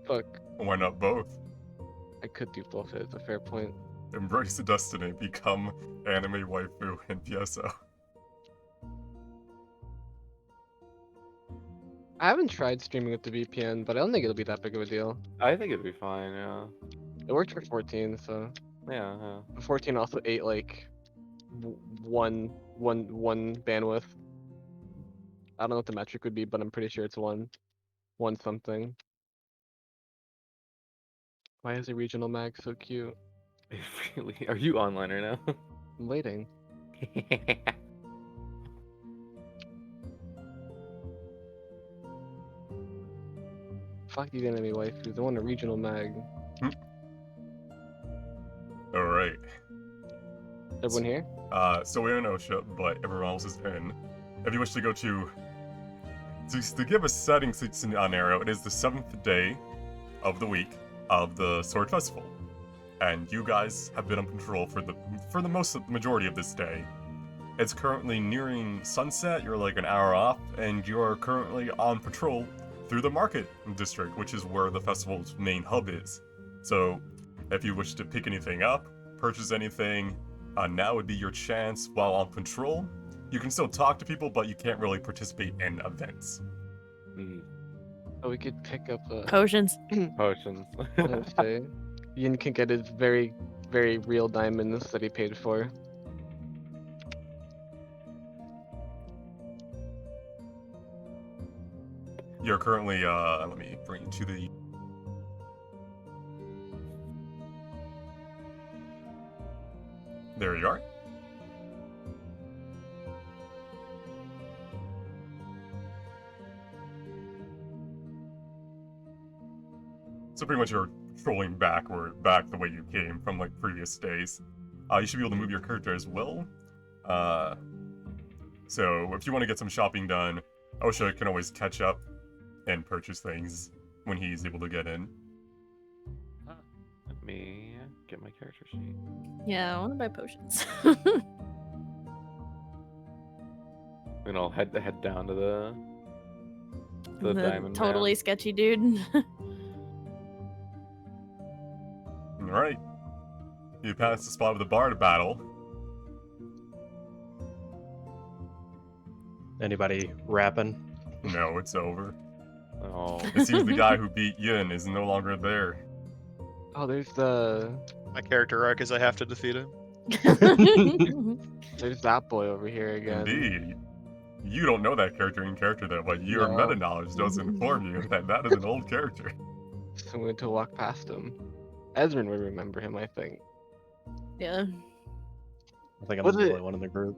fuck? Why not both? I could do both. It's a fair point. Embrace the destiny, become anime waifu and PSO. I haven't tried streaming with the VPN, but I don't think it'll be that big of a deal. I think it'd be fine, yeah. It worked for 14, so Yeah. 14 also ate like one bandwidth. I don't know what the metric would be, but I'm pretty sure it's one something. Why is a regional mag so cute? Really? Are you online right now? I'm waiting. Fuck these enemy waifus. I want a regional mag. Alright. Everyone here? So we're in OSHA, but everyone else is in. If you wish to go to give a setting on Arrow, it is the 7th day of the week of the Sword Festival. And you guys have been on patrol for the majority of this day. It's currently nearing sunset, you're like an hour off, and you're currently on patrol through the market district, which is where the festival's main hub is. So, if you wish to pick anything up, purchase anything, now would be your chance while on patrol. You can still talk to people, but you can't really participate in events. So we could pick up Potions. Potions. let's say. Yin can get his very, very real diamonds that he paid for. You're currently, let me bring you to the... There you are. So pretty much you're trolling back the way you came from like previous days. You should be able to move your character as well. So if you want to get some shopping done, Osha can always catch up and purchase things when he's able to get in. Let me get my character sheet. Yeah, I want to buy potions. And I'll head down to the diamond. Totally sketchy dude. Alright. You pass the spot of the bar to battle. Anybody rapping? No, it's over. Oh. It seems the guy who beat Yin is no longer there. Oh, there's the... My character arc is I have to defeat him. There's that boy over here again. Indeed. You don't know that character in character though, but your No. meta knowledge does inform you that that is an old character. So I'm going to walk past him. Ezrin would remember him, I think. Yeah. I think I'm Was the it- only one in the group.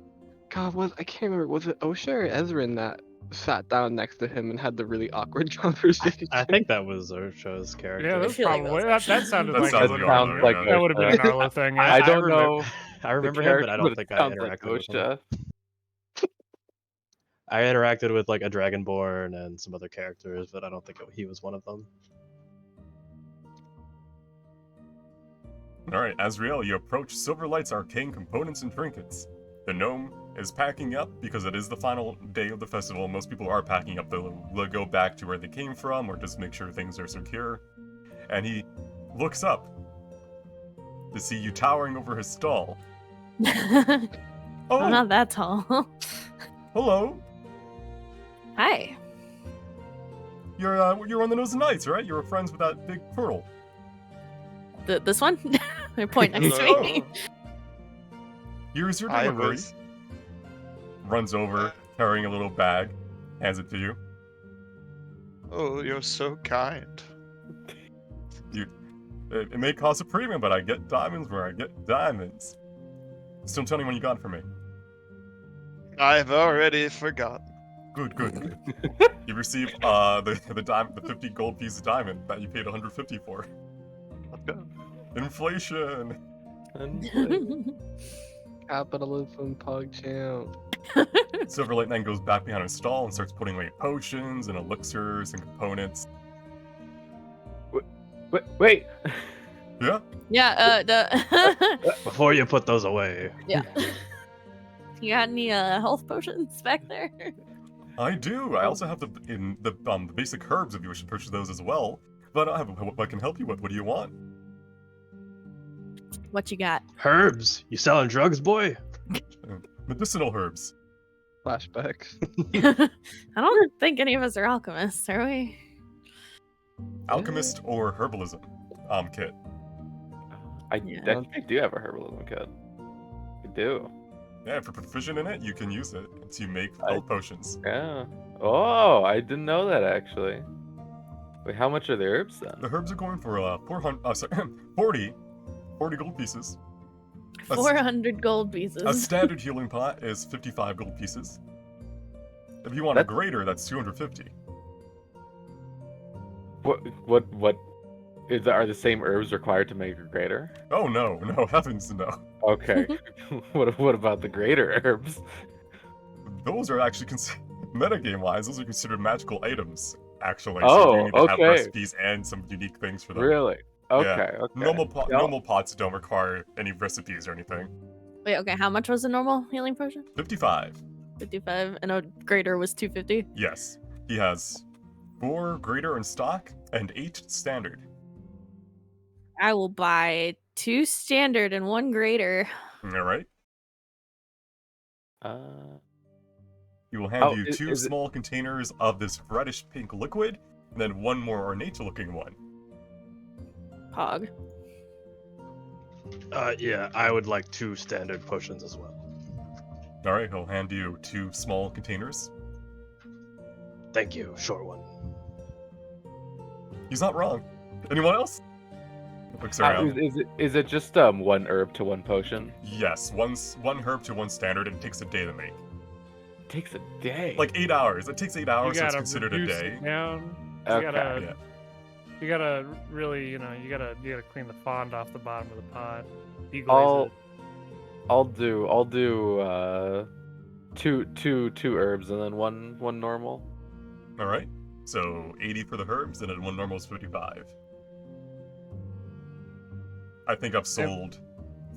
God, I can't remember. Was it Osha or Ezrin that sat down next to him and had the really awkward conversation? I think that was Osho's character. Yeah, that's feel like probably that was that sounded That like sounds a- like sounds Arlo, like yeah. that would have been an Arlo thing. Yeah. I don't remember- know. I remember the him, but I character, don't think I sounds like interacted with him. Osha. I interacted with like a Dragonborn and some other characters, but I don't think he was one of them. Alright, Azrael, you approach Silverlight's arcane components and trinkets. The gnome is packing up because it is the final day of the festival. Most people are packing up. They'll go back to where they came from or just make sure things are secure. And he looks up to see you towering over his stall. I'm Oh, not that tall. hello. Hi. You're one of the Nose Knights, right? You were friends with that big pearl. This one? I point next to me. Here's your I delivery. was. Runs over, carrying a little bag, hands it to you. Oh, you're so kind. It may cost a premium, but I get diamonds where I get diamonds. Still tell me when you got it for me. I've already forgotten. Good, good, good. You receive the 50 gold piece of diamond that you paid 150 for. Let's go. Inflation. Capitalism, PogChamp. Silverlight then goes back behind his stall and starts putting away potions and elixirs and components. Wait. Yeah. Yeah, Before you put those away. yeah. You got any health potions back there? I do. I also have the basic herbs if you wish to purchase those as well. But I have what I can help you with. What do you want? What you got? Herbs. You selling drugs, boy? Medicinal herbs. Flashbacks. I don't think any of us are alchemists, are we? Alchemist or herbalism. Kit. Yeah. I do have a herbalism kit. I do. Yeah, if you're proficient in it, you can use it to make health potions. Yeah. Oh, I didn't know that actually. Wait, how much are the herbs then? The herbs are going for 40 gold pieces. A s- 400 gold pieces. A standard healing pot is 55 gold pieces. If you want a That's- greater, that's 250. What are the same herbs required to make a greater? Oh no, heavens no. Okay. What about the greater herbs? Those are actually metagame-wise, those are considered magical items, actually. Oh, so you need to have okay. recipes and some unique things for them. Really? Okay, okay. Normal Yeah. normal pots don't require any recipes or anything. Wait, okay, how much was a normal healing potion? 55. 55, and a greater was 250. Yes. He has 4 greater in stock and 8 standard. I will buy 2 standard and 1 greater. Alright. He will hand Oh, you 2 is it- small containers of this reddish pink liquid, and then 1 more ornate looking one. Pog. Yeah, I would like 2 standard potions as well. Alright, he'll hand you 2 small containers. Thank you, short one. He's not wrong. Anyone else? Looks around. Is it just 1 herb to 1 potion? Yes, one herb to 1 standard, and it takes a day to make. It takes a day. Like 8 hours. It takes 8 You hours, so it's gotta considered a reduce day. it down. You Okay. gotta, Yeah. you gotta really, you gotta clean the fond off the bottom of the pot. Deglaze I'll it. I'll do 2 herbs and then one normal. Alright. So 80 for the herbs, and then 1 normal is 55. I think I've sold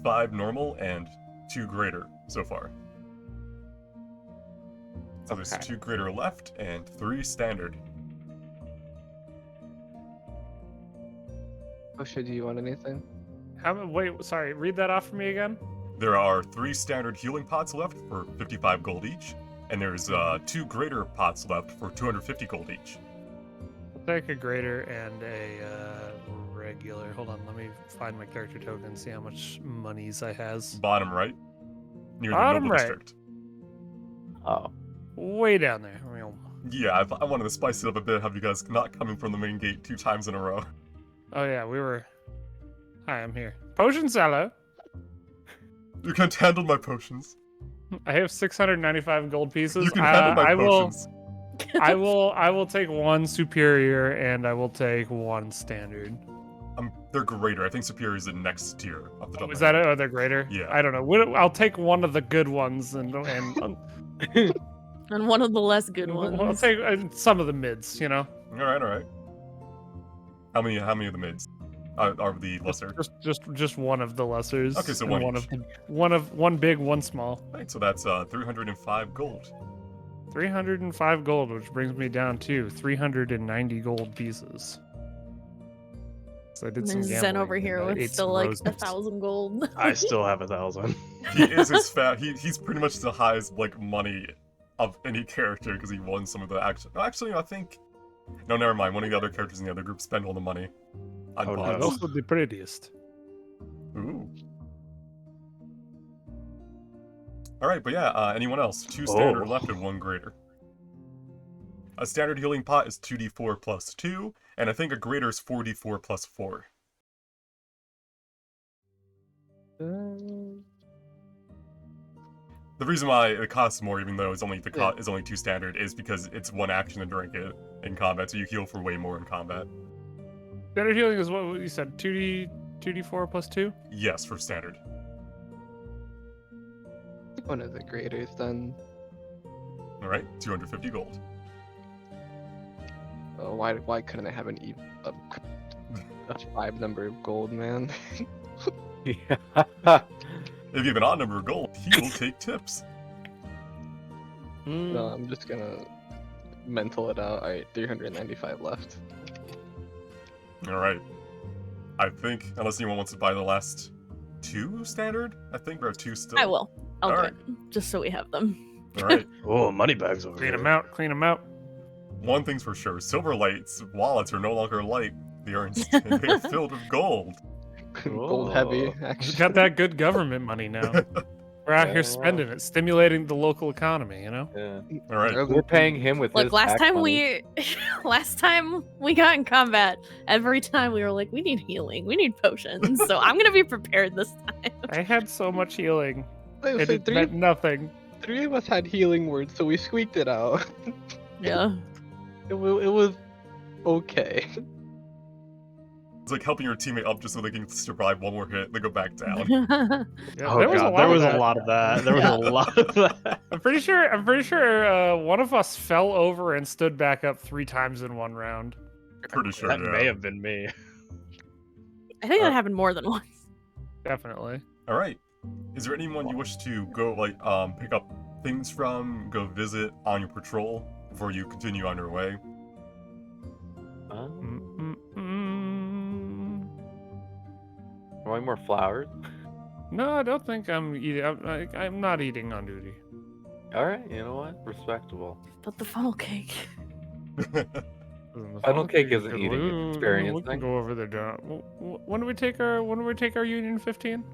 5 normal and 2 greater so far. So there's Okay. 2 greater left and 3 standard. Osha, do you want anything? Wait, sorry. Read that off for me again. There are 3 standard healing pots left for 55 gold each, and there's 2 greater pots left for 250 gold each. I'll take a greater and a regular. Hold on, let me find my character token and see how much monies I has. Bottom right, near the Bottom noble right. district. Oh. Way down there. Yeah, I wanted to spice it up a bit, have you guys not coming from the main gate 2 times in a row. Oh yeah, we were. Hi, I'm here. Potion seller. You can't handle my potions. I have 695 gold pieces. You can handle my I will. potions. I will take 1 superior and I will take 1 standard. They're greater. I think superior is the next tier off the top Is of my that head. it? Are they greater? Yeah. I don't know. I'll take one of the good ones and And one of the less good ones. I'll take some of the mids. Alright. How many of the mids are the lesser? Just one of the lessers. Okay, so and one each. one big, one small. Right, so that's 305 gold. 305 gold, which brings me down to 390 gold pieces. So I did And some then Zen gambling over and here I with ate still some like roses. 1,000 gold. I still have 1,000. He is his he's pretty much the highest money of any character because he won some of the action. No, actually, I think. No, never mind. One of the other characters in the other group spent all the money on Oh, no. pots. Also the prettiest. Ooh. All right, but yeah. Anyone else? 2 standard Oh. left and 1 greater. A standard healing pot is 2d4 plus 2, and I think a greater is 4d4 plus 4. The reason why it costs more, even though it's only is only 2 standard, is because it's 1 action to drink it in combat, so you heal for way more in combat. Standard healing is what you said. 2d4 plus 2. Yes, for standard. One of the graders then. All right, 250 gold. Why couldn't I have a 5 number of gold, man? Yeah. If you have an odd number of gold, he will take tips. No, I'm just gonna mental it out. Alright, 395 left. All right. I think, unless anyone wants to buy the last 2 standard, I think we have 2 still. I will. I'll do Alright. it. Just so we have them. All right. Oh, money bags over Clean here. them out. Clean them out. One thing's for sure: silver lights wallets are no longer light. They are they are filled with gold. Gold heavy, Whoa. We actually. got that good government money now. We're out Yeah. here spending it, stimulating the local economy. You know. Yeah. All right. We're paying him with Look, his last tax time money. last time we got in combat, every time we were like, we need healing, we need potions. So I'm gonna be prepared this time. I had so much healing, Wait, and so it meant nothing. 3 of us had healing words, so we squeaked it out. Yeah. It was okay. It's like helping your teammate up just so they can survive one more hit, then go back down. Yeah, Oh there was god, a lot there of was that. a lot of that. There was Yeah. a lot of that. I'm pretty sure one of us fell over and stood back up 3 times in one round. Pretty sure. That yeah. may have been me. I think that happened more than once. Definitely. All right. Is there anyone you wish to go like pick up things from, go visit on your patrol before you continue on your way? Mm-mm-mm. Want more flowers? No, I don't think I'm eating. I'm not eating on duty. All right, you know what? Respectable. But the funnel cake. Funnel cake is an Good. eating experience We can thing. go over there. John. When do we take our Union 15?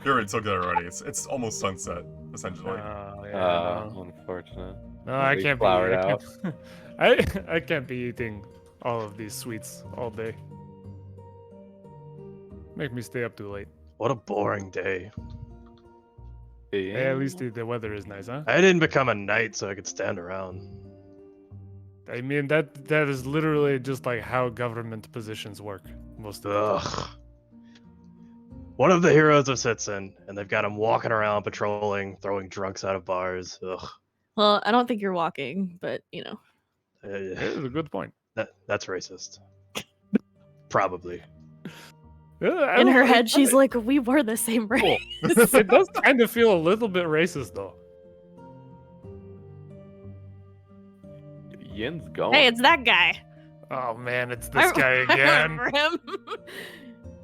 You're in Tokyo already. It's almost sunset, essentially. Yeah, no. Unfortunate. No, I They can't be. flowered I out. can't, I can't be eating all of these sweets all day. Make me stay up too late. What a boring day. Hey, at least the weather is nice, huh? I didn't become a knight so I could stand around. I mean that is literally just like how government positions work most of the time. Ugh. One of the heroes of Sitson, and they've got him walking around patrolling, throwing drunks out of bars. Ugh. Well, I don't think you're walking, but you know. That is a good point. That's racist. Probably. In her head, she's like, "We were the same race." It does kind of feel a little bit racist though. Yin's going. Hey, it's that guy. Oh man, it's I this guy I again. remember him.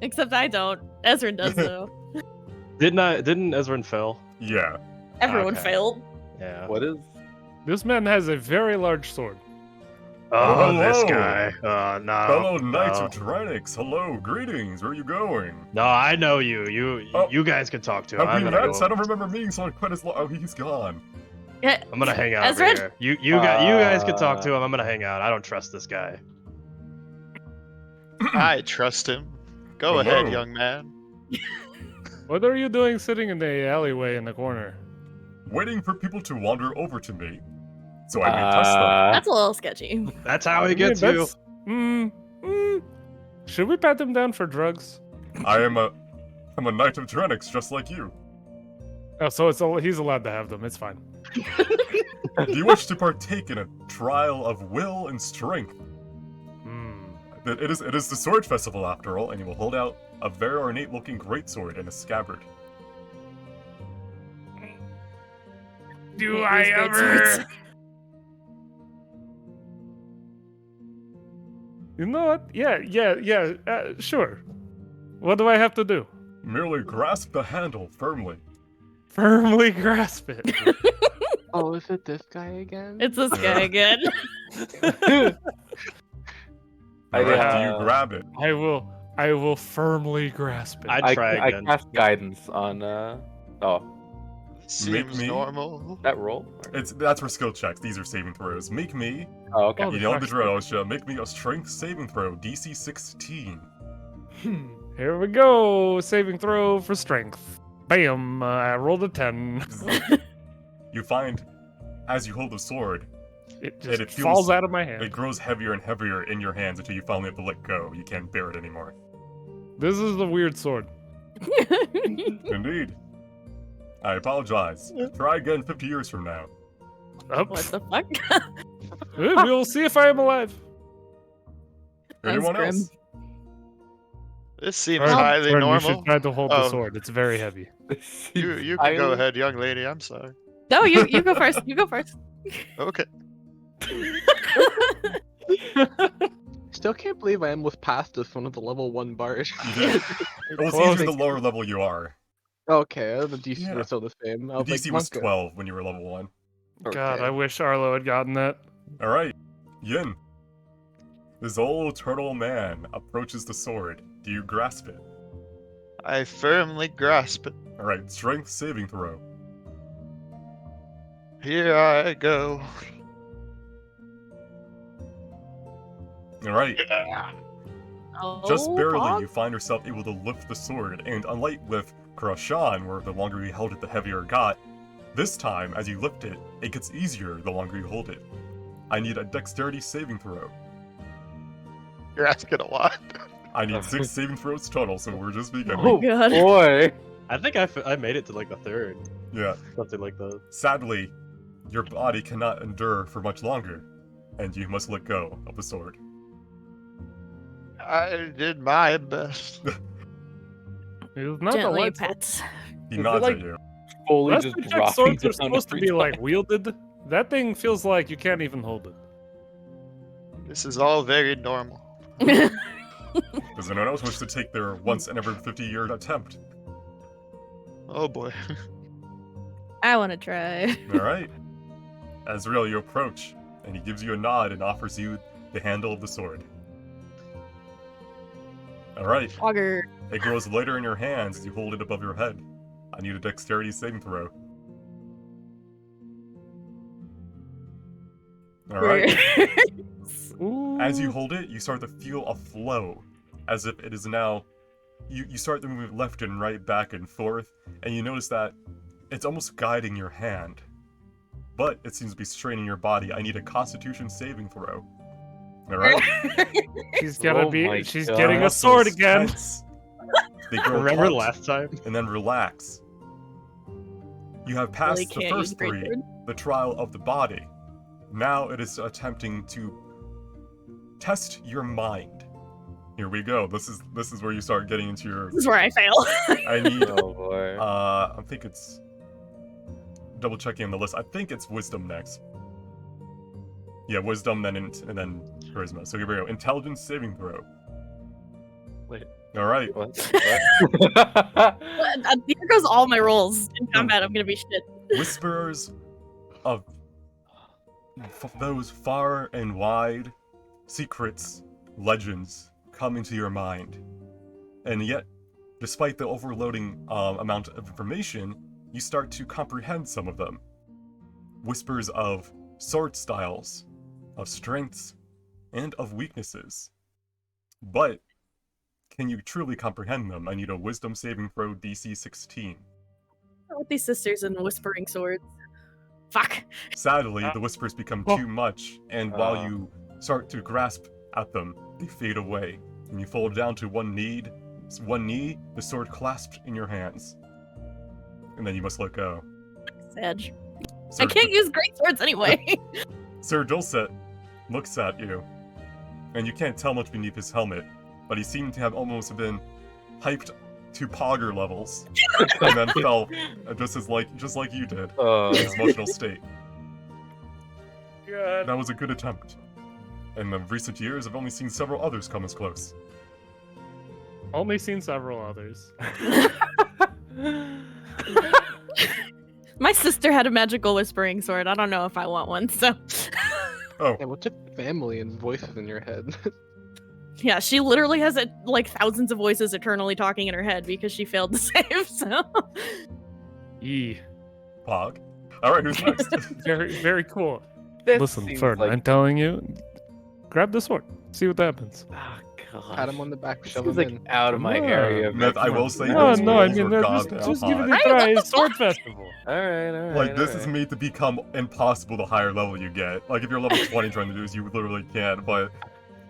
Except I don't. Ezra does though. Didn't Ezrin fail? Yeah. Everyone Okay. failed. Yeah. What is? This man has a very large sword. Oh, this hello. guy. Oh, no. Fellow Knights no. of Tyrannics, hello, greetings. Where are you going? No, I know you. Oh. You guys can talk to him. Have I'm we gonna met? go. I don't remember meeting someone quite as long. Oh, he's gone. Yeah. I'm gonna hang out Ezra? over here. You guys can talk to him. I'm gonna hang out. I don't trust this guy. I trust him. Go Hello. ahead, young man. What are you doing sitting in the alleyway in the corner? Waiting for people to wander over to me, so I may test them. That's a little sketchy. That's how he I mean, gets you. that's- Should we pat him down for drugs? I'm a Knight of Tyrannics, just like you. Oh, so he's allowed to have them. It's fine. Do you wish to partake in a trial of will and strength? It is the sword festival after all, and you will hold out a very ornate-looking greatsword and a scabbard. Do These I great ever? swords. You know what? Yeah. Sure. What do I have to do? Merely grasp the handle firmly. Firmly grasp it. Oh, is it this guy again? It's this guy again. Alright, do uh, you grab it? I will firmly grasp it. I'd try I again. cast guidance on. Oh, Seems me- normal. that roll. Or- That's for skill checks. These are saving throws. Make me, Oh, okay. Oh, you know the fuck. drill, Osha. Make me a strength saving throw, DC 16. Here we go. Saving throw for strength. Bam! I rolled a 10. You find, as you hold the sword, It And just it feels- falls out of my hand. it grows heavier and heavier in your hands until you finally have to let go. You can't bear it anymore. This is the weird sword. Indeed. I apologize. Try again 50 years from now. Oh, What the fuck? we'll see if I am alive. Anyone grim. else? This seems Fern, highly Fern, you normal. should try to hold Oh. the sword. It's very heavy. You can go ahead, young lady. I'm sorry. No, you go first. You go first. Okay. still can't believe I almost passed this one with the level 1 bars. You did. Well, it's Close. easier the lower level you are. Okay, the DC Yeah. were still the same. I The was like, DC was Monka. 12 when you were level 1. God, Okay. I wish Arlo had gotten that. Alright, Yin. This old turtle man approaches the sword. Do you grasp it? I firmly grasp it. Alright, strength saving throw. Here I go. Alright, Oh, just barely Pog? you find yourself able to lift the sword, and unlike with Krashan, where the longer you held it, the heavier it got, this time, as you lift it, it gets easier the longer you hold it. I need a dexterity saving throw. You're asking a lot. I need 6 saving throws total, so we're just beginning. Oh God. boy. I think I made it to like the third, Yeah. something like that. Sadly, your body cannot endure for much longer, and you must let go of the sword. I did my best. It was not the Gently, light. pets. He Is it nods like- at you. Fully Last just check dropping swords are down supposed to every be like time. wielded. That thing feels like you can't even hold it. This is all very normal. Does anyone else wish to take their once in every 50-year attempt? Oh boy. I want to try. Alright. Azrael, you approach, and he gives you a nod and offers you the handle of the sword. Alright. Auger. It grows lighter in your hands as you hold it above your head. I need a dexterity saving throw. Alright. As you hold it, you start to feel a flow, as if it is now... You start to move left and right, back and forth, and you notice that it's almost guiding your hand. But it seems to be straining your body. I need a constitution saving throw. Alright? She's gonna Oh my She's God. getting a Muscles sword again. tense. They grow Remember taut last time? and then relax. You have passed Really the can't use first great three, sword. the trial of the body. Now it is attempting to test your mind. Here we go. This is where you start getting into your. This is where I fail. I need. Oh boy. I think it's. Double checking on the list. I think it's wisdom next. Yeah, wisdom, then and then charisma. So here we go. Intelligence saving throw. Wait. All right. What? Here goes all my rolls in combat. I'm gonna be shit. Whisperers of those far and wide secrets, legends come into your mind. And yet, despite the overloading amount of information, you start to comprehend some of them. Whispers of sword styles, of strengths, and of weaknesses. But, can you truly comprehend them? I need a wisdom saving throw DC 16. With these sisters and whispering swords. Fuck. Sadly, the whispers become too much, and while you start to grasp at them, they fade away, and you fall down to one knee, the sword clasped in your hands. And then you must let go. Sedge. Sir, I can't use great swords anyway. Sir Dulcet looks at you, and you can't tell much beneath his helmet, but he seemed to have almost been hyped to Pogger levels, and then fell just like you did in his emotional state. God. That was a good attempt. In the recent years, I've only seen several others come as close. Only seen several others. My sister had a magical whispering sword. I don't know if I want one, so. Oh, Yeah, what's your family and voices in your head? Yeah, she literally has like thousands of voices eternally talking in her head because she failed to save, so. Yee. Pog. Alright, who's next? Very, very cool. This Listen, seems Fern, like... I'm telling you, grab the sword. See what happens. Oh, gosh. Pat him on the back, This shove seems him like in. out of my Come on. area. of Myth, I will expertise. say No, those no, I rolls mean, were just goddamn give it high. a try. It's Sword Festival. Alright. Like, this is made to become impossible the higher level you get. Like, if you're level 20 trying to do this, you literally can't, but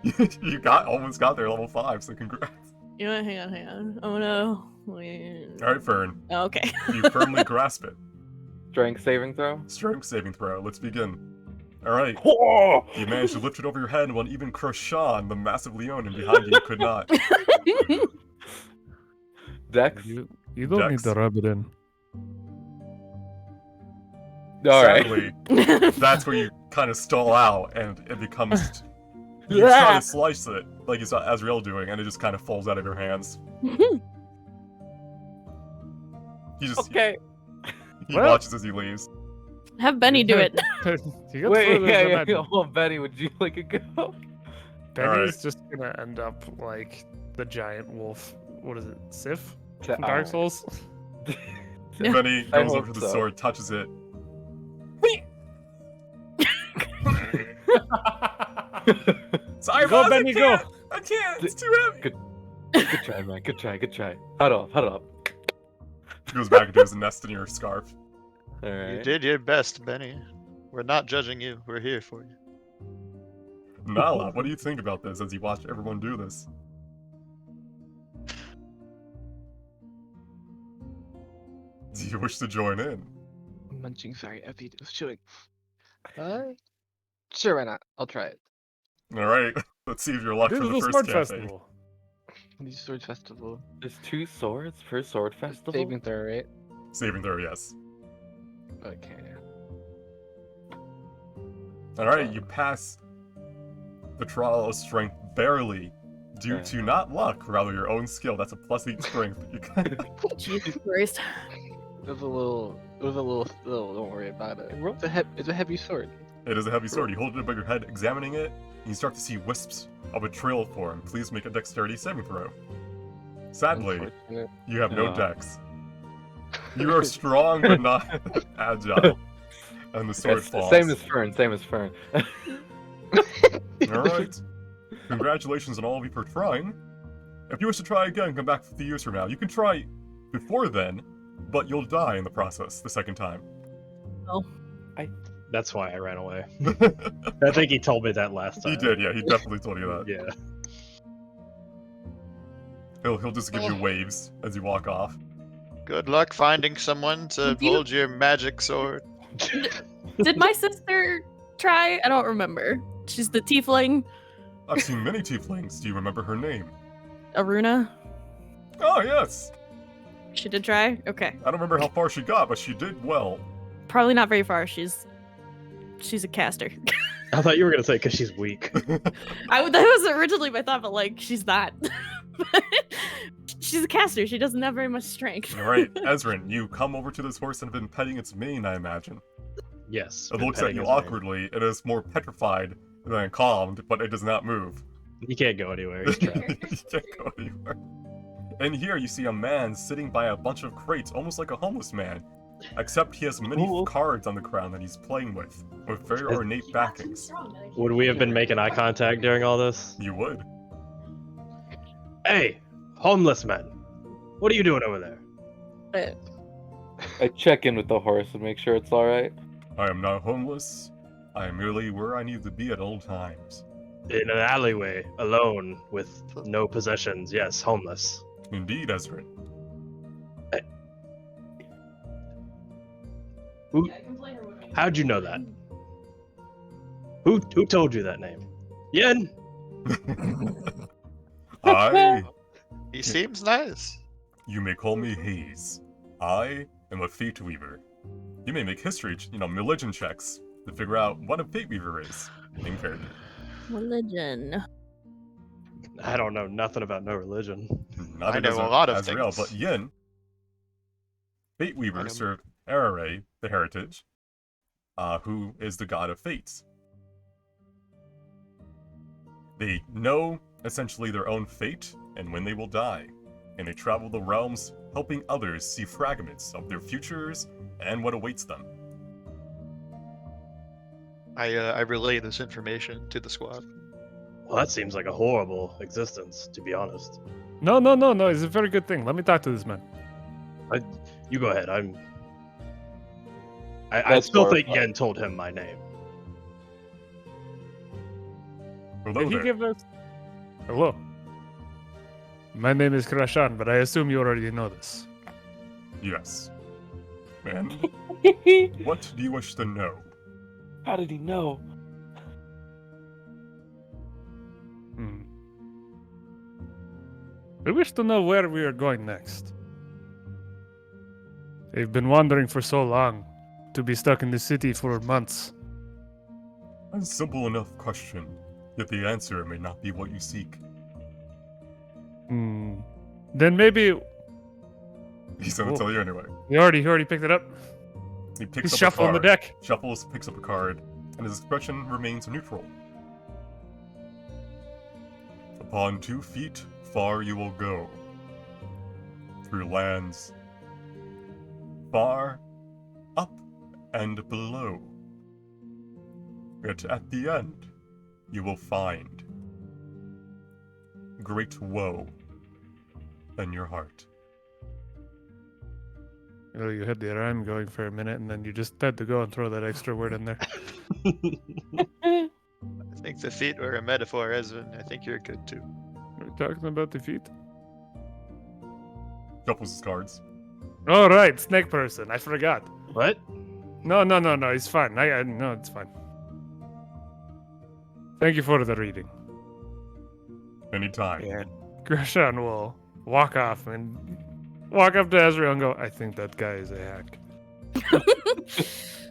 you almost got there level 5, so congrats. You know what? Hang on. Oh no. Wait. Alright, Fern. Oh, okay. You firmly grasp it. Strength saving throw? Strength saving throw. Let's begin. Alright. Whoa! You managed to lift it over your head when even Krashan, the massive Leonin behind you, could not. Dex? You don't need Dex. to rub it in. Alright. Sadly, that's where you kind of stall out, and it becomes You try to slice it, like you saw Azrael doing, and it just kind of falls out of your hands. He just Okay. he Well- watches as he leaves. Have Benny do it. He gets Wait, further than I yeah. do. Well, Benny, would you like a go? Benny's just gonna end up like the giant wolf. What is it? Sif from Dark Souls? Yeah. Benny I goes hope over to the so. sword, touches it. Sorry, Go, boss, Benny, I go. can't. I can't. It's too heavy. Good try, man. Good try. Good try. Huddle up. He goes back into his nest in your scarf. All right. You did your best, Benny. We're not judging you. We're here for you. Nala, what do you think about this as you watch everyone do this? Do you wish to join in? Munching, sorry, Effie was chewing. Sure, why not? I'll try it. All right, let's see if you're luck This for is the the first sword campaign. festival. The Sword Festival. There's 2 swords per sword festival. Saving throw, right? Saving throw, yes. Okay. All right, you pass the trial of strength barely, due Okay. to not luck, rather your own skill. That's a +8 strength. You can... Jesus Christ. It was a little. Don't worry about it. It's a heavy sword. It is a heavy sword. You hold it above your head, examining it, and you start to see wisps of a trail form. Please make a dexterity saving throw. Sadly, Unfortunate. you have no Oh. dex. You are strong but not agile. And the sword falls. Same as Fern. Alright. Congratulations on all of you for trying. If you wish to try again, come back 50 years from now. You can try before then, but you'll die in the process the second time. That's why I ran away. I think he told me that last time. He did, yeah, he definitely told you that. Yeah. He'll just give you waves as you walk off. Good luck finding someone to Do you- hold your magic sword. Did my sister try? I don't remember. She's the tiefling, I've seen many tieflings. Do you remember her name? Aruna. Oh, yes! She did try? Okay. I don't remember how far she got, but she did well. Probably not very far. She's a caster. I thought you were gonna say because she's weak. That was originally my thought, but like she's not. She's a caster. She doesn't have very much strength. Alright, Ezrin, you come over to this horse and have been petting its mane, I imagine. Yes. It been looks at petting you his mane. awkwardly. It is more petrified than calmed, but it does not move. He can't go anywhere. He's trapped. You can't go anywhere. And here you see a man sitting by a bunch of crates, almost like a homeless man. Except he has many Cool. cards on the ground that he's playing with very ornate backings. Would we have been making eye contact during all this? You would. Hey, homeless man. What are you doing over there? I check in with the horse and make sure it's all right. I am not homeless. I am merely where I need to be at all times. In an alleyway, alone, with no possessions. Yes, homeless. Indeed, Ezrin. How'd you know that? Who told you that name? Yen? He seems nice. You may call me Hayes. I am a Fate Weaver. You may make history, religion checks to figure out what a Fate Weaver is. In character. Religion. I don't know nothing about no religion. Neither I know does a lot of Azrael, things. but Yin. Fate I Weavers know- serve Arare, the heritage, who is the god of fates. They know essentially their own fate and when they will die, and they travel the realms helping others see fragments of their futures and what awaits them. I relay this information to the squad. Well, that seems like a horrible existence, to be honest. No. It's a very good thing. Let me talk to this man. You go ahead. I That's still think horrifying. Yen told him my name. Hello Did he there. give us? Hello. My name is Krashan, but I assume you already know this. Yes. And what do you wish to know? How did he know? We wish to know where we are going next. They've been wandering for so long, to be stuck in the city for months. A simple enough question. yet the answer may not be what you seek. Then maybe He's gonna Whoa. tell you anyway. he already picked it up. He picks He's up shuffling a the card, deck. shuffles, picks up a card, and his expression remains neutral. Upon 2 feet, far you will go. Through lands far, up, and below. Yet at the end, you will find great woe in your heart. You know, you had the rhyme going for a minute, and then you just had to go and throw that extra word in there. I think the feet were a metaphor, Ezvin. I think you're good too. Are we talking about the feet? Shuffles his cards. Oh, right, snake person. I forgot. What? No, it's fine. No, it's fine. Thank you for the reading. Anytime. Yeah. Groshan will walk off and walk up to Ezreal and go, I think that guy is a hack.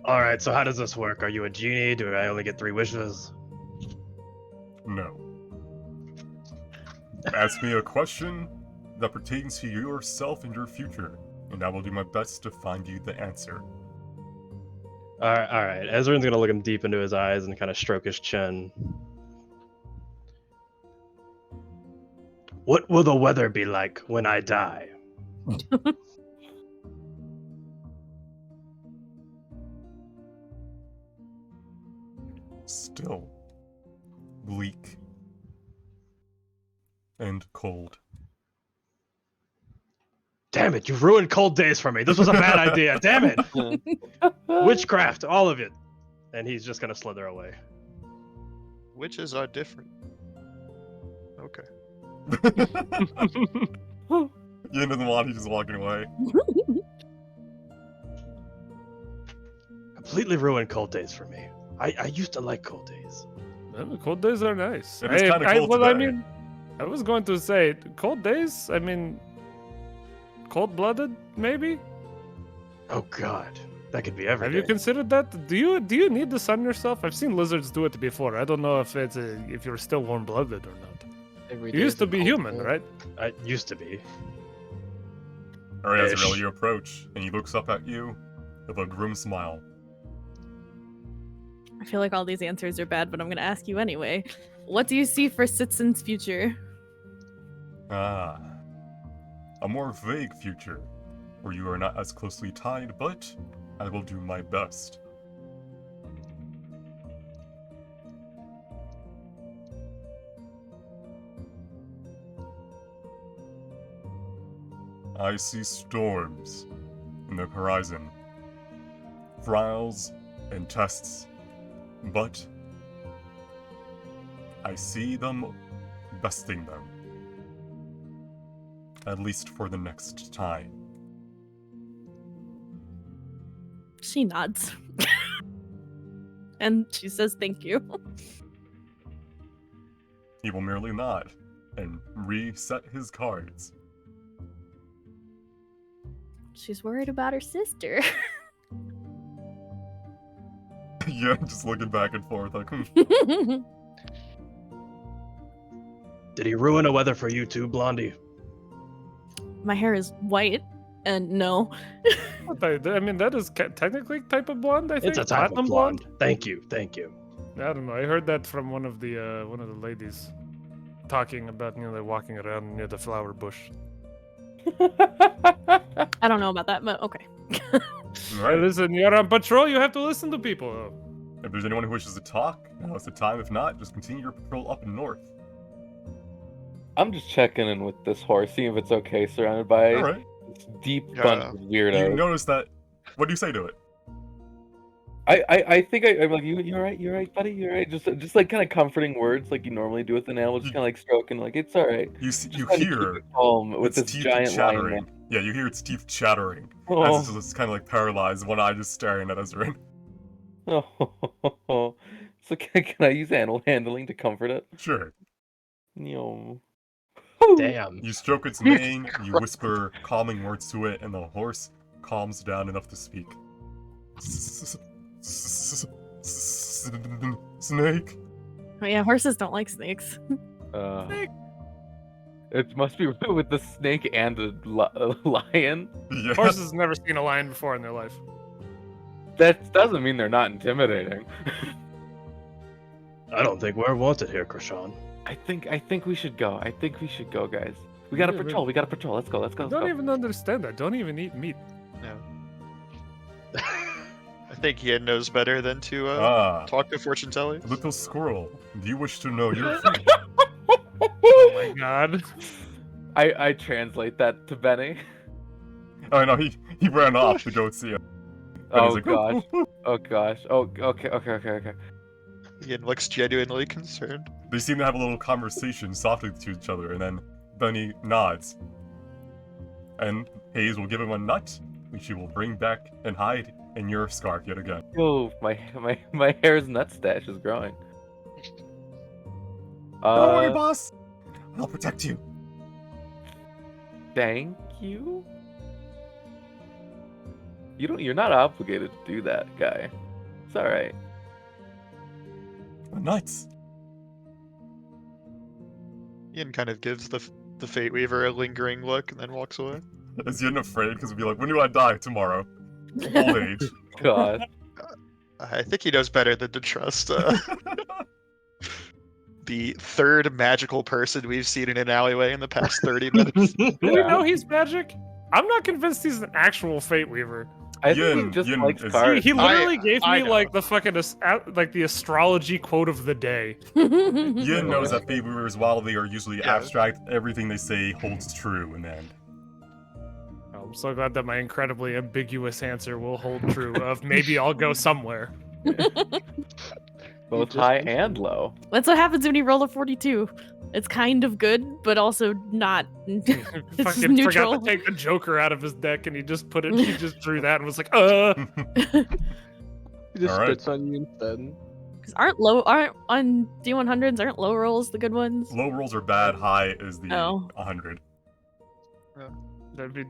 All right, so how does this work? Are you a genie? Do I only get 3 wishes? No. Ask me a question that pertains to yourself and your future, and I will do my best to find you the answer. All right. Ezra's gonna look him deep into his eyes and kind of stroke his chin. What will the weather be like when I die? Still, bleak, and cold. Damn it! You've ruined cold days for me. This was a bad idea. Damn it! Witchcraft, all of it. And he's just gonna slither away. Witches are different. Okay. You into the wand, he's just walking away. Completely ruined cold days for me. I used to like cold days. Well, the cold days are nice. It is kinda cold well, I today. mean, I was going to say, cold days, I mean, cold-blooded, maybe? Oh God, that could be every Have day. you considered that? Do you need to sun yourself? I've seen lizards do it before. I don't know if if you're still warm-blooded or not. Every You day used is to a be cold human, day. right? I used to be. Alright, Ezreal, Ish. you approach, and he looks up at you with a grim smile. I feel like all these answers are bad, but I'm gonna ask you anyway. What do you see for Sitzen's future? Ah. A more vague future, where you are not as closely tied, but I will do my best. I see storms in the horizon, trials and tests, but I see them besting them. At least for the next time. She nods. And she says thank you. He will merely nod and reset his cards. She's worried about her sister. Yeah, just looking back and forth like, Did he ruin the weather for you too, Blondie? My hair is white, and no. I mean, that is technically type of blonde, I think. It's a type of Platinum blonde. Thank you. I don't know. I heard that from one of the ladies talking about, they're walking around near the flower bush. I don't know about that, but okay. Hey, Alright, listen, you're on patrol. You have to listen to people. if there's anyone who wishes to talk, now is the time. If not, just continue your patrol up and north. I'm just checking in with this horse, seeing if it's okay, surrounded by Alright. this deep Yeah. bunch of weirdos. You notice that. What do you say to it? I think I'm like, you're right, buddy, you're right. Just like kind of comforting words, like you normally do with an animal, just kind of like stroking, like it's all right. You Just you trying to keep hear it calm with its this teeth giant lion. chattering. Yeah, you hear its teeth chattering. Oh, As it's kind of like paralyzed, one eye just staring at Ezrin. oh. So can I use animal handling to comfort it? Sure. Yo. Damn. You stroke its mane, you whisper calming words to it, and the horse calms down enough to speak. Snake, Oh, yeah, horses don't like snakes. It must be with the snake and the lion. Yeah. Horses never seen a lion before in their life. That doesn't mean they're not intimidating. I don't think we're wanted here, Krishan. I think we should go. I think we should go, guys. We gotta Yeah, patrol. We gotta patrol. Let's go. Let's go. I Let's don't go. even understand that. Don't even eat meat. No. I think Ian knows better than to talk to fortune tellers. Little squirrel, do you wish to know your fate? Oh my god. I translate that to Benny. Oh no, he ran off to go see him. Oh gosh. Oh gosh. Oh okay. Ian looks genuinely concerned. They seem to have a little conversation softly to each other, and then Bunny nods. And Hayes will give him a nut, which he will bring back and hide in your scarf yet again. Oh, my hair's nut stash is growing. Don't worry, boss. I'll protect you. Thank you. You're not obligated to do that, guy. It's all right. Nuts. Ian kind of gives the Fate Weaver a lingering look and then walks away. Is Yin afraid? Because he'll be like, when do I die? Tomorrow. Old age. God. I think he knows better than to trust the third magical person we've seen in an alleyway in the past 30 minutes. Do we know he's magic? I'm not convinced he's an actual Fate Weaver. I think Yin- he just Yin likes is- cards. He literally gave I me know. like the fucking like the astrology quote of the day. Yin knows that Fate Weavers, while they are usually Yeah. abstract, everything they say holds true in the end. I'm so glad that my incredibly ambiguous answer will hold true. Of maybe I'll go somewhere. Both high and low. That's what happens when you roll a 42. It's kind of good, but also not. It's Fucking neutral. forgot to take the Joker out of his deck, and he just put it. He just drew that and was like, He just Alright. spits on you instead. Because aren't on D100s aren't low rolls the good ones? Low rolls are bad, high is the Oh. 100. That'd be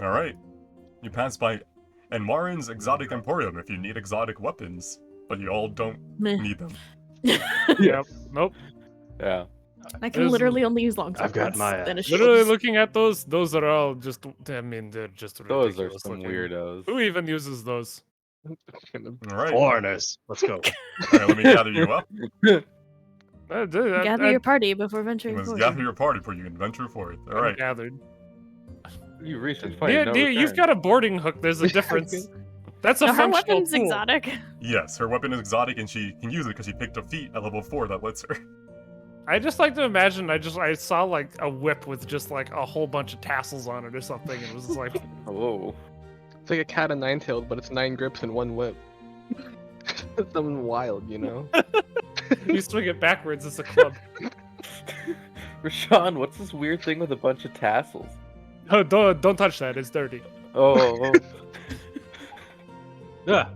Alright. You pass by Enmarin's Exotic Emporium if you need exotic weapons, but you all don't Meh. need them. Yep. Nope. Yeah. I can There's- literally only use long I've got swords my, and a Literally shield. looking at those are all just. I mean, they're just ridiculous. Those are some looking. weirdos. Who even uses those? Alright. Foreigners. Let's go. Alright, let me gather you up. Gather your party before venturing You must forth. gather your party before you can venture forth. I'm Alright. gathered. You reached this point. Yeah, no you've return. got a boarding hook. There's a difference. That's a No, her functional weapon's tool. exotic. Yes, her weapon is exotic and she can use it because she picked a feat at level 4 that lets her. I just like to imagine. I saw like a whip with just like a whole bunch of tassels on it or something, and it was just like, Whoa. It's like a cat of nine-tailed, but it's 9 grips and 1 whip. Something wild, you know? you swing it backwards. It's a club. Rashawn, what's this weird thing with a bunch of tassels? Oh, don't touch that. It's dirty. Oh. Yeah.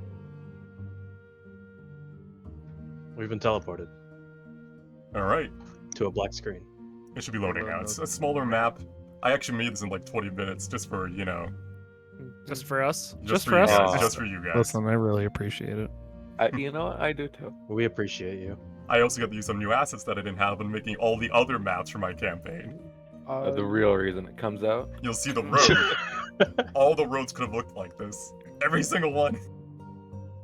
We've been teleported Alright. to a black screen. It should be loading now. It's a smaller map. I actually made this in like 20 minutes just for, you know. Just for us. Just for for you us. guys. Oh. Just for you guys. Listen, I really appreciate it. You know what? I do too. We appreciate you. I also got to use some new assets that I didn't have when making all the other maps for my campaign. The real reason it comes out. You'll see the road. All the roads could have looked like this. Every single one.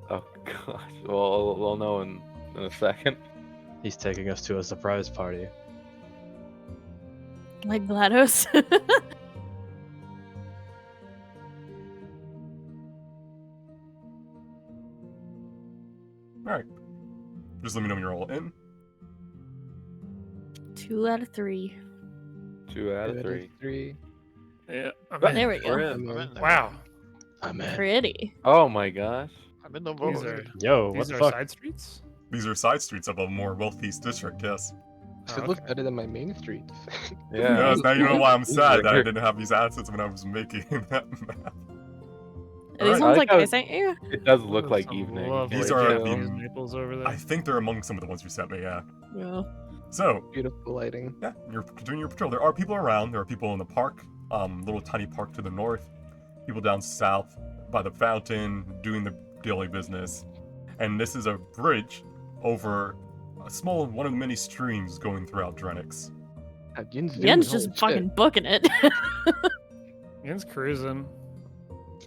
Oh gosh. Well, we'll know in a second. He's taking us to a surprise party. Like GLaDOS. Alright. Just let me know when you're all in. 2 out of 3. 2 out of 3. 3. Yeah. There we We're go. in. I'm in there. Wow. I'm in. Pretty. Oh my gosh. I'm in the These are void. Yo, what these the are fuck? side streets. These are side streets of a more wealthy district, yes. Should Oh, look okay. better than my main streets. Yeah. Yes, now you know why I'm sad that I didn't have these assets when I was making that map. Are these Alright, ones I like like how I sent you? It does look There's like some evening. lovely These are Japanese the- maples over there. I think they're among some of the ones you sent me, yeah. Yeah. So, Beautiful lighting. yeah, you're doing your patrol. There are people around. There are people in the park, little tiny park to the north. People down south by the fountain doing the daily business. And this is a bridge over a small one of the many streams going throughout Drenix. Yin's Yen's just fucking booking it. Ian's cruising.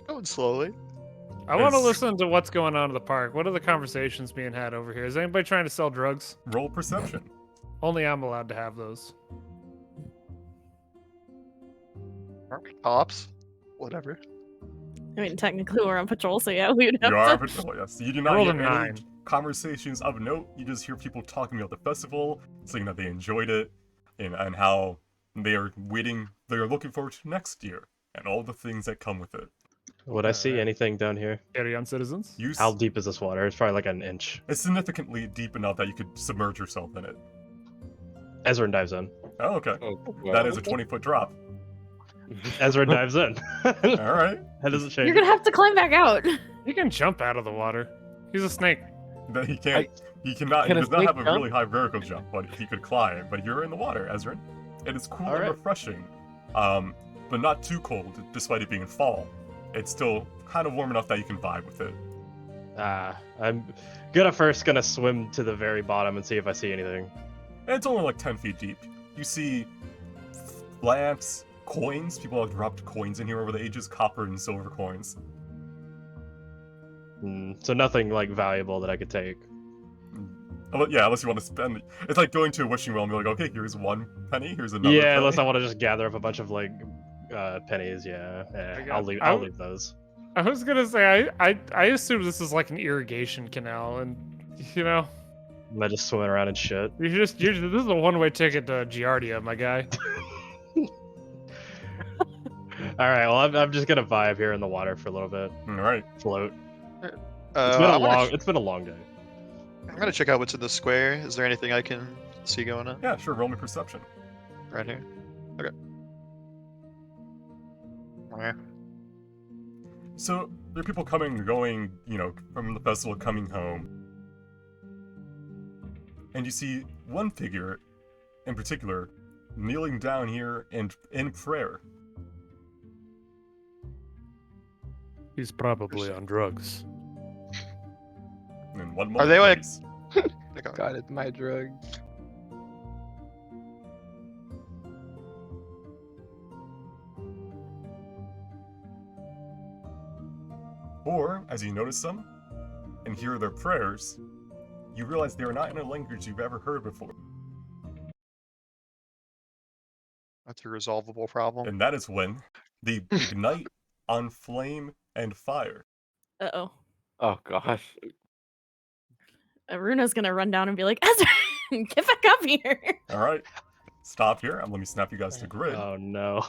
Going slowly. I want to It's- listen to what's going on in the park. What are the conversations being had over here? Is anybody trying to sell drugs? Roll perception. Only I'm allowed to have those. Cops. Whatever. I mean, technically we're on patrol, so yeah, we would have You are to. patrol, yes. You do I not rolled hear a any 9. conversations of note. You just hear people talking about the festival, saying that they enjoyed it, and how they are looking forward to next year, and all the things that come with it. Would I see Alright. anything down here? Carry on, citizens. You How deep is this water? It's probably like an inch. It's significantly deep enough that you could submerge yourself in it. Ezra dives in. Oh, okay. Oh, That is a 20-foot drop. Ezra dives in. All right. That doesn't change. You're gonna have to climb back out. He can jump out of the water. He's a snake. That he can't. He cannot. Can He a does not snake have a jump? really high vertical jump, but he could climb. But you're in the water, Ezra. It is cool and Alright. refreshing, but not too cold, despite it being fall. It's still kind of warm enough that you can vibe with it. I'm gonna swim to the very bottom and see if I see anything. And it's only like 10 feet deep. You see lamps, coins. People have dropped coins in here over the ages, copper and silver coins. So nothing like valuable that I could take. Yeah, unless you want to spend. It's like going to a wishing well and be like, okay, here's 1 penny, here's another. Yeah, penny. unless I want to just gather up a bunch of like pennies. Yeah, I'll leave those. I was gonna say I assume this is like an irrigation canal, and you know, Am I just swimming around and shit? this is a one-way ticket to Giardia, my guy. All right, well I'm just gonna vibe here in the water for a little bit, All right. float. I wanna It's been a long day. I'm gonna check out what's in the square. Is there anything I can see going on Yeah, sure. Roll me perception. right here? Okay. Okay. So there are people coming and going, from the festival coming home. And you see one figure in particular kneeling down here and in prayer. He's probably on drugs. And one Are moment, they like- please. God, it's my drug. Or, as you notice them and hear their prayers, you realize they are not in a language you've ever heard before. That's a resolvable problem. And that is when they ignite on flame and fire. Uh-oh. Oh gosh. Aruna's gonna run down and be like, Ezra, get back up here. All right. Stop here and let me snap you guys to grid. Oh no.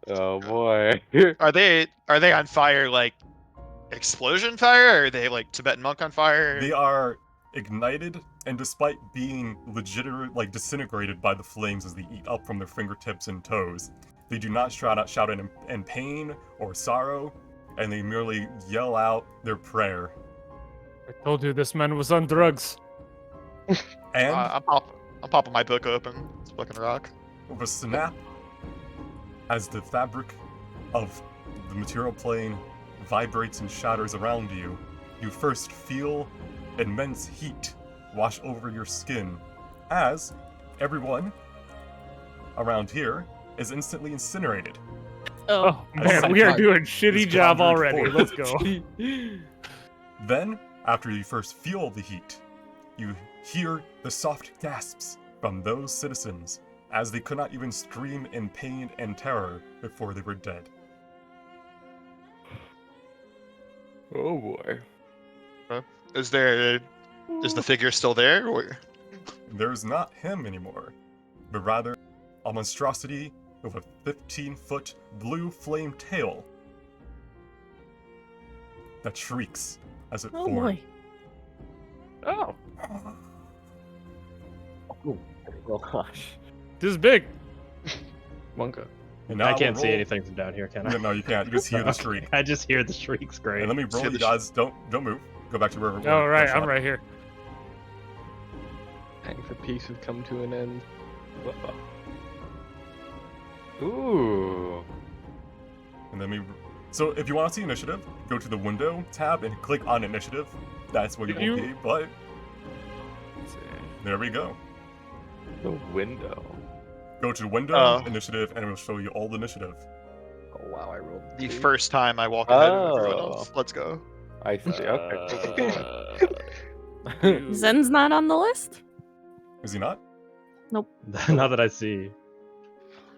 Oh boy. Are they on fire like explosion fire, or are they like Tibetan monk on fire? They are ignited, and despite being disintegrated by the flames as they eat up from their fingertips and toes, they do not shout in pain or sorrow, and they merely yell out their prayer. I told you this man was on drugs. And I'm popping my book open. It's fucking rock. with a snap, as the fabric of the material plane vibrates and shatters around you, you first feel immense heat wash over your skin, as everyone around here is instantly incinerated. Oh, Oh man, we are doing shitty It's job conjured already. forth. Let's go. Then, after you first feel the heat, you hear the soft gasps from those citizens as they could not even scream in pain and terror before they were dead. Oh boy. Is the figure still there, or There's not him anymore, but rather a monstrosity with a 15-foot blue flame tail that shrieks as it oh forms. boy. Oh, Oh gosh. this is big. Wonka. And now I will can't see roll- anything from down here, can I? No, you can't. You just hear the Okay, shriek. I just hear the shrieks. Great. And let me roll Hear you the guys. Don't move. Go back to where. Oh right, I'm right here. Hang for peace have come to an end. Ooh. And then we. So if you want to see initiative, go to the window tab and click on initiative. That's where you If will you- be. But There we go. The window. Go to window, Oh. initiative, and it will show you all the initiative. Oh wow, I rolled The 2. first time I walk ahead of everyone Oh. else. Let's go. I see. Okay. Zen's not on the list? Is he not? Not that I see.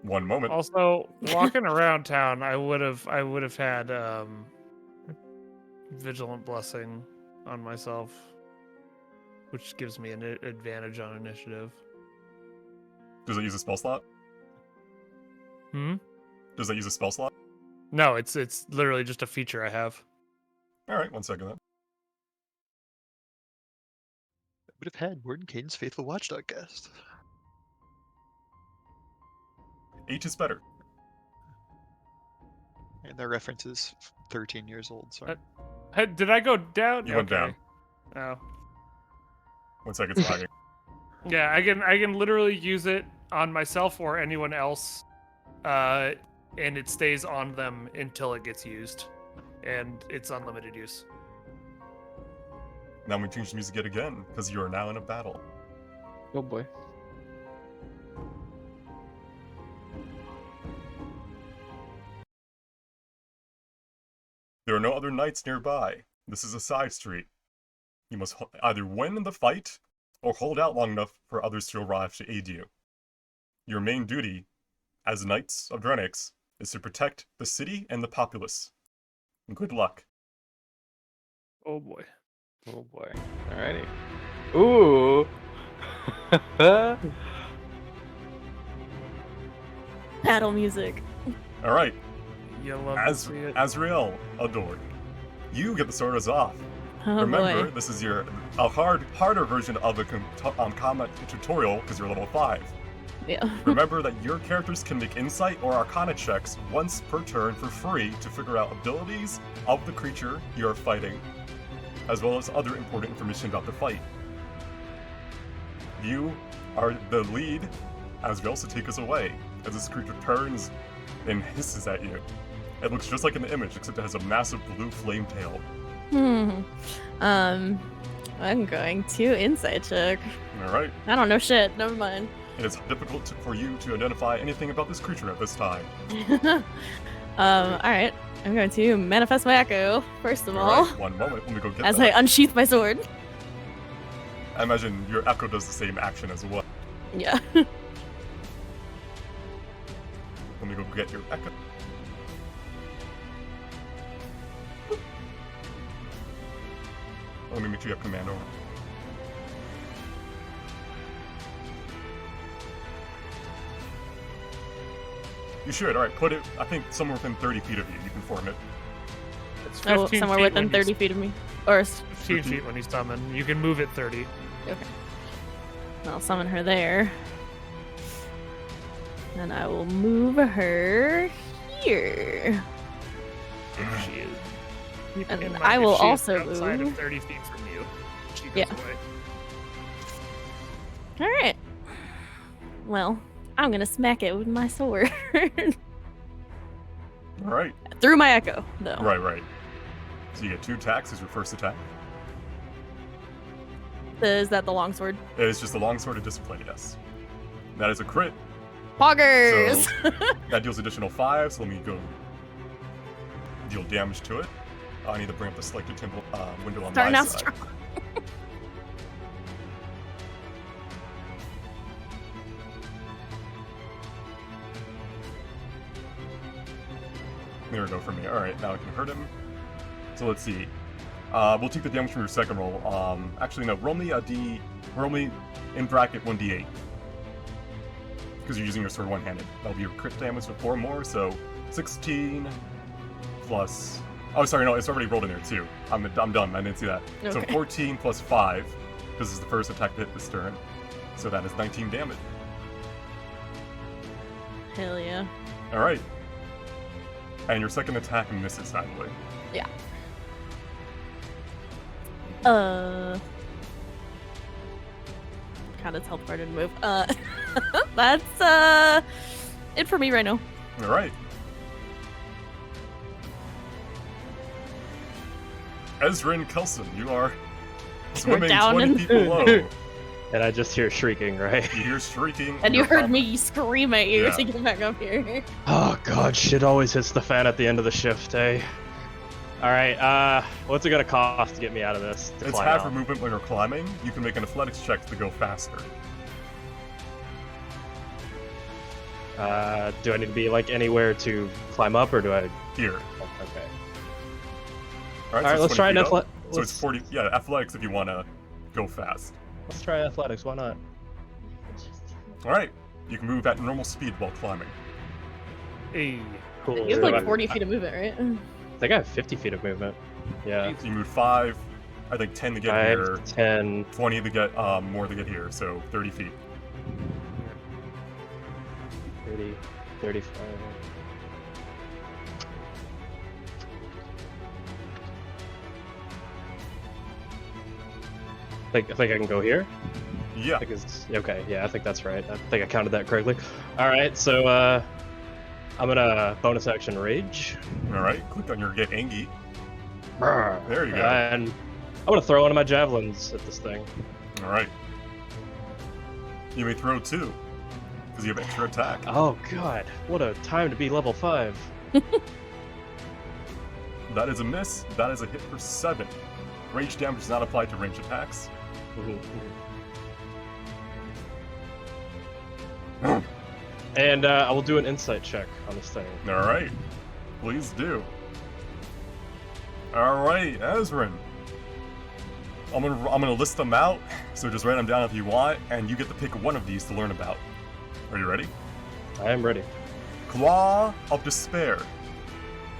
One moment. Also, walking around town, I would have had Vigilant Blessing on myself, which gives me an advantage on initiative. Does it use a spell slot? Hmm? Does that use a spell slot? No, it's literally just a feature I have. Alright, 1 second then. I would have had Warden Caden's Faithful Watchdog cast. 8 is better. And their reference is 13 years old, sorry. Did I go down? You went down. Oh. 1 second, it's lagging. Yeah, I can literally use it on myself or anyone else, and it stays on them until it gets used, and it's unlimited use. Now we change the music yet again, because you are now in a battle. Oh boy. There are no other knights nearby. This is a side street. You must either win the fight, or hold out long enough for others to arrive to aid you. Your main duty, as Knights of Drenix, is to protect the city and the populace. Good luck. Oh boy. Oh boy. Alrighty. Ooh. Battle music. Alright, You love to see it. Azrael, Adore. You get the swords off. Oh Remember, boy. this is a harder version of a combat tutorial because you're level 5. Yeah. Remember that your characters can make insight or arcana checks once per turn for free to figure out abilities of the creature you are fighting, as well as other important information about the fight. You are the lead, Azrael, so take us away, as this creature turns and hisses at you. It looks just like in the image, except it has a massive blue flame tail. I'm going to insight check. Alright. I don't know shit. Never mind. It is difficult for you to identify anything about this creature at this time. Alright. I'm going to manifest my echo, first of all, Alright, 1 moment, let me go get as that. I unsheath my sword. I imagine your echo does the same action as well. Yeah. Let me go get your echo. Let me make sure you have command over. You should, alright, put it, I think, somewhere within 30 feet of you. You can form it. It's Oh, 15 somewhere feet within when you 30 feet of me. Or, 15 feet when you summon. You can move it 30. okay. I'll summon her there. And I will move her here. If she is. Keep And in then mind, I if will she is also outside move. of 30 feet from you. She goes Yeah. away. Alright. Well, I'm gonna smack it with my sword. Alright, Through my echo, though. right. So you get 2 attacks as your first attack. Is that the longsword? It is just a longsword of discipline, yes. That is a crit. Poggers! So that deals additional 5, so let me go deal damage to it. I need to bring up the selected temple window on Starting my out side. strong. There we go for me. Alright, now I can hurt him. So let's see. We'll take the damage from your second roll. Actually, no, roll me in bracket 1d8. Because you're using your sword one-handed. That'll be your crit damage with 4 more, so 16 plus... Oh, sorry, no, it's already rolled in there too. I'm done, I didn't see that. So Okay. 14 plus 5. This is the first attack to hit this turn. So that is 19 damage. Hell yeah. Alright. And your second attack misses, I believe. Kind of teleported move. That's it for me right now. Alright. Ezra and Kelson, you are swimming down 20 in- feet below. And I just hear shrieking, right? You hear shrieking. And you you're heard up. me scream at you Yeah. to get back up here. Oh god, shit always hits the fan at the end of the shift, eh? Alright, what's it gonna cost to get me out of this? To It's climb half out? your movement when you're climbing. You can make an athletics check to go faster. Do I need to be like anywhere to climb up, or do I? Here. Okay. Alright, Alright, let's try an athletics. athletics. So it's 40. Yeah, athletics if you want to go fast. Let's try athletics. Why not? Alright, you can move at normal speed while climbing. Hey. Cool. You have So like 40 feet of movement, right? I think I have 50 feet of movement. Yeah. So you move 5, I think 10 to get 5, here, 10. 20 to get more to get here, so 30 feet. 30, 35. I think I can go here. Yeah. I think okay, yeah, I think that's right. I think I counted that correctly. All right, so I'm gonna bonus action rage. Alright, click on your get angy. There you go. And I'm gonna throw one of my javelins at this thing. Alright. You may throw 2, because you have extra attack. Oh god, what a time to be level 5. That is a miss. That is a hit for 7. Rage damage does not apply to range attacks. And I will do an insight check on this thing. Alright. Please do. Alright, Ezrin. I'm gonna list them out, so just write them down if you want, and you get to pick one of these to learn about. Are you ready? I am ready. Claw of Despair.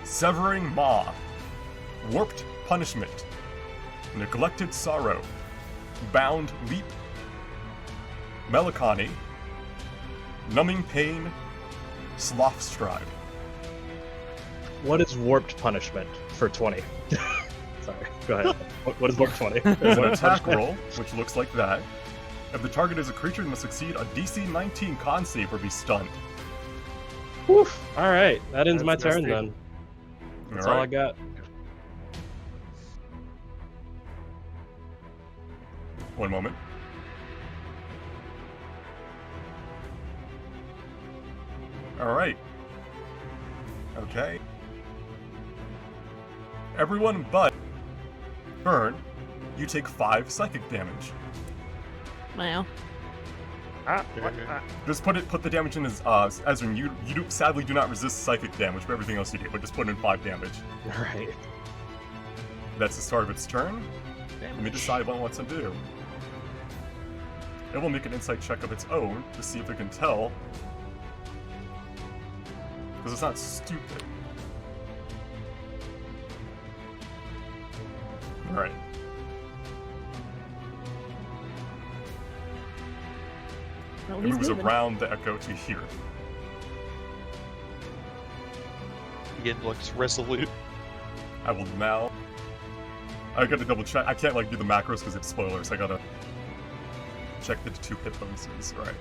Severing Maw. Warped Punishment. Neglected Sorrow. Bound Leap. Melancholy. Numbing Pain. Sloth Stride. What is warped punishment for 20? Sorry, go ahead. What is warped 20? There's an attack roll, which looks like that. If the target is a creature, it must succeed a DC 19 con save or be stunned. Woof. All right, that ends That's my turn nasty. then. That's all I Alright. got. One moment. Alright. Okay. Everyone but Burn, you take 5 psychic damage. Wow. What? Just put the damage in as Ezrin, you sadly do not resist psychic damage, but everything else you do, but just put in 5 damage. All right. That's the start of its turn. Let me decide what it wants to do. It will make an insight check of its own to see if it can tell. Because it's not stupid. Alright. Well, It he's moves moving. around the echo to here. Ian looks resolute. I will now. I gotta double check. I can't like do the macros because it's spoilers. I gotta check the 2 hit bonuses. Right.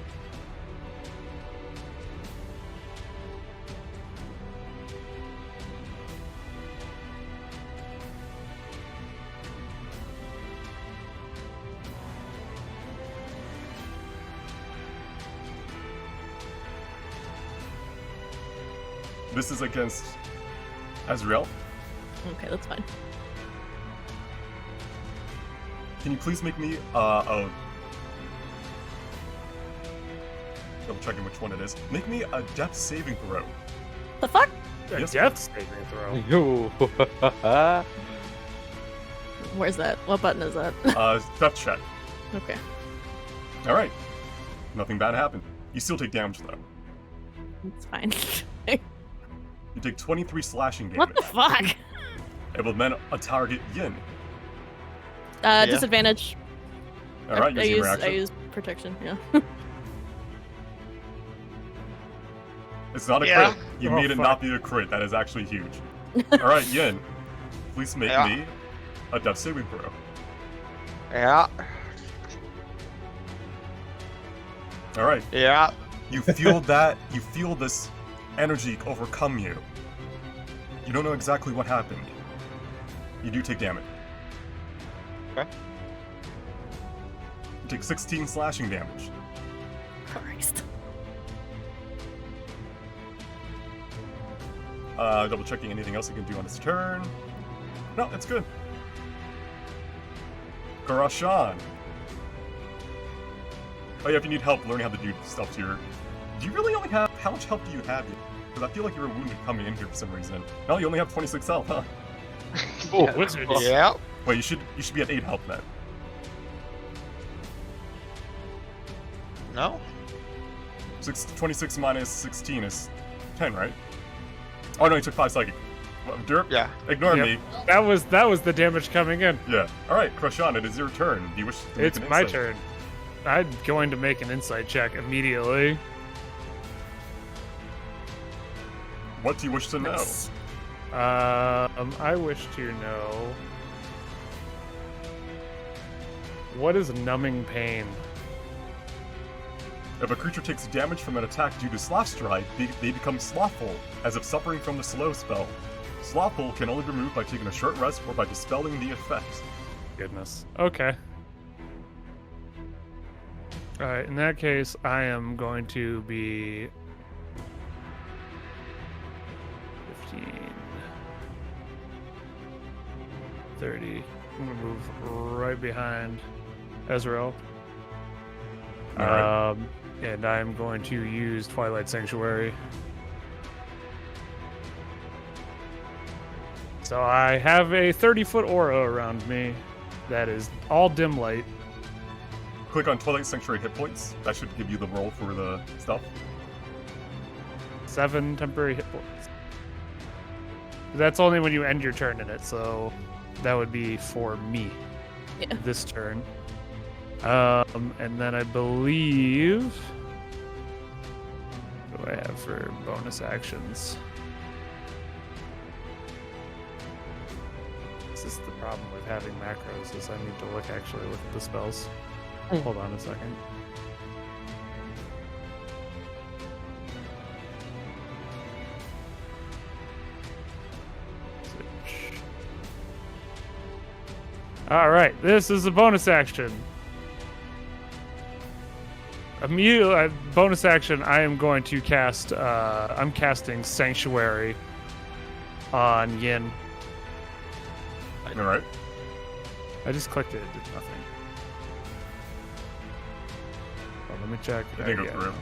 This is against Azrael. Okay, that's fine. Can you please make me a double checking which one it is. Make me a death saving throw. The fuck? A Yes. death saving throw. Yo. Where's that? What button is that? Death check. Okay. All right. Nothing bad happened. You still take damage though. It's fine. You take 23 slashing damage. What the fuck? It will then target Yin. Disadvantage. All right, I using your use action. I use protection. Yeah. It's not a Yeah. crit. You Oh, made it fuck. not be a crit. That is actually huge. All right, Yin. Please make Yeah. me a death saving throw. Yeah. All right. Yeah. You feel that. You feel this energy overcome you. You don't know exactly what happened. You do take damage. Okay. You take 16 slashing damage. Christ. Double checking anything else you can do on this turn. No, it's good. Karashan. Oh yeah, if you need help learning how to do stuff to your... Do you really only have... How much health do you have? Because I feel like you were wounded coming in here for some reason. No, you only have 26 health, huh? Oh, wizards. Yeah. Wait, you should be at 8 health then. No? 26 minus 16 is 10, right? Oh no, you took 5 psychic. Derp, Yeah. ignore Yep. me. That was the damage coming in. Yeah. Alright, Krashan, it is your turn. Do you wish to make It's an my insight? turn. I'm going to make an insight check immediately. What do you wish to know? I wish to know, what is numbing pain? If a creature takes damage from an attack due to Slash Stride, they become slothful, as if suffering from the slow spell. Slothful can only be removed by taking a short rest or by dispelling the effect. Goodness. Okay. Alright, in that case, I am going to be 15, 30. I'm going to move right behind Ezreal. Alright. And I'm going to use Twilight Sanctuary. So I have a 30-foot aura around me that is all dim light. Click on Twilight Sanctuary hit points. That should give you the roll for the stuff. 7 temporary hit points. That's only when you end your turn in it, so that would be for me Yeah. this turn. And then I believe... What do I have for bonus actions? This is the problem with having macros, is I need to actually look at the spells. Hold on a second. Switch. Alright, this is a bonus action. Immediately, bonus action, I am going to cast, I'm casting Sanctuary on Yin. Alright. I just clicked it, it did nothing. Oh, let me check. It didn't go Yeah. through.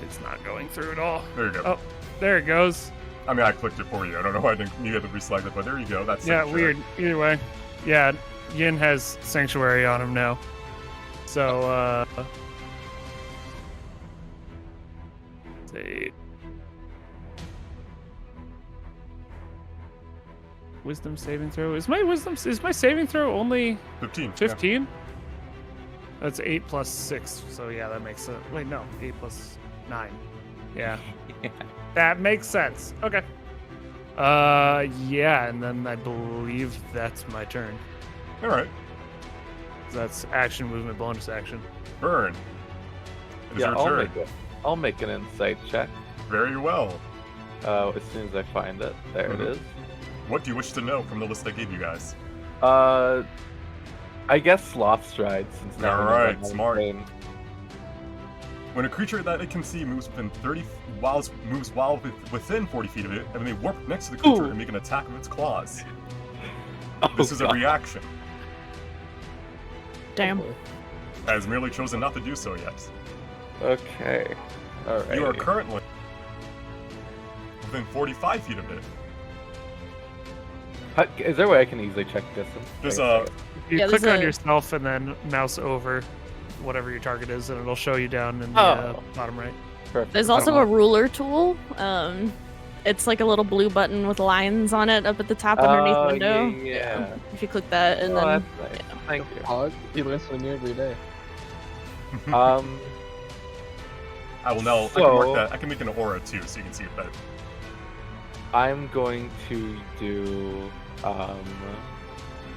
It's not going through at all. There you go. Oh, there it goes. I mean, I clicked it for you. I don't know why I didn't, you had to reselect it, but there you go. That's Yeah, Sanctuary. weird. Either way. Yeah, Yin has Sanctuary on him now. So, say wisdom saving throw. Is my saving throw only 15. yeah. 15? That's 8 plus 6. So yeah, that makes sense. Wait, no, 8 plus 9. Yeah. That makes sense. Okay. Yeah, and then I believe that's my turn. Alright. That's action, movement, bonus action. Burn. It is Yeah, your turn. I'll make an insight check Very well. as soon as I find it. There Mhm. it is. What do you wish to know from the list I gave you guys? I guess Sloth Stride, since now I know Alright, that I'm smart. trained. When a creature that it can see moves within 30 within 40 feet of it, and they warp next to the creature Ooh. and make an attack with its claws. Oh, This is a God. reaction. Damn. Oh, Has merely chosen not to do so yet. Okay. Alright. You are currently within 45 feet of it. Is there a way I can easily check distance? Just, Like, You Yeah, click there's on a- yourself and then mouse over whatever your target is, and it'll show you down in the Oh. bottom right. perfect. There's I also don't a ruler tool. It's like a little blue button with lines on it up at the top underneath Oh, window. yeah. If you click that and Oh, then that's nice. yeah. Thank you. Pog, he learns something new every day. I will now. I can So- mark that. I can make an aura too, so you can see it better. I'm going to do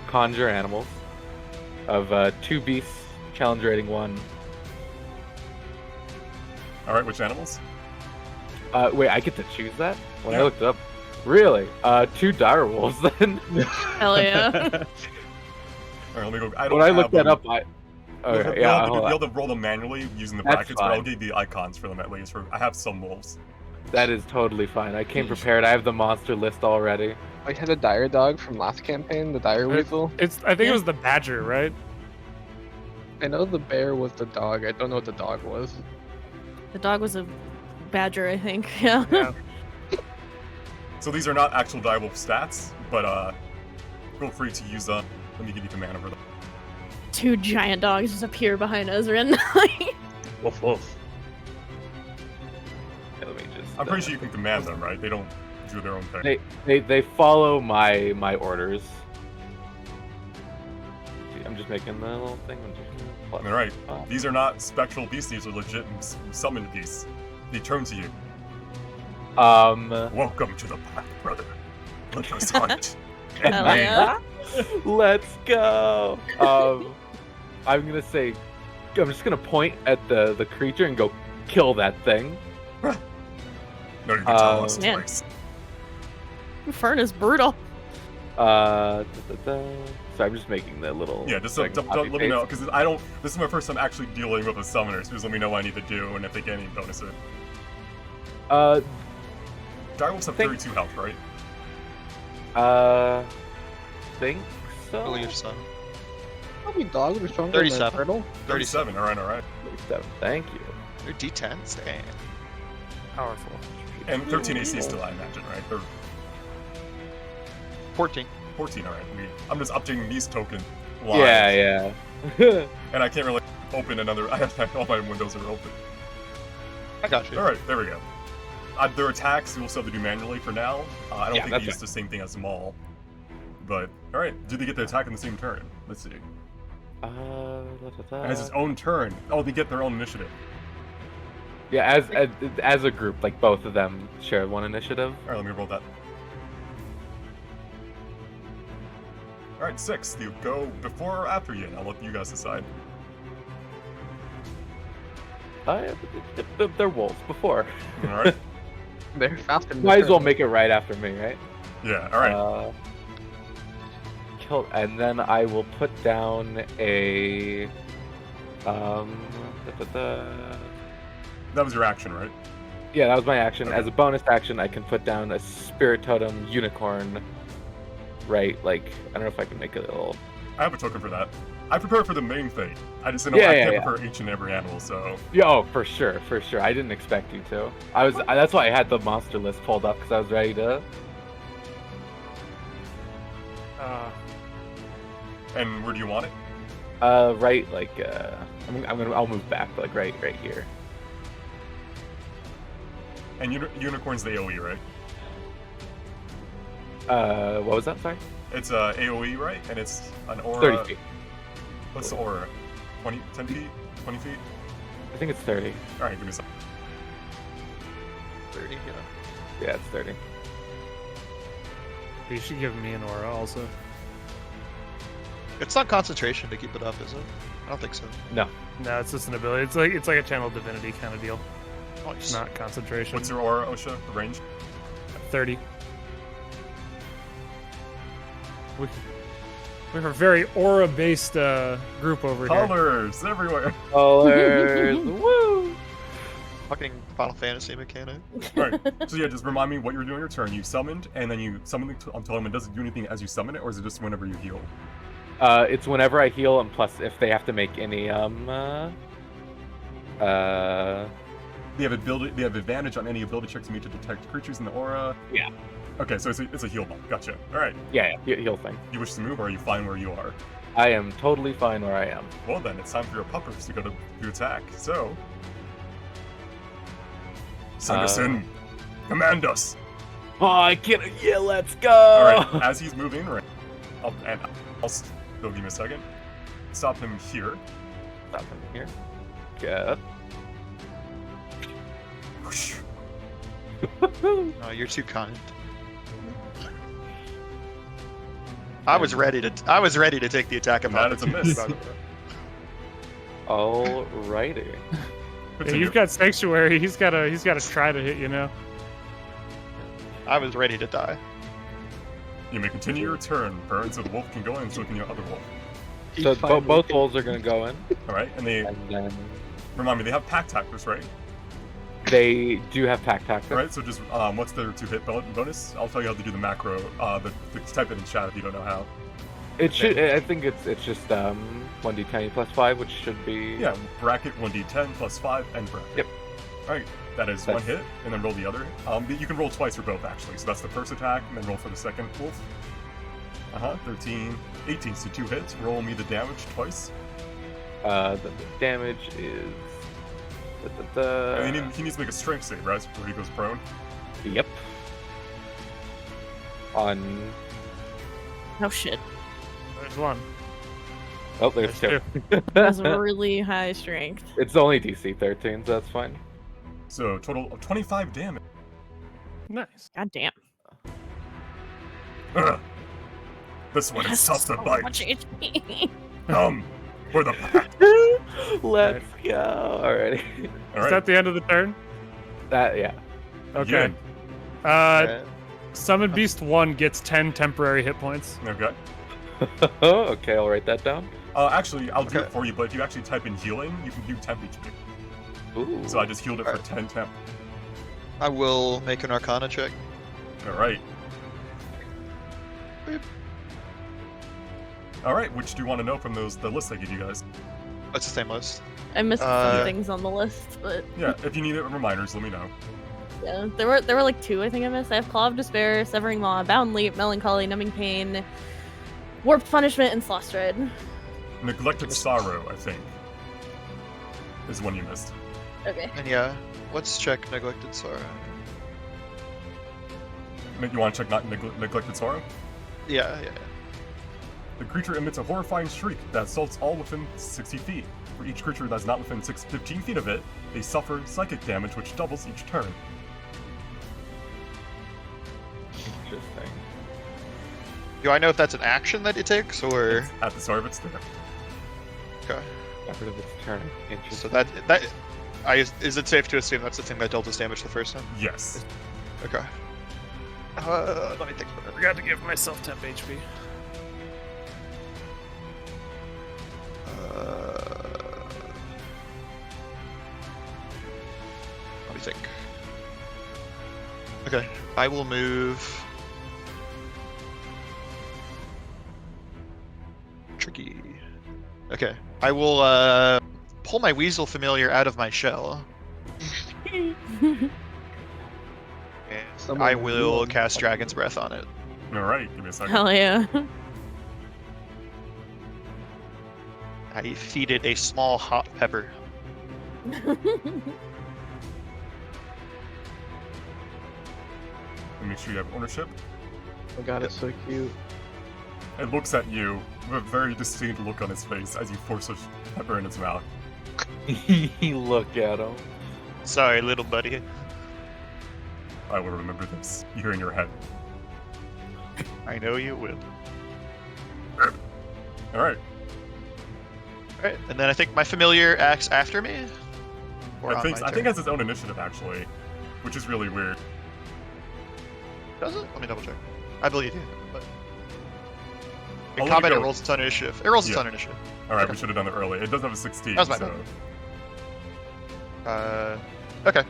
conjure animals of 2 beasts, challenge rating 1. All right, which animals? Wait, I get to choose that? When I Yeah. looked up, Really? 2 dire wolves then. Hell yeah. All right, let me go. I don't When I have looked that them. up, okay, You'll yeah, have to, hold you'll on. have to roll them manually using the That's brackets, but I'll fine. give you the icons for them at least. I have some wolves. That is totally fine. I came prepared. I have the monster list already. I had a dire dog from last campaign, the dire weasel. I think Yeah. it was the badger, right? I know the bear was the dog. I don't know what the dog was. The dog was a badger, I think. Yeah. Yeah. So these are not actual direwolf stats, but feel free to use them. Let me give you command over them. 2 giant dogs just appear behind us, and Woof woof. Yeah, let me just. I'm pretty sure you can command them, right? They don't do their own thing. They follow my orders. I'm just making the little thing. All right. These are not spectral beasts. These are legit summoned beasts. They turn to you. Welcome to the pack, brother. Let us hunt. And Hell maim. yeah. Let's go. I'm gonna say, I'm just gonna point at the creature and go, kill that thing. No, you can tell us Man. twice. Fern is brutal. So I'm just making the little. Yeah, just like, let copy me know, paste. because I don't. This is my first time actually dealing with a summoner, so just let me know what I need to do and if they get any bonuses. Direwolves have think- 32 health, right? Think so. I believe so. Probably dogs were stronger than a 37. turtle. 37. All right. 37. Thank you. They're D10s. Dang. Powerful. And 13 AC still, I imagine, right? They're 14. 14. All right. I'm just updating these token lines. Yeah, yeah. And I can't really open another. All my windows are open. I got you. All right, there we go. Their attacks we'll still have to do manually for now. I don't Yeah, think that's they use the same thing as Maul. But all right, did they get the attack in the same turn? Let's see. It has its own turn. Oh, they get their own initiative. Yeah, as a group, like both of them share one initiative. All right, let me roll that. All right, 6. Do you go before or after Yin? I'll let you guys decide. They're wolves before. All right. They're fast and Might as well make it right after me, right? Yeah. All right. Kill, and then I will put down a. That was your action, right? Yeah, that was my action. Okay. As a bonus action, I can put down a spirit totem unicorn. Right, like I don't know if I can make it a little. I have a token for that. I prepare for the main thing. I just know Yeah, I yeah, can't yeah. prepare each and every animal, so. Yeah, oh, for sure. I didn't expect you to. That's why I had the monster list pulled up because I was ready to. And where do you want it? Right, like I'll move back, like right here. And unicorn's the AoE, right? What was that? Sorry. It's AoE, right? And it's an aura. 30 feet. What's the aura? 10 feet? 20 feet? I think it's 30. Alright, give me some. 30, yeah. Yeah, it's 30. You should give me an aura also. It's not concentration to keep it up, is it? I don't think so. No, it's just an ability. It's like a channel divinity kind of deal. It's not concentration. What's your aura, Osha? The range? 30. We're a very aura-based group over here. Colors everywhere. Colors. Woo! Fucking Final Fantasy mechanic. Alright, so yeah, just remind me what you were doing your turn. You summoned, and then you summon the totem, and does it do anything as you summon it, or is it just whenever you heal? It's whenever I heal, and plus if they have to make any They have advantage on any ability checks made to detect creatures in the aura. Yeah. Okay, so it's a heal bump. Gotcha. Alright. yeah, heal thing. You wish to move, or are you fine where you are? I am totally fine where I am. Well then, it's time for your puppers to go to attack. So, send us in. Command us. Oh, I can't. Yeah, let's go. All right. As he's moving, right, I'll still give me a second. Stop him here. Stop him here. Good. Whoosh. Oh, you're too kind. I was ready to take the attack of That is a miss. Alrighty. Yeah, Continue. you've got sanctuary. He's got to try to hit you now. I was ready to die. You may continue your turn, Burn, so the wolf can go in, so can your other wolf. So both wolves are gonna go in, Alright, and they, and then remind me, they have pack tactics, right? they do have pack tactics. Alright, so just, what's their 2-hit bonus? I'll tell you how to do the macro, type it in chat if you don't know how. It should. I think it's just 1d10 plus 5, which should be. Yeah, bracket 1d10 plus 5 and bracket. Yep. Alright, that is one hit, and then roll the other. You can roll twice for both, actually. So that's the first attack, and then roll for the second wolf. 13, 18, so 2 hits. Roll me the damage twice. The damage is. And he needs to make a strength save, right? Before he goes prone. Yep. On. Oh shit. There's one. Oh, there's two. That's really high strength. It's only DC 13, so that's fine. So total of 25 damage. Nice. God damn. Ugh. This one is That's tough so to bite. much HP. We're the pack. Let's go. Alrighty. Is Alright. that the end of the turn? Yeah. Okay. Summon Beast 1 gets 10 temporary hit points. Okay. Okay, I'll write that down. Actually, I'll do it for you, but if you actually type in healing, you can do temp HP. Ooh. So I just healed it for 10 temp. I will make an Arcana check. Alright. Alright, which do you want to know from the list I gave you guys? That's the same list. I missed some Yeah. things on the list, but Yeah, if you need reminders, let me know. yeah, there were like 2 I think I missed. I have Claw of Despair, Severing Maw, Bound Leap, Melancholy, Numbing Pain, Warped Punishment, and Sloth Stride. Neglected Sorrow, I think, is one you missed. Okay. And yeah, let's check Neglected Sorrow. You want to check not Neglected Sorrow? Yeah. The creature emits a horrifying shriek that assaults all within 60 feet. For each creature that's not within 15 feet of it, they suffer psychic damage, which doubles each turn. Interesting. Do I know if that's an action that it takes, or It's at the start of its turn. okay? After its turn. Interesting. So that is it safe to assume that's the thing that dealt us damage the first time? Yes. Okay. Let me think about I forgot to give myself temp HP. Let me think. Okay, I will move. Tricky. Okay, I will pull my Weasel Familiar out of my shell, and Someone I who will owns cast something. Dragon's Breath on it. Alright, give me a second. Hell yeah. I feed it a small hot pepper. And make sure you have ownership. Oh god, it's so cute. It looks at you with a very distinct look on its face as you force a pepper in its mouth. Look at him. Sorry, little buddy. I will remember this. You hear in your head. I know you will. Alright. Alright, and then I think my familiar acts after me? Or I on think my it turn? has its own initiative, actually. Which is really weird. Does it? Let me double check. I believe you, but... I'll In let combat, you it go. rolls its own initiative. It rolls its Yeah. own initiative. Alright, Okay. we should have done it early. It does have a 16, That was my so... Okay.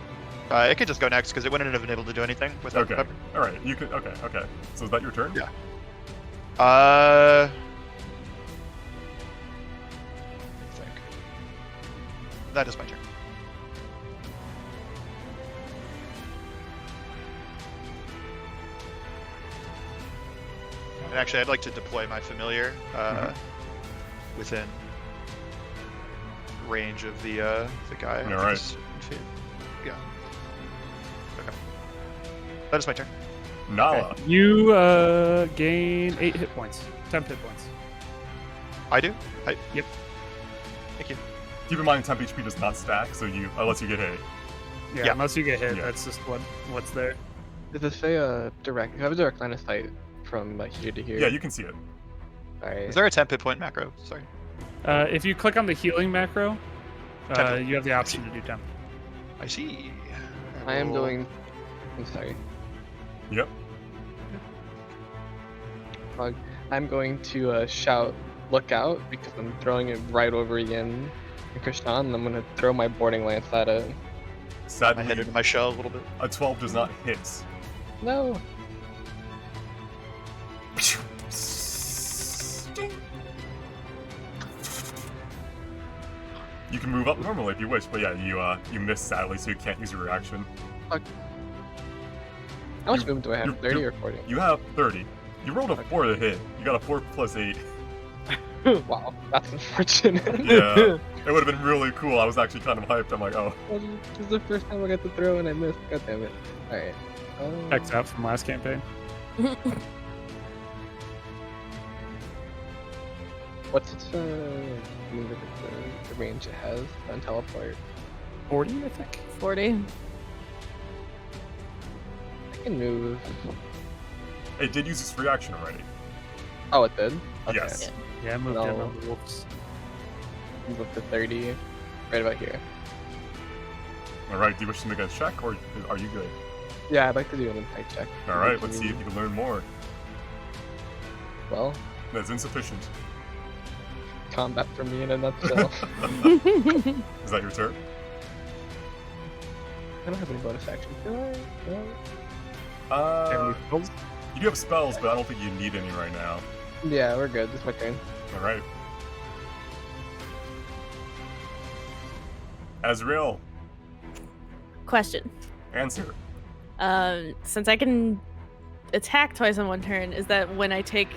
It could just go next, because it wouldn't have been able to do anything without the Okay. pepper. Alright, you could... Okay. So is that your turn? Yeah. I think. That is my turn. And actually, I'd like to deploy my familiar within range of the guy. I think Alright. he's in feet. Yeah. Okay. That is my turn. Nala. You gain 8 hit points. 10 hit points. I do. Yep. Thank you. Keep in mind, temp HP does not stack, so unless you get hit. Yeah, Yeah. unless you get hit, Yeah. that's just what's there. Does it say direct? You have a direct line of sight from here to here. Yeah, you can see it. Alright. Is there a 10 hit point macro? Sorry. If you click on the healing macro, Temp. you have the option to do temp. I see. I am will- going. I'm sorry. Yep. I'm going to shout, "Look out!" because I'm throwing it right over Yin and Krishan, and I'm going to throw my boarding lance at it. I Sadly, head into my shell a little bit. a 12 does not hit. No. You can move up normally if you wish, but yeah, you miss sadly, so you can't use your reaction. How much movement do I have? you're- 30 or 40? You have 30. You rolled a 4 to hit. You got a 4 plus 8. Wow, that's unfortunate. Yeah, it would have been really cool. I was actually kind of hyped. I'm like, oh. This is the first time I got to throw and I missed. God damn it. Alright. Checks out from last campaign. What's its move the range it has on teleport? 40, I think. 40. I can move. It did use its reaction already. Oh, it did? Okay. Yes. Yeah, moved No. in on the wolves. Move up to 30. Right about here. Alright, do you wish to make a check, or are you good? Yeah, I'd like to do an insight check. Alright, let's see if you can learn more. Well, That's insufficient. combat for me in a nutshell. Is that your turn? I don't have any bonus actions, do I? No. You do have spells, but I don't think you need any right now. Yeah, we're good. This is my turn. Alright. Azrael, Question. answer. Since I can attack twice in one turn, is that when I take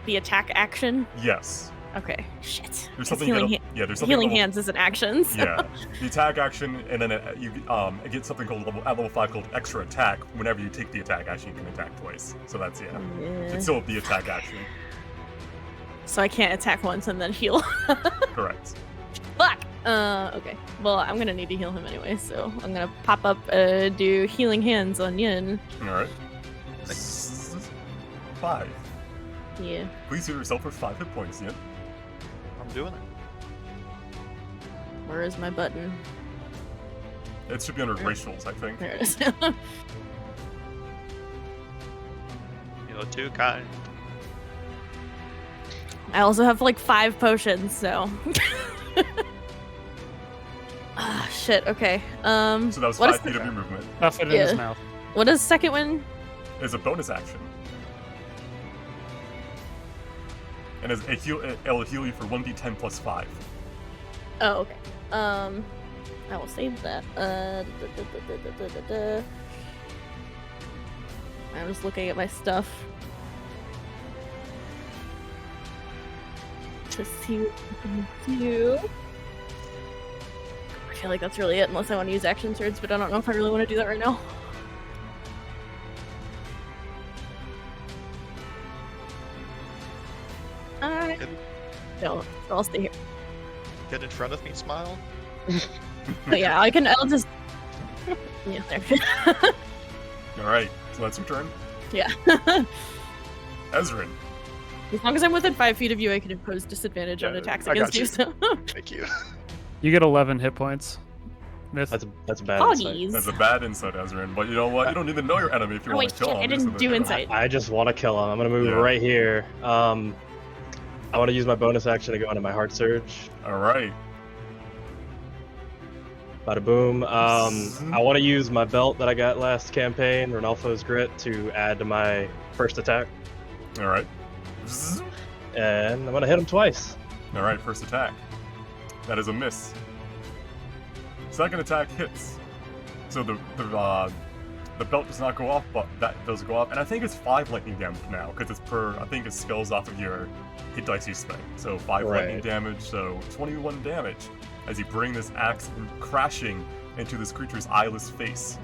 the attack action? Yes. Okay. Shit. There's 'Cause something healing, there's something healing level- hands is an action. So. Yeah, the attack action, and then you get something called at level 5 called extra attack. Whenever you take the attack action, you can attack twice. So that's Yeah. It's still the attack action. So I can't attack once and then heal. Correct. Fuck. Okay. Well, I'm gonna need to heal him anyway, so I'm gonna pop up, do healing hands on Yin. All right. 5. Yeah. Please heal yourself for 5 hit points, Ian. I'm doing it. Where is my button? It should be under racials, I think. There it is. You're too kind. I also have like 5 potions, so. Ah, shit. Okay. So that was what 5 is feet the- of your movement. Stuff it in Yeah. his mouth. What is the second one? It's a bonus action. And it'll heal you for 1d10 plus 5. Oh, okay. I will save that. I'm just looking at my stuff to see what I can do. I feel like that's really it, unless I want to use action surge, but I don't know if I really want to do that right now. Alright. No, I'll stay here. Get in front of me, smile. But yeah, I'll just. Yeah, there. Alright, so that's your turn. Yeah. Ezrin. As long as I'm within 5 feet of you, I can impose disadvantage on Yeah, attacks I got against you. you. So. Thank you. You get 11 hit points. Myth. That's bad. insight. Doggies. That's a bad insight, Ezrin. But you know what? You don't even know your enemy if you Oh, want wait, to kill shit, him. I just didn't so do that- insight. I just want to kill him. I'm gonna move Yeah. right here. I want to use my bonus action to go into my heart surge. Alright. Bada boom. I want to use my belt that I got last campaign, Ronalfo's Grit, to add to my first attack, Alright. and I'm gonna hit him twice. Alright, first attack. That is a miss. Second attack hits. So the belt does not go off, but that does go off. And I think it's 5 lightning damage now, because it's per, I think it scales off of your hit dice you spent. So 5 lightning Right. damage, so 21 damage as you bring this axe crashing into this creature's eyeless face.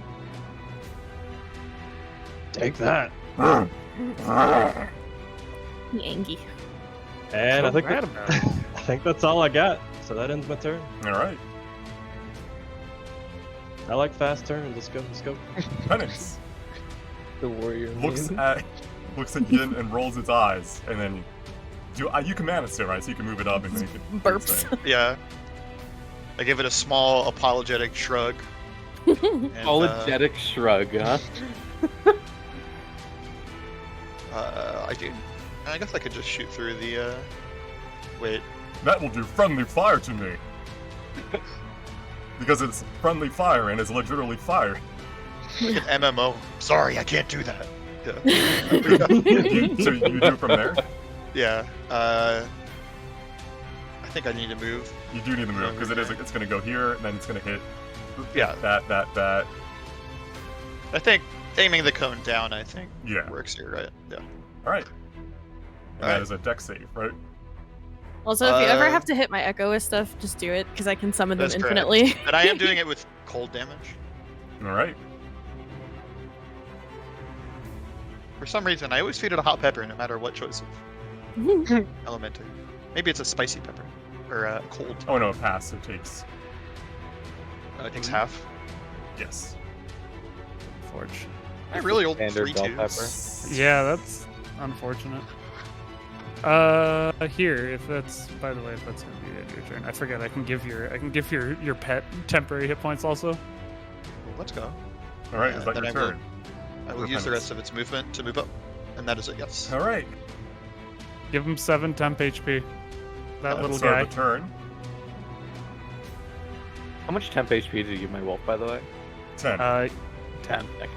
Take that. Yangy. And I think Rad that, about it. I think that's all I got. So that ends my turn. Alright. I like fast turns. Let's go. Let's go. Penance The warrior. looks meme. at Yin and rolls its eyes, and then you command it to, right? So you can move it up and make it do its Burps. thing. Yeah. I give it a small apologetic shrug. And, Apologetic shrug, huh? I do. I guess I could just shoot through the. Wait. That will do friendly fire to me. Because it's friendly fire and it's literally fire. Like an MMO. Sorry, I can't do that. Yeah. So you do from there? Yeah. I think I need to move. You do need to move because it's going to go here and then it's going to hit. Yeah. That. I think aiming the cone down, Yeah. works here, right? Yeah. All right. And that Alright. is a deck save, right? Also, if you ever have to hit my echo with stuff, just do it because I can summon them That's correct. infinitely. And I am doing it with cold damage. All right. For some reason, I always feed it a hot pepper, no matter what choice of elemental. Maybe it's a spicy pepper or cold. Oh no, pass. So it takes. It takes half. Yes. Forge. I really old Standard bell 3-2s. Yeah, that's unfortunate. Here, if that's, by the way, if that's gonna be your turn, I forget. I can give your pet temporary hit points also. Let's go. All right. Is that then your I will- turn? I will use the rest of its movement to move up, and that is a yes. All right. Give him 7 temp HP. That little Start guy. of the turn. How much temp HP did you give my wolf, by the way? 10. 10. Okay.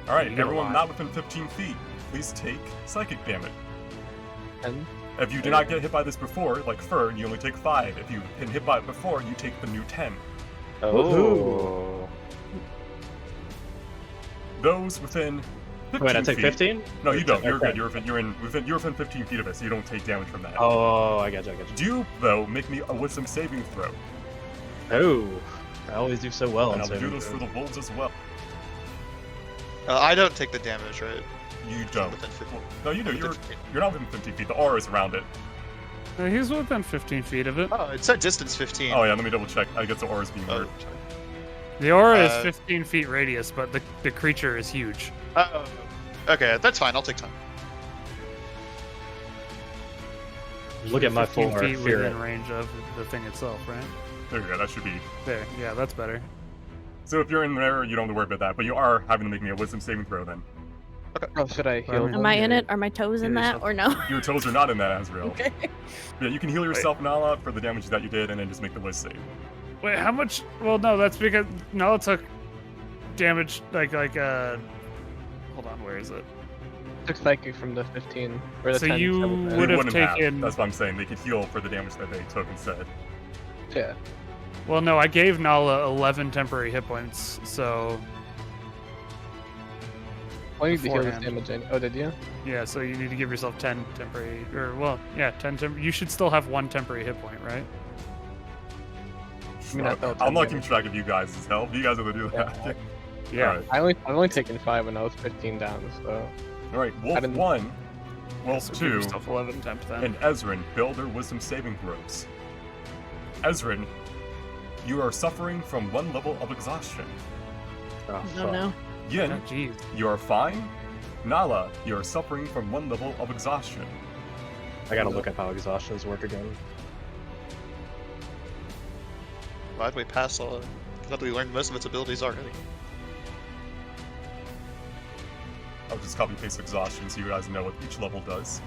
All right. you get a Everyone lot. not within 15 feet, please take psychic damage. 10. If you did not get hit by this before, like Fern, you only take 5. If you've been hit by it before, you take the new 10. Oh. Those within 15 Wait, I take feet. 15? No, you don't. You're Okay. good. You're within 15 feet of it, so you don't take damage from that. Oh, I got you. Do though make me a wisdom saving throw, Oh, I always do so well. and on I'll do saving those for throws. the wolves as well. I don't take the damage, right? You don't. Within 15. No, you do. Within You're 15. you're not within 15 feet. The aura is around it. He's within 15 feet of it. Oh, it said distance 15. Oh yeah, let me double check. I guess the aura is being Oh, weird. sorry. The aura is Uh, 15 feet radius, but the creature is huge. Oh, okay, that's fine. I'll take time. Look at my 15 full feet art. Fear within it. range of the thing itself, right? There you go. That should be. There. Yeah, that's better. So if you're in there, you don't have to worry about that. But you are having to make me a wisdom saving throw then. Oh, should I heal? Am Am I in it? Are my toes in Yeah, that yourself. or no? Your toes are not in that, Azrael. Okay. Yeah, you can heal yourself, Nala, for the damage that you did, and then just make the wisdom save. Wait, how much? Well, no, that's because Nala took damage like Hold on, where is it? Took psychic from the 15 or the So 10. you so- They would have wouldn't have. taken. That's what I'm saying. They could heal for the damage that they took instead. Yeah. Well, no, I gave Nala 11 temporary hit points, so Why did you heal this Beforehand. damage? Oh, did you? yeah. So you need to give yourself 10 temporary, or well, yeah, 10 temporary. You should still have 1 temporary hit point, right? mean, I felt I'm not damage. keeping track of you guys as hell. You guys are gonna do that. Yeah. Alright. I've only taken 5 when I was 15 down, so Alright, Wolf I didn't- 1, Wolf So give 2, yourself 11 temp then. and Ezrin build their wisdom saving throws. Ezrin, you are suffering from 1 level of exhaustion. Oh, No, fuck. no. Yin, Oh, jeez. you are fine. Nala, you are suffering from 1 level of exhaustion. I gotta look up how exhaustions work again. Glad we passed all. Glad we learned most of its abilities already. I'll just copy paste exhaustion so you guys know what each level does.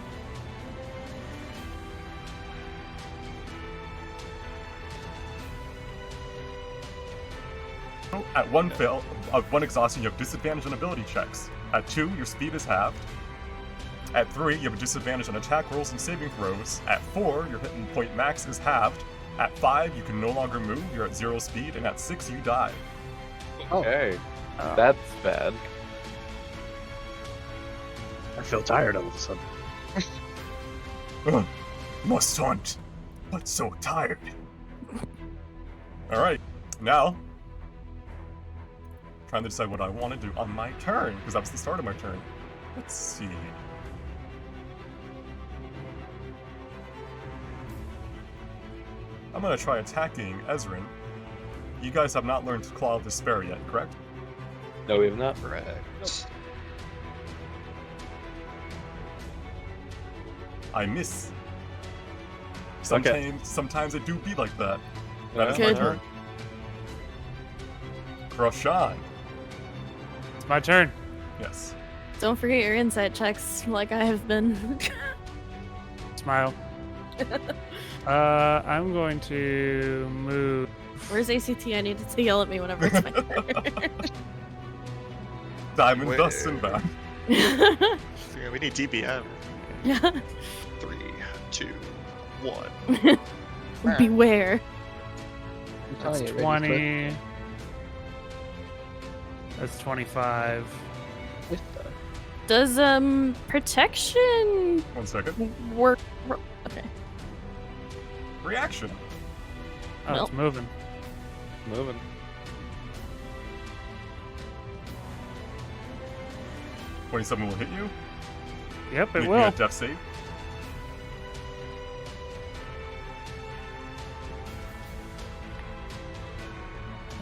At 1 fail, of 1 exhaustion, you have disadvantage on ability checks. At 2, your speed is halved. At 3, you have a disadvantage on attack rolls and saving throws. At 4, your hit point max is halved. At 5, you can no longer move, you're at 0 speed. And at 6, you die. Okay. That's bad. I feel tired all of a sudden. Ugh, must hunt, but so tired. Alright, now, trying to decide what I want to do on my turn, because that was the start of my turn. Let's see. I'm going to try attacking Ezrin. You guys have not learned Claw of Despair yet, correct? No, we have not. Correct. I miss. Okay. Sometimes it do be like that. That is my Good. turn. Croshan. It's my turn. Yes. Don't forget your insight checks, like I have been. Smile. I'm going to move. Where's ACT? I need it to yell at me whenever it's my turn. Diamond Wait. dust and back. Yeah, we need DBM. Yeah. 3, 2, 1. Beware. I'm That's telling you, 20. That's 25. Does protection 1 second. work? Okay. Reaction. Oh, Nope. it's moving. Moving. $27 will hit you. Yep, it Make me will. a death save.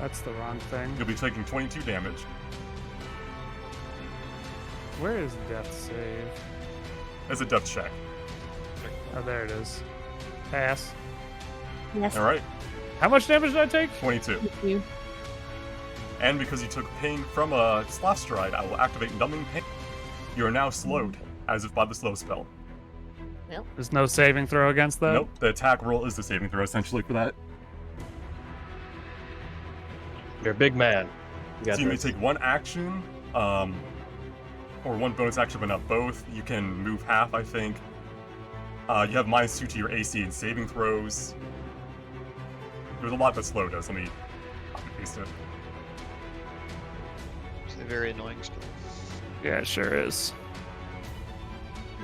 That's the wrong thing. You'll be taking 22 damage. Where is death save? As a death check. Oh, there it is. Pass. Yes. All right, How much damage did I take? 22. Thank you. And because you took pain from a sloth stride, I will activate numbing pain. You are now slowed, as if by the slow spell. There's no saving throw against that? Nope, the attack roll is the saving throw essentially for that. You're a big man. You got So you may this. take one action, or one bonus action, but not both. You can move half, I think. You have -2 to your AC and saving throws. There's a lot that slow does. Let me copy paste it. It's a very annoying spell. Yeah, it sure is.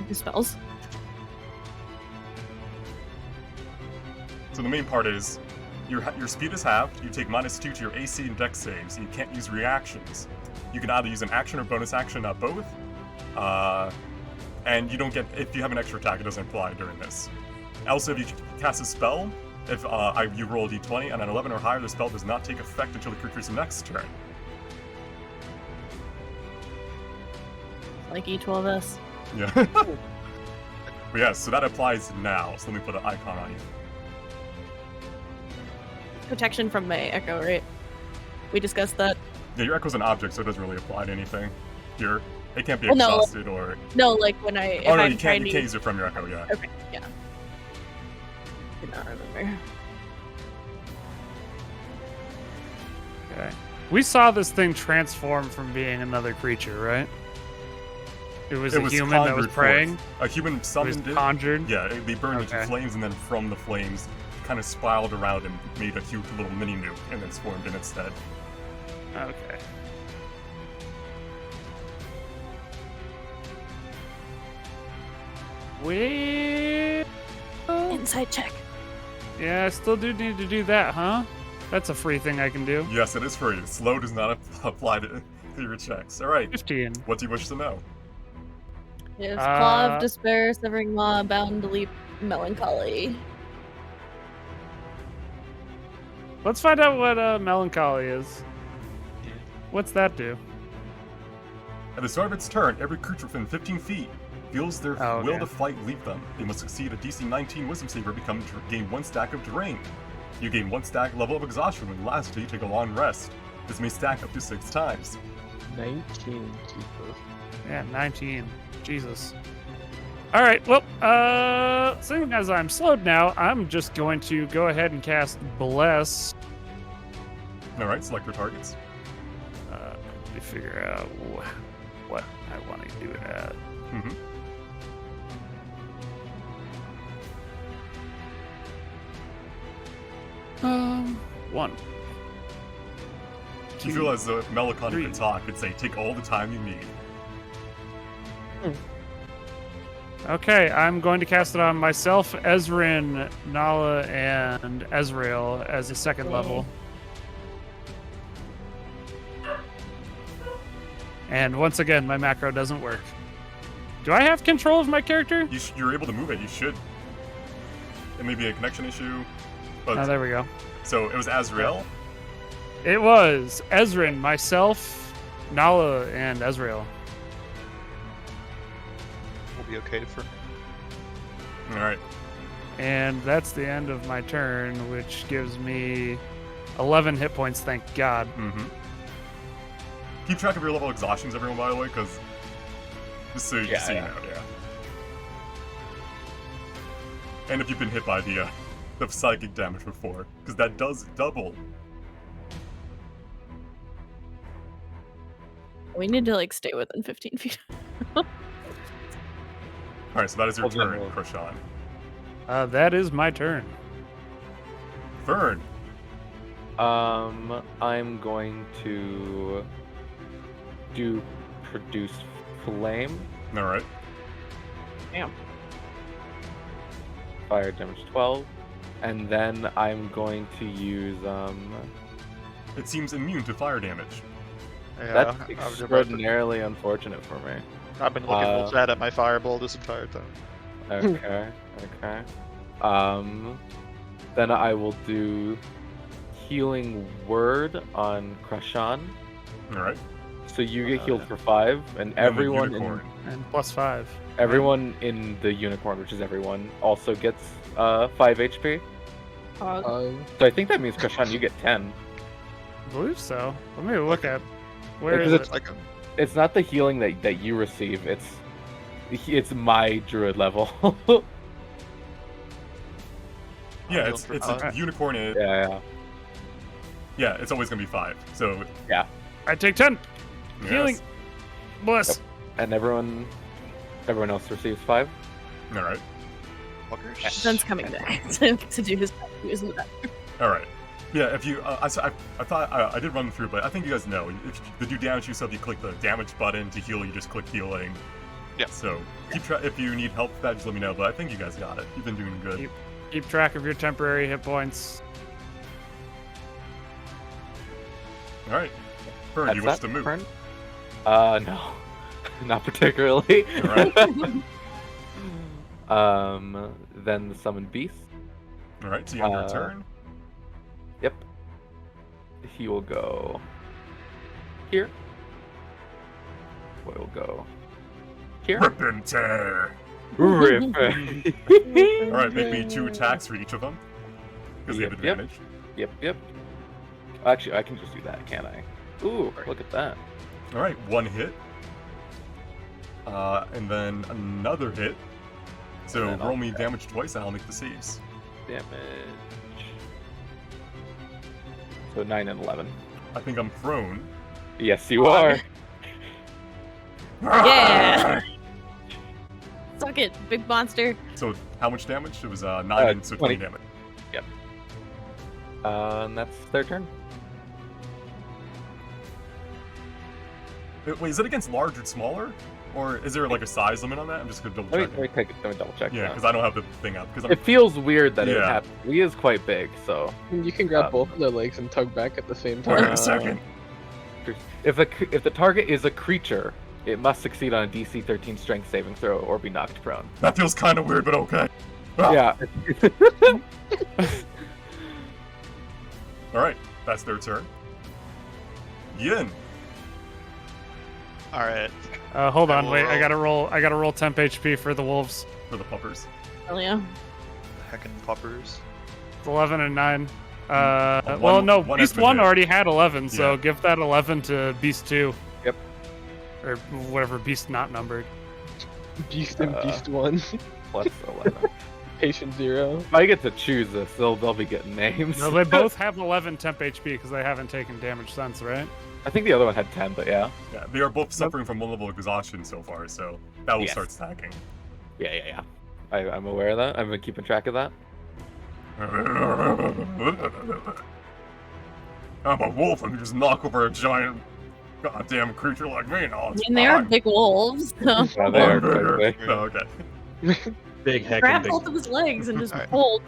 The spells. So the main part is your speed is halved. You take -2 to your AC and dex saves. You can't use reactions. You can either use an action or bonus action, not both. And you don't get, if you have an extra attack, it doesn't apply during this. Also, if you cast a spell, if you roll a d20 and an 11 or higher, the spell does not take effect until the creature's next turn. Like E12S. Yeah. But yeah, so that applies now. So let me put an icon on you. Protection from my echo, right? We discussed that. Yeah, your echo's an object, so it doesn't really apply to anything. It can't be Well, no. exhausted or. No, like when if Oh no, I'm you trying can't to use it from your echo. Yeah. Okay, yeah. Did not remember. Okay. We saw this thing transform from being another creature, right? It was a human that was conjured praying. forth. A human It was summoned it. conjured. Yeah, they burned into Okay. flames, and then from the flames, kind of spiraled around and made a cute little mini nuke, and then swarmed in its stead. Okay. We. Insight check. Yeah, I still do need to do that, huh? That's a free thing I can do. Yes, it is free. Slow does not apply to your checks. All right. 15. What do you wish to know? Yes, Claw Uh, of Despair, Severing Maw, Bound Leap, Melancholy. Let's find out what melancholy is. What's that do? At the start of its turn, every creature within 15 feet feels their Oh, will okay. to fight leave them. They must succeed a DC 19 Wisdom save or gain 1 stack of Drain. You gain 1 stack level of exhaustion when lastly you take a long rest. This may stack up to 6 times. 19. Jesus. Yeah, 19. Jesus. All right. Well, seeing as I'm slowed now, I'm just going to go ahead and cast Bless. All right, select your targets. Let me figure out what I want to do it at. Mm-hmm. One. You feel as though if Melancholy Three. could talk, it'd say, take all the time you need. Okay, I'm going to cast it on myself, Ezrin, Nala, and Ezreal as a second level. And once again, my macro doesn't work. Do I have control of my character? You're able to move it, you should. It may be a connection issue, but Oh, there we go. so it was Azrael. It was Ezrin, myself, Nala, and Ezreal. We'll be okay for. All right. And that's the end of my turn, which gives me 11 hit points, thank God. Mm-hmm. Keep track of your level of exhaustions, everyone, by the way, because Just so you Yeah, know, yeah. And if you've been hit by the psychic damage before, because that does double. We need to like stay within 15 feet. Alright, so that is your Well, then turn, we'll- Krishan. That is my turn. Vern. I'm going to do produce flame. Alright. Fire damage 12, and then I'm going to use It seems immune to fire damage. Yeah, That's I was about to- extraordinarily unfortunate for me. I've been looking real sad at my fireball this entire time. Okay, okay. Then I will do healing word on Krashan. Alright. So you get healed for 5, and everyone in unicorn. And +5. everyone in the unicorn, which is everyone, also gets 5 HP. So I think that means Krashan, you get 10. I believe so. Let me look at where Because is it's it? Like, It's not the healing that you receive. It's my druid level. Yeah, healed it's for a five. unicorn. yeah. Yeah, it's always gonna be 5. So I take 10. yes. Healing. Bless. And everyone else receives 5. All right, fuckers. Ben's coming back to do his using that. all right. Yeah, if you, I thought I did run through, but I think you guys know if to do damage yourself, you click the damage button. To heal, you just click healing. Yeah. So if you need help with that, just let me know. But I think you guys got it. You've been doing good. Keep track of your temporary hit points. All right. Vern, you wish to move. Turn? No, not particularly. All Then the summon beast. All right. So you have your Uh, turn. Yep. He will go here. Boy will go here. Rip and tear. Rip. All right. Make me 2 attacks for each of them because they have Yep, yep. advantage. Yep. Actually, I can just do that, can't I? Ooh, look at that. All right. 1 hit. And then another hit. So And then roll I'll- me damage twice, and I'll make the saves. Damage. So 9 and 11. I think I'm prone. Yes, you are. Yeah. Suck it, big monster. So how much damage? It was 9 and so 20 20. damage. And that's their turn. Wait, is it against large or smaller? Or is there like a size limit on that? I'm just gonna double check. Let me double check. Yeah, that. because I don't have the thing up. Because It feels weird that it Yeah. happens. He is quite big, so You can grab Uh, both of their legs and tug back at the same Wait time. a second. if the target is a creature, it must succeed on a DC 13 Strength saving throw or be knocked prone. That feels kind of weird, but okay. Ah, Yeah. All right, that's their turn. Yin. All right. Hold I on, will wait. I roll. gotta roll temp HP for the wolves. For the puppers. Hell yeah. Heckin' puppers. It's 11 and 9. One- Well, no, one has Beast been 1 hit. already had 11, so Yeah. give that 11 to Beast 2. Yep. Or whatever, Beast not numbered. Beast and Beast 1, Plus 11. Patient 0. If I get to choose this, they'll be getting names. No, they both have 11 temp HP because they haven't taken damage since, right? I think the other one had 10, but yeah. Yeah, they are both suffering from 1 level of exhaustion so far, so that will Yes. start stacking. Yeah. I'm aware of that. I've been keeping track of that. I'm a wolf and you just knock over a giant goddamn creature like me. No, I it's mean, they are fine. big wolves, so Yeah, they are I'm bigger. quite big. Oh, okay. Big heck grab and big. both of his legs and just Alright. hold.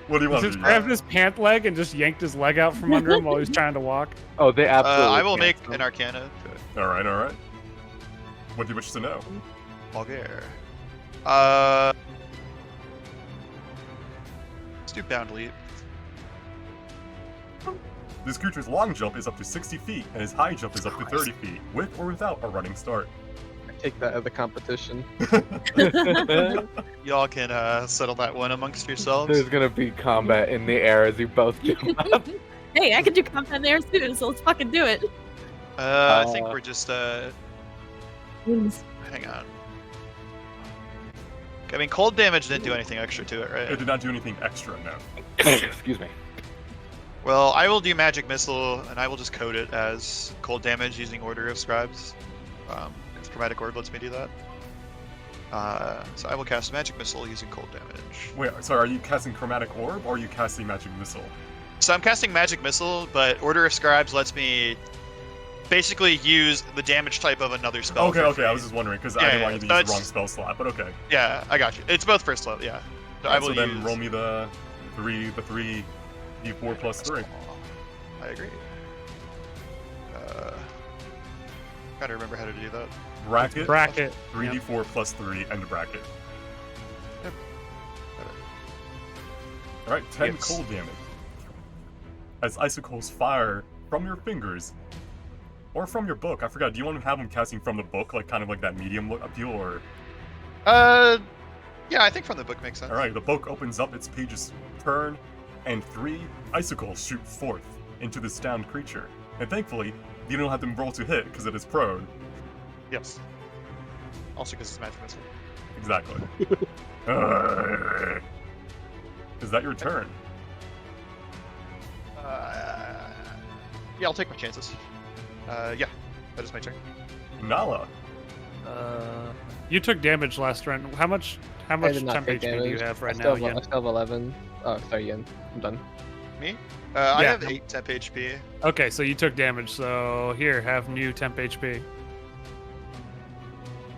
What do you He want to just do? grabbed his pant leg and just yanked his leg out from under him while he's trying to walk. Oh, they absolutely. I will can't. make an Arcana. All right. What do you wish to know? Vulgaire. Let's do Bound Leap. This creature's long jump is up to 60 feet, and his high jump is up to 30 feet, with or without a running start. I take that as a competition. Y'all can settle that one amongst yourselves. There's gonna be combat in the air as you both jump up. Hey, I can do combat there too, so let's fucking do it. I think we're just Hang on. I mean, cold damage didn't do anything extra to it, It right? did not do anything extra, no. Excuse me. Well, I will do magic missile, and I will just code it as cold damage using Order of Scribes. If Chromatic Orb lets me do that. So I will cast magic missile using cold damage. Wait, sorry, are you casting Chromatic Orb or are you casting Magic Missile? So I'm casting magic missile, but Order of Scribes lets me basically use the damage type of another spell. Okay, for okay, free. I was just wondering because I Yeah, didn't yeah, want you to so use the wrong it's- spell slot, but okay. Yeah, I got you. It's both first level, yeah. So I Alright, will so then use... roll me the 3 d4 plus 3. I agree. Gotta remember how to do that. Bracket, Bracket. 3d4 plus 3, and bracket. Yep. Alright, 10 Yes. cold damage. As icicles fire from your fingers. Or from your book. I forgot, do you want to have them casting from the book, like kind of like that medium look appeal, or... Yeah, I think from the book makes sense. Alright, the book opens up, its pages turn, and 3 icicles shoot forth into the stunned creature. And thankfully, you don't have to roll to hit, because it is prone. Yes. Also because it's magic missile. Exactly. Is that your turn? Yeah, I'll take my chances. Yeah, that is my turn. Nala. You took damage last round. How much I did not temp take HP do you damage. have right I still now? have, I still have 11. Oh, sorry, Ian. I'm done. Me? I Yeah. have 8 temp HP. Okay, so you took damage. So here, have new temp HP.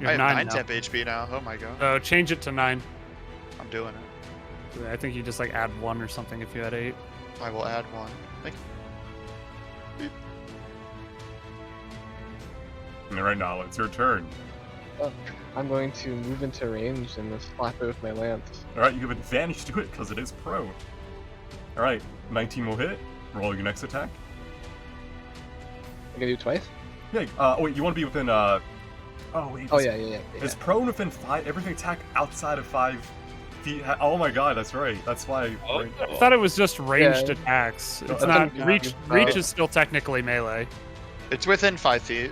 You I have 9 now. temp HP now. Oh my god. So change it to 9. I'm doing it. I think you just like add 1 or something if you had 8. I will add 1. Thank you. Alright, Nala, it's your turn. I'm going to move into range and just slap it with my lance. Alright, you have advantage to it because it is prone. Alright, 19 will hit. Roll your next attack. I can do twice? Yeah, oh wait, you want to be within, Oh wait. Oh, is- yeah. Is prone within 5? Everything attack outside of 5 feet. Oh my god, that's right. That's why. Oh, I thought it was just ranged Yeah. attacks. No, It's I not think- reach. Reach is still technically melee. It's within 5 feet.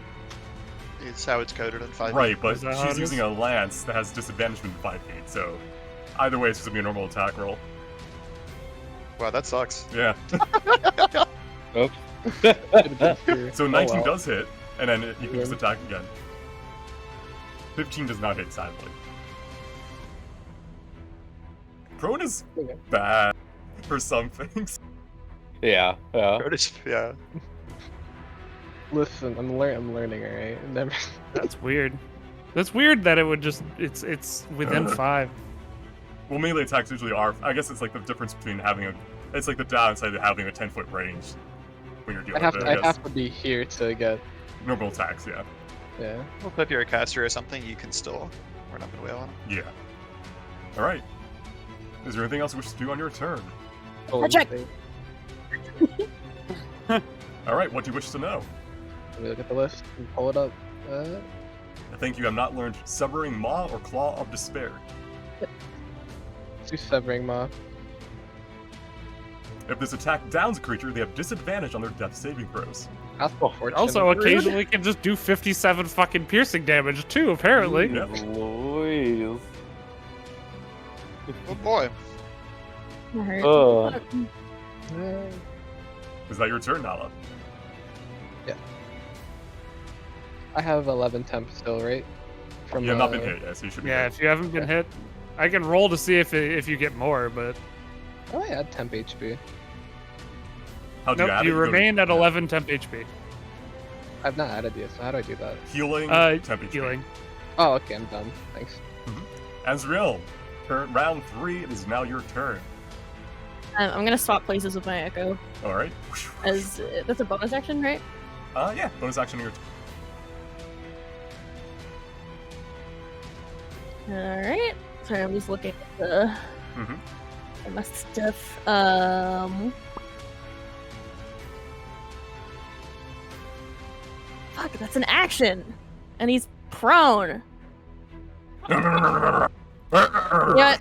It's how it's coded in 5 Right, feet. but Is that how she's it using is? a lance that has disadvantage from 5 feet, so either way, it's just gonna be a normal attack roll. Wow, that sucks. Yeah. Oops. So 19 wow. does hit, and then you can just Yeah. attack again. 15 does not hit, sadly. Prone is Okay. bad for some things. Yeah. Yeah. Listen, I'm learning, alright? Never. That's weird. That's weird that it would just. It's within 5. Well, melee attacks usually are. I guess it's like the difference between having a. It's like the downside of having a 10-foot range when you're I dealing have with to, it. I I guess. have to be here to get. Normal attacks, yeah. Yeah. Well, if you're a caster or something, you can still run up and wail on him. Yeah. Alright. Is there anything else you wish to do on your turn? Oh, check. Alright, what do you wish to know? Let me look at the list and pull it up. I think you have not learned Severing Maw or Claw of Despair. Let's do Severing Maw. If this attack downs a creature, they have disadvantage on their death saving throws. That's unfortunate. Also, occasionally can just do 57 fucking piercing damage too. Apparently. Yep. Louise. Oh boy. Oh. Is that your turn, Nala? I have 11 temp still, right? From You have not been hit, yeah, so you should be Yeah, hit. if you haven't been hit, I can roll to see if you get more, but Oh, I had temp HP. How do nope, you add you it? Go to- remain at yeah. 11 temp HP. I've not added yet, so how do I do that? Healing, temp HP. Healing. Oh, okay, I'm done. Thanks. Azrael, round 3, it is now your turn. I'm gonna swap places with my echo. Alright. As that's a bonus action, right? Yeah, bonus action on your turn. All right. Sorry, I'm just looking at the Mhm. at my stuff. Fuck, that's an action, and he's prone. Yeah,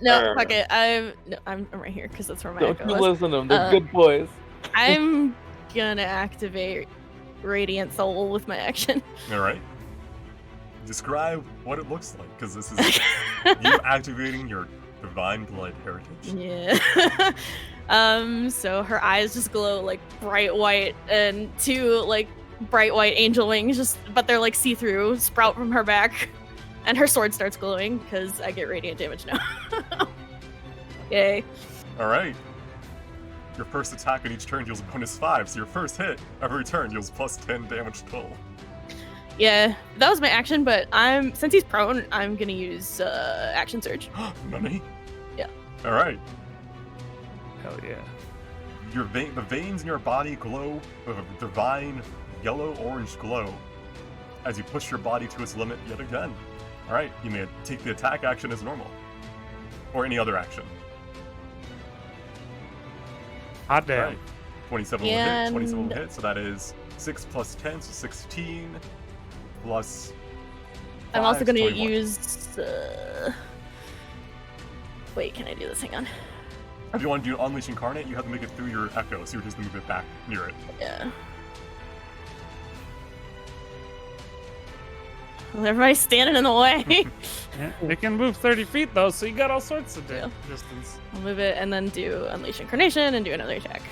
no, fuck it. I'm right here because that's where my Don't echo you was. listen to them. They're Uh, good boys. I'm gonna activate Radiant Soul with my action. Alright. describe what it looks like, because this is you activating your divine blood heritage. Yeah. So her eyes just glow like bright white, and two like bright white angel wings, but they're like see-through, sprout from her back, and her sword starts glowing because I get radiant damage now. Yay. All right. Your first attack on each turn deals -5, so your first hit every turn deals +10 damage total. Yeah, that was my action, but since he's prone, I'm gonna use action surge. Nani? Yeah. All right. Hell yeah. The veins in your body glow with a divine yellow-orange glow as you push your body to its limit yet again. All right, you may take the attack action as normal, or any other action. Hot damn. Right. 27 will hit. 27 will hit. So that is 6 plus 10, so 16 plus. I'm also 5, gonna 21. use. Wait, can I do this? Hang on. If you want to do Unleash Incarnate, you have to make it through your echo, so you just move it back near it. Yeah. Well, everybody's standing in the way. Yeah, it can move 30 feet though, so you got all sorts of Yeah. distance. I'll move it and then do Unleash Incarnation and do another attack.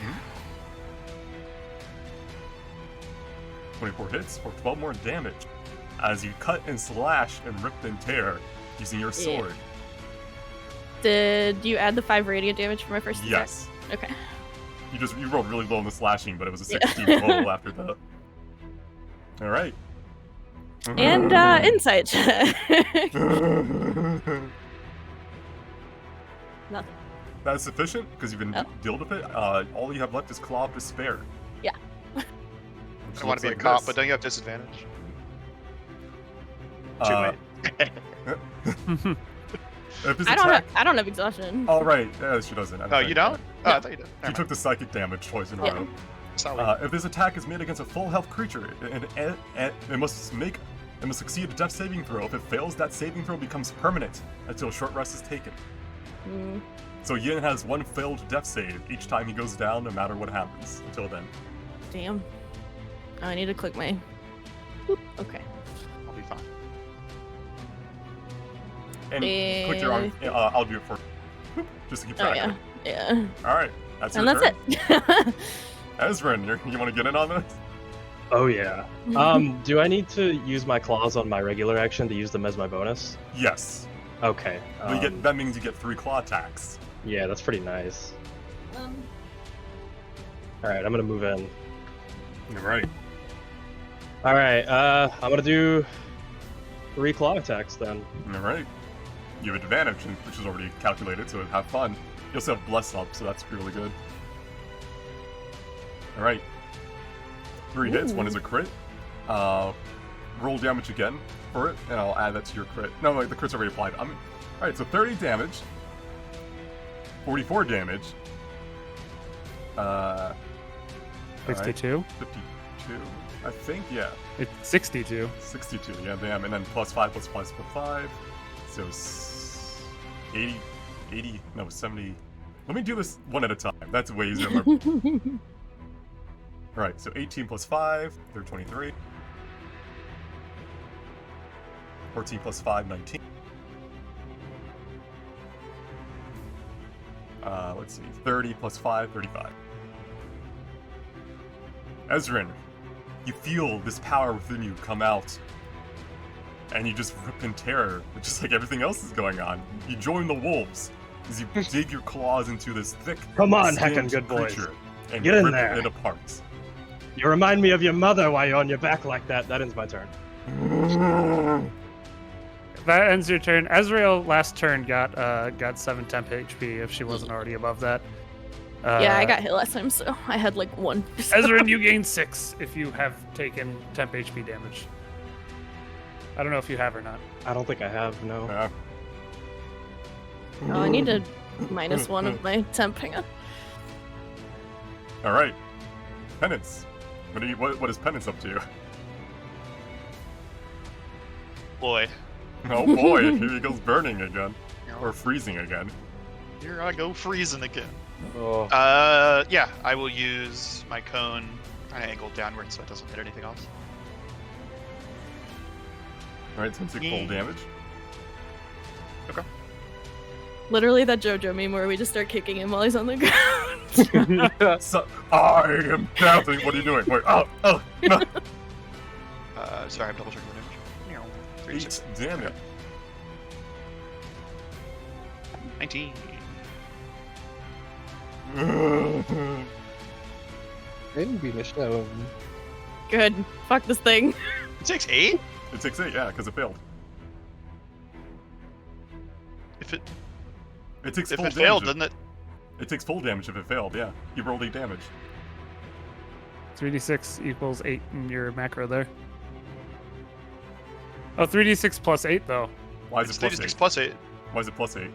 24 hits for 12 more damage as you cut and slash and rip and tear using your Yeah. sword. Did you add the 5 radiant damage for my first attack? Yes. Okay. You rolled really low on the slashing, but it was a Yeah. 16 total after the. All right. And insight check. Nothing. That's sufficient because you've been Oh. dealt with it. All you have left is Claw of Despair. Yeah. Which I want looks to be like a cop, this. but don't you have disadvantage? Uh, if this attack... I don't have exhaustion. Oh, right. Yeah, she doesn't. Oh, you don't? Oh, I thought you did. She took the psychic damage twice in a Yeah. row. Sorry. If this attack is made against a full health creature, it must succeed a death saving throw. If it fails, that saving throw becomes permanent until a short rest is taken. Mm, So Yin has one failed death save each time he goes down, no matter what happens until then. damn. Oh, I need to click my. Boop. Okay. I'll be fine. And click your arm. I'll do it for just to keep Oh track. yeah. of it. Yeah. All right, that's And your that's turn. it. Ezrin, you want to get in on this? Oh yeah. Do I need to use my claws on my regular action to use them as my bonus? Yes. Okay. But that means you get 3 claw attacks. Yeah, that's pretty nice. All right, I'm gonna move in. All right. All right, I'm gonna do 3 claw attacks then. All right. You have advantage, which is already calculated, so have fun. You also have Bless up, so that's really good. All right. 3 hits. 1 is a crit. Roll damage again for it, and I'll add that to your crit. No, like the crit's already applied. All right, so 30 damage. 44 damage. All right, 62? 52. I think, yeah. It's 62. 62, yeah, damn. And then +5 +5 +5. So 80, no, 70. Let me do this one at a time. That's way easier. Alright, so 18 + 5, they're 23. 14 + 5, 19. Let's see, 30 + 5, 35. Ezrin, you feel this power within you come out, and you just rip in terror, just like everything else is going on. You join the wolves as you dig your claws into this thick, Come on, skinned heckin' good boys. creature and Get in rip there. it apart. You remind me of your mother while you're on your back like that. That ends my turn. That ends your turn. Ezreal last turn got 7 temp HP if she wasn't already above that. Yeah, I got hit last time, so I had like 1. Ezreal, you gain 6 if you have taken temp HP damage. I don't know if you have or not. I don't think I have, no. Oh, I need to -1 of my temp. Hang on. All right, Penance. What is Penance up to? Boy. Oh boy, here he goes burning again, or freezing again. Here I go freezing again. Oh. Yeah, I will use my cone kind of angled downward so it doesn't hit anything else. Alright, so 6 full damage. Literally that JoJo meme where we just start kicking him while he's on the ground. So, I am dancing. What are you doing? Wait, no. Sorry, I'm double checking the damage. 36. Damn it. 19. Maybe the show. Good. Fuck this thing. It takes 8? It takes 8, yeah, because it failed. If it It takes if full it damage. failed, doesn't it? It takes full damage if it failed, yeah. You rolled 8 damage. 3d6 equals 8 in your macro there. Oh, 3d6 plus 8 though. Why is It's it plus 36 8? plus 8. Why is it plus 8?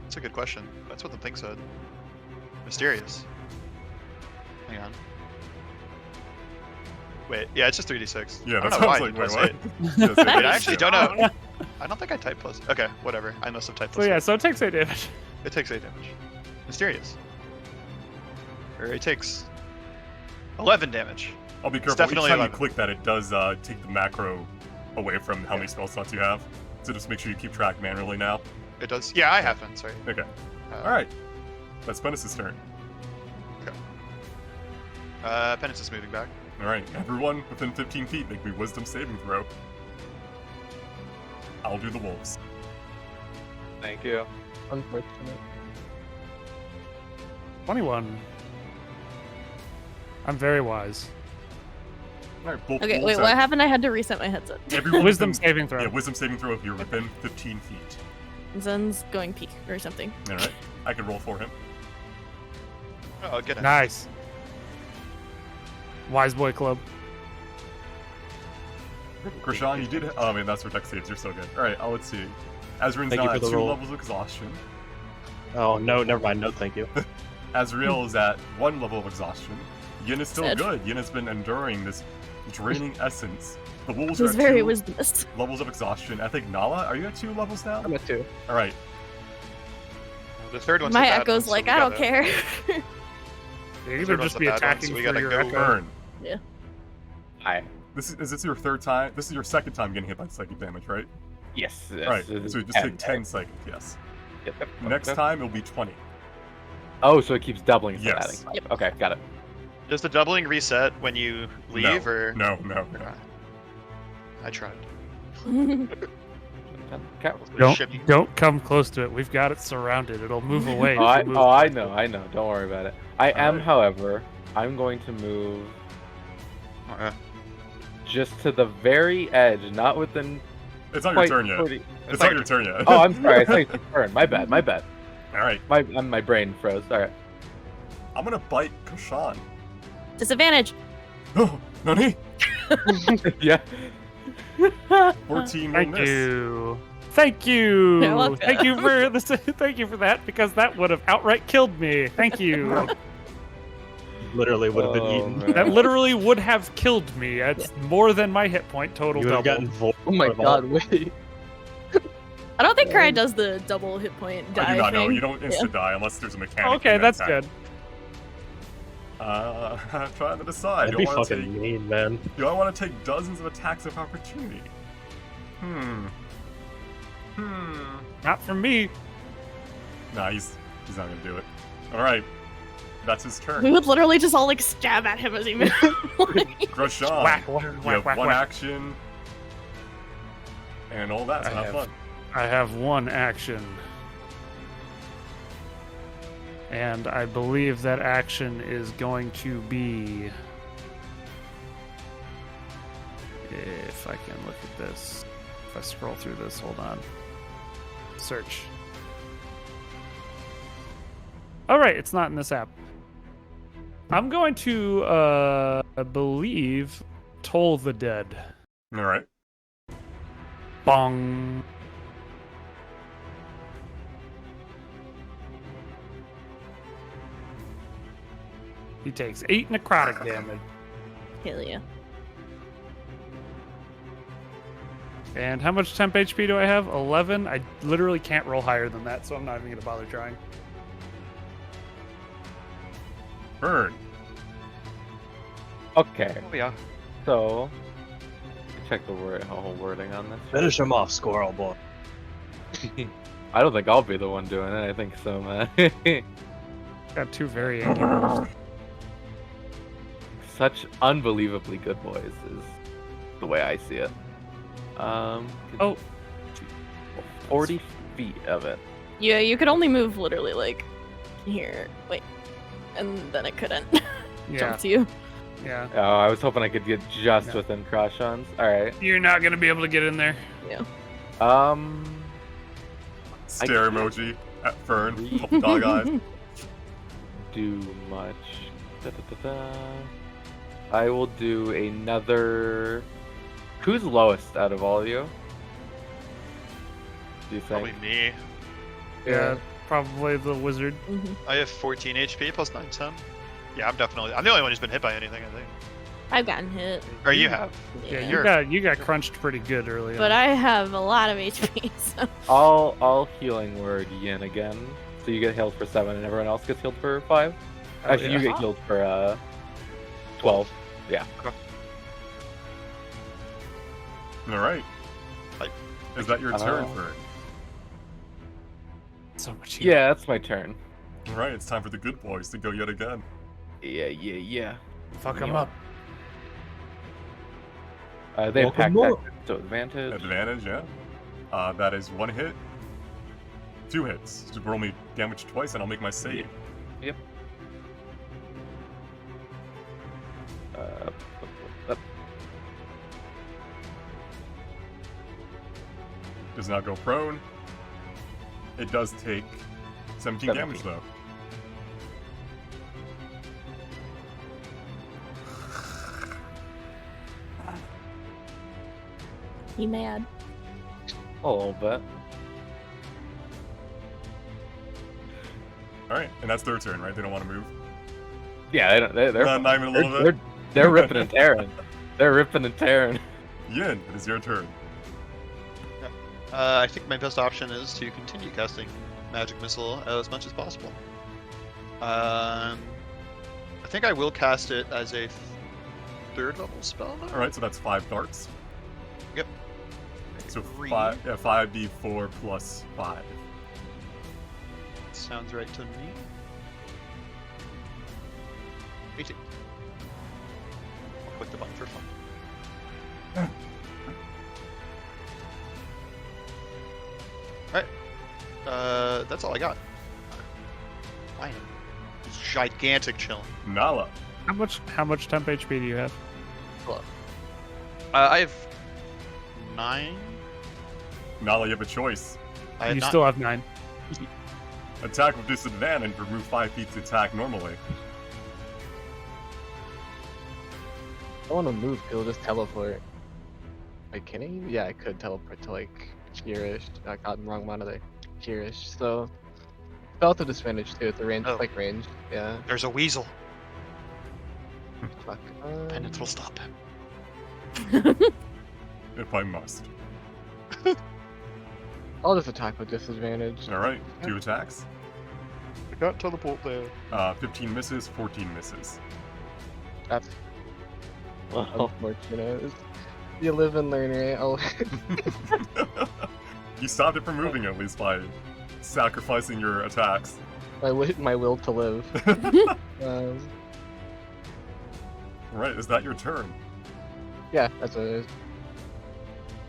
That's a good question. That's what the thing said. Mysterious. Hang on. Wait, yeah, it's just 3d6. Yeah, I that don't know why sounds I like, did wait, plus what? 8. Yes, Wait, I actually don't know. Yeah. I don't think I typed plus. Okay, whatever. I must have typed So plus. yeah, 8. so it takes 8 damage. It takes 8 damage. Mysterious. Or it takes 11 damage. I'll be careful. Each definitely time you 11. click that, it does take the macro away from how many spell slots you have. So just make sure you keep track manually now. It does. Yeah, I haven't. Sorry. Okay. Uh, Alright. That's Pennis' turn. Penance is moving back. Alright, everyone within 15 feet make me wisdom saving throw. I'll do the wolves. Thank you. Unfortunate. 21. I'm very wise. Alright, both Okay, wolves wait, have- what happened? I had to reset my headset. Everyone Wisdom within- saving throw. Yeah, wisdom saving throw if you're within 15 feet. Zen's going peak or something. Alright, I can roll for him. Oh, get it. Nice. Wise boy club. Krishan, you did. Oh, man, that's for dex saves. You're so good. Alright, let's see. Azrin's Thank you now for at the 2 roll. levels of exhaustion. Oh no, never mind. No, thank you. Azriel is at 1 level of exhaustion. Yin is still Sad. good. Yin has been enduring this draining essence. The wolves He's are at very 2 wisdomist. levels of exhaustion. I think Nala, are you at 2 levels now? I'm at 2. Alright, The third one's My the bad echo's one, so like, we I don't gotta- care. They Those either are just the be bad ones, attacking so we for gotta your go. echo. burn. Hi. Is this your third time? This is your second time getting hit by psychic damage, right? Yes. Alright, so you just take 10 psychic, yes. Next time it'll be 20. Oh, so it keeps doubling instead of Yes. adding. Yep. Okay, got it. Does the doubling reset when you leave, or No. or not? I tried. Okay. Don't come close to it. We've got it surrounded. It'll move away. Oh, if you move I close know, to it. I know. Don't worry about it. I am, Alright. however, I'm going to move Uh, just to the very edge, not within. It's not your quite turn yet. 40 It's not your turn yet. Oh, I'm sorry. I thought you said turn. My bad. My bad. Alright, My brain froze. All right. I'm gonna bite Kashan. Disadvantage. Oh, Nani? Yeah. 14 will Thank miss. you. Thank you. You're welcome. Thank you for this. Thank you for that because that would have outright killed me. Thank you. Literally would have been Oh, eaten. man. That literally would have killed me. It's more than my hit point total You would have double. gotten void. Oh my god, wait. I don't think Cry does the double hit point I die do not know. thing. You don't insta die unless there's a mechanic. Okay, in that that's attack. good. I'm trying to decide. That'd be fucking mean, man. Do I want to take dozens of attacks of opportunity? Not from me. Nah, he's not gonna do it. Alright. That's his We turn. would literally just all like stab at him as he moved. Groshan, Whack, whack, you whack, have whack, one whack. action. And all that, so I have have- fun. I have one action. And I believe that action is going to be. If I can look at this. If I scroll through this, hold on. Search. Alright, it's not in this app. I'm going to, I believe, Toll the Dead. Alright. Bong. He takes 8 necrotic damage. Hell yeah. And how much temp HP do I have? 11? I literally can't roll higher than that, so I'm not even going to bother trying. Burn. Okay. oh yeah. So, check the whole wording on this. Finish him off, squirrel boy. I don't think I'll be the one doing it. I think so, man. Got two very angry boys. Such unbelievably good boys is the way I see it. Oh. 40 feet of it. Yeah, you could only move literally like here. Wait. And then it couldn't Yeah. jump to you. Yeah. Oh, I was hoping I could get just No. within Crashons. Alright. You're not gonna be able to get in there. Stare emoji at Fern. Couple dog eyes. Do much. Da-da-da-da. I will do another. Who's lowest out of all of you? Do you think? Probably me. Yeah. Probably the wizard. I have 14 HP plus 9, 10. Yeah, I'm the only one who's been hit by anything, I think. I've gotten hit. Or you have. Yeah, You're- you got crunched pretty good early But on. I have a lot of HP, so I'll healing word Yin again. So you get healed for 7 and everyone else gets healed for 5. Actually, yeah. you get healed for 12. Yeah. Alright. Is that your turn, Oh. Fern? So much. Yeah, that's my turn. Alright, it's time for the good boys to go yet again. Yeah. Fuck him up. They have pack Welcome tactics, so advantage. Advantage, yeah. That is 1 hit. 2 hits. Just roll me damage twice and I'll make my save. Yep. Does not go prone. It does take 17 damage 17. though. he mad. A little bit. Alright, and that's their turn, right? They don't want to move. Yeah, they don't. They're Not even a little they're, bit. they're ripping and tearing. They're ripping and tearing. Yin, it is your turn. I think my best option is to continue casting Magic Missile as much as possible. I think I will cast it as a 3rd level spell now. Alright, so that's 5 darts. Yep. So 3. 5d4 plus 5. Sounds right to me. 18. I'll click the button for fun. Alright. That's all I got. I am gigantic chilling. Nala. How much temp HP do you have? I have 9. Nala, you have a choice. I have You not- still have 9. Attack with disadvantage, but move 5 feet to attack normally. I want to move. He'll just teleport. Wait, can he? Yeah, I could teleport to like here-ish. I got the wrong amount of there. Here-ish. So, spell to disadvantage too. It's a range, Oh. like range. Yeah. There's a weasel. Fuck. Penance will stop him. If I must. I'll just attack with disadvantage. Alright, 2 attacks. I got teleport there. 15 misses, 14 misses. That's Well, unfortunate. You live and learn, right? Oh. You stopped it from moving at least by sacrificing your attacks. my will to live. Right, is that your turn? Yeah, that's what it is.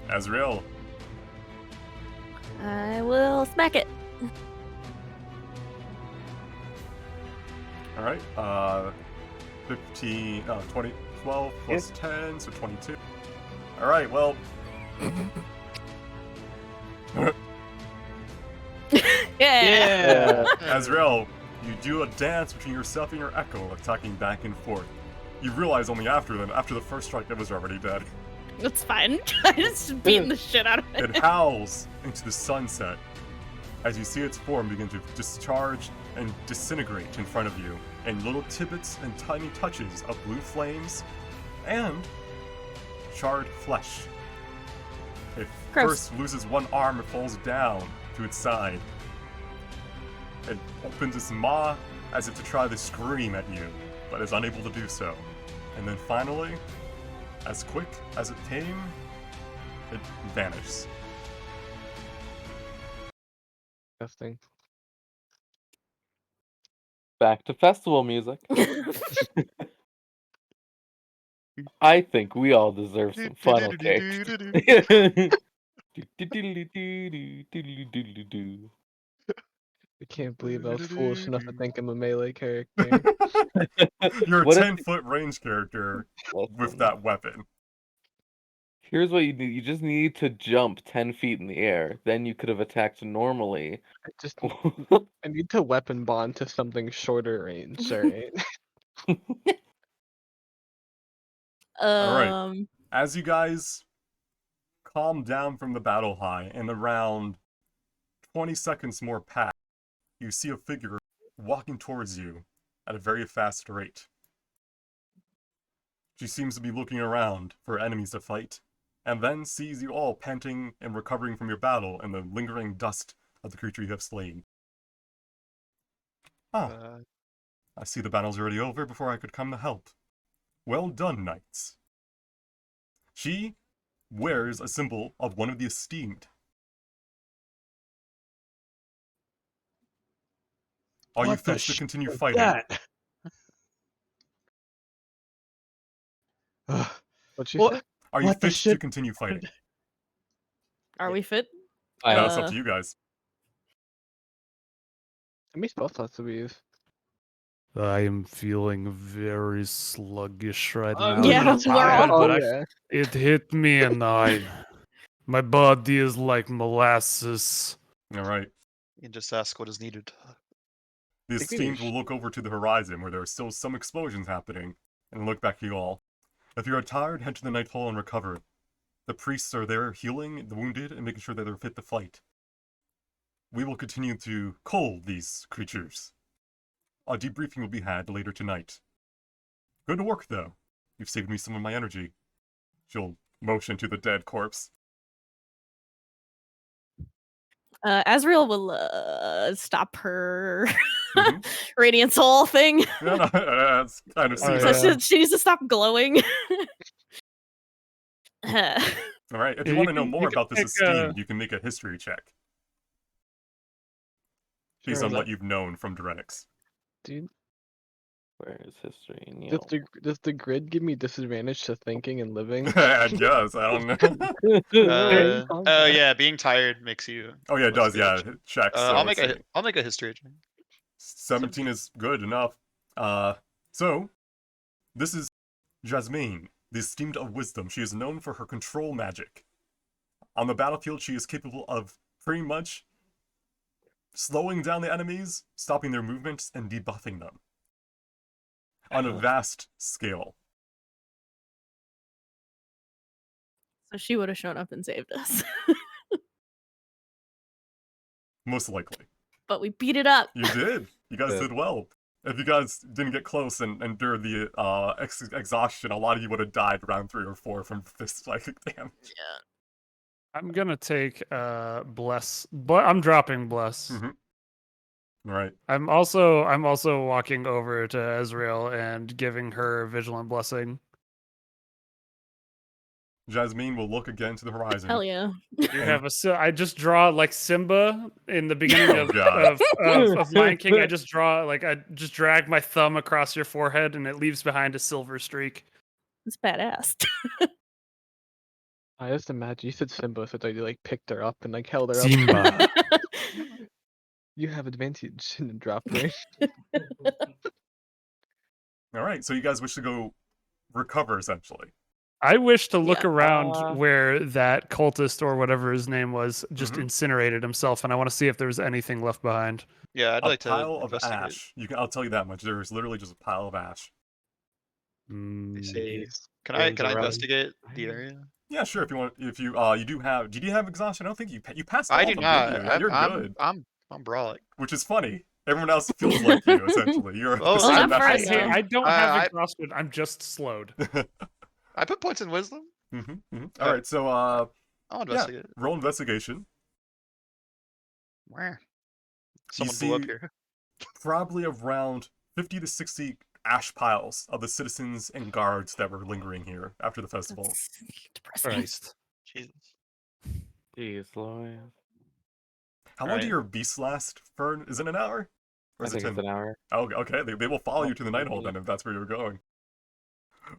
Azrael. I will smack it. Alright, 15, 20, 12 plus 10, so 22. Alright, well. Yeah. Azrael, you do a dance between yourself and your echo, attacking back and forth. You realize only after the first strike, it was already dead. That's fine. I just beating the shit out of it. It howls into the sunset as you see its form begin to discharge and disintegrate in front of you, in little tidbits and tiny touches of blue flames and charred flesh. It Gross. first loses one arm and falls down to its side. It opens its maw as if to try to scream at you, but is unable to do so. And then finally, as quick as it came, it vanishes. Disgusting. Back to festival music. I think we all deserve some funnel cakes. I can't believe I was foolish enough to think I'm a melee character. You're a What if- 10-foot range character with Listen, that weapon. Here's what you need. You just need to jump 10 feet in the air. Then you could have attacked normally. I need to weapon bond to something shorter range, alright? Um, As you guys calm down from the battle high, and around 20 seconds more pass, you see a figure walking towards you at a very fast rate. She seems to be looking around for enemies to fight, and then sees you all panting and recovering from your battle in the lingering dust of the creature you have slain. Ah, I see the battle's already over before I could come to help. Well done, knights. She wears a symbol of one of the esteemed. Are you What the fit to shit continue was fighting? that? What'd she What? say? Are you What the fit to shit? continue fighting? are we fit? I That's up Uh, to you guys. How many spell slots do we use? I am feeling very sluggish right I'm now. Yeah, a little we're tired, all- but Oh I yeah. It hit me and my body is like molasses. Alright. You can just ask what is needed. The think we esteemed need will look over to the horizon where there are still some explosions happening, and look back at you all. If you are tired, head to the Night Hall and recover. The priests are there healing the wounded and making sure that they're fit to fight. We will continue to cull these creatures. A debriefing will be had later tonight. Good work, though. You've saved me some of my energy. She'll motion to the dead corpse. Azrael will stop her Mhm. radiant soul thing. Yeah, no, that's kind of Oh, seems So like... yeah. she needs to stop glowing. Alright, if Yeah, you you want to know can- more you can about this pick, esteemed, you can make a history check. Based Sure, on that- what you've known from Drenix. Dude, Where is history? does the grid give me disadvantage to thinking and living? I guess, I don't know. Oh yeah, being tired makes you. Oh yeah, it less does, yeah. good. Checks. I'll make a history check. 17 is good enough. So, this is Jasmine, the esteemed of wisdom. She is known for her control magic. On the battlefield, she is capable of pretty much slowing down the enemies, stopping their movements, and debuffing them. On a vast scale. So she would have shown up and saved us. Most likely. But we beat it up. You did. You guys Yeah. did well. If you guys didn't get close and endure the exhaustion, a lot of you would have died round 3 or 4 from this psychic damage. Yeah. I'm gonna take bless, but I'm dropping bless. Mhm. Right. I'm also walking over to Ezreal and giving her vigilant blessing. Jasmine will look again to the horizon. Hell yeah. You have I just draw like Simba in the beginning Oh, God. of Lion King. I just drag my thumb across your forehead and it leaves behind a silver streak. It's badass. I just imagine you said Simba, so you like picked her up and like held her up. Simba. You have advantage in the drop range. Alright, so you guys wish to go recover, essentially. I wish to look Yeah. around where that cultist or whatever his name was just Mhm. incinerated himself, and I want to see if there was anything left behind. Yeah, I'd A like to pile of investigate. ash. I'll tell you that much. There is literally just a pile of ash. Mm, I see. Jeez. Can I Burns around. investigate the area? Yeah, sure. If you want, you do have. Did you have exhaustion? I don't think you passed. I all do of them, not. didn't you? You're good. I'm brolic. Which is funny. Everyone else feels like you, essentially. You're Well, the same I'm method. fine, Hey, though. I don't I- have exhaustion. I'm just slowed. I put points in wisdom. All right, so I'll yeah, investigate. roll investigation. Where? Someone blew up see- here. Probably around 50 to 60 ash piles of the citizens and guards that were lingering here after the festival. That's depressing. Christ. Jesus. Jeez, Lois. How long do Right. your beasts last, Fern? Is it an hour? Or I is it think it's 10? an hour. Oh, okay, they will follow Oh, you to the night hall maybe. then if that's where you're going.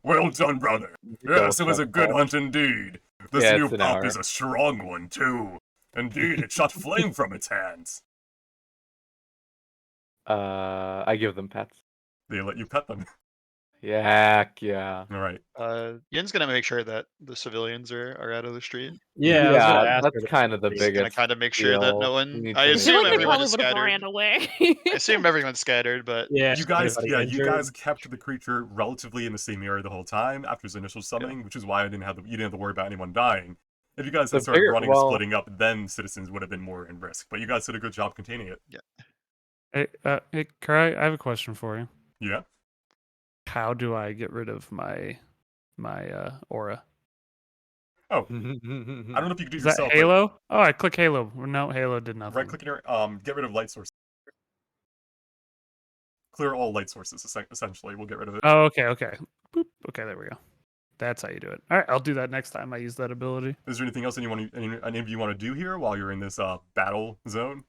Well done, brother. Go Yes, it was a check good that. hunt indeed. This Yeah, new it's an pup hour. is a strong one, too. Indeed, it shot flame from its hands. I give them pets. They let you pet them. Yeah. All right. Yin's gonna make sure that the civilians are out of the street. Yeah, I was gonna Yeah, ask her that's to kind of the please. Just gonna biggest kind of make sure that no deal. one. We need I to I make feel assume like they sure. everyone probably is would have scattered. ran away. I assume everyone's scattered, but Yeah, You guys, anybody yeah, you injured? guys kept the creature relatively in the same area the whole time after his initial summoning, which is why you didn't have to worry about anyone dying. If you guys The had started bigger, running and well, splitting up, then citizens would have been more in risk. But you guys did a good job containing it. Hey, Kai, I have a question for you. Yeah. How do I get rid of my aura? Oh, I don't know if you can do it Is that yourself, Halo? Oh, I click Halo. No, Halo did but nothing. right click here, get rid of light source. Clear all light sources, essentially. We'll get rid of it. Oh, okay. Boop. Okay, there we go. That's how you do it. All right, I'll do that next time I use that ability. Is there anything else any of you want to do here while you're in this battle zone?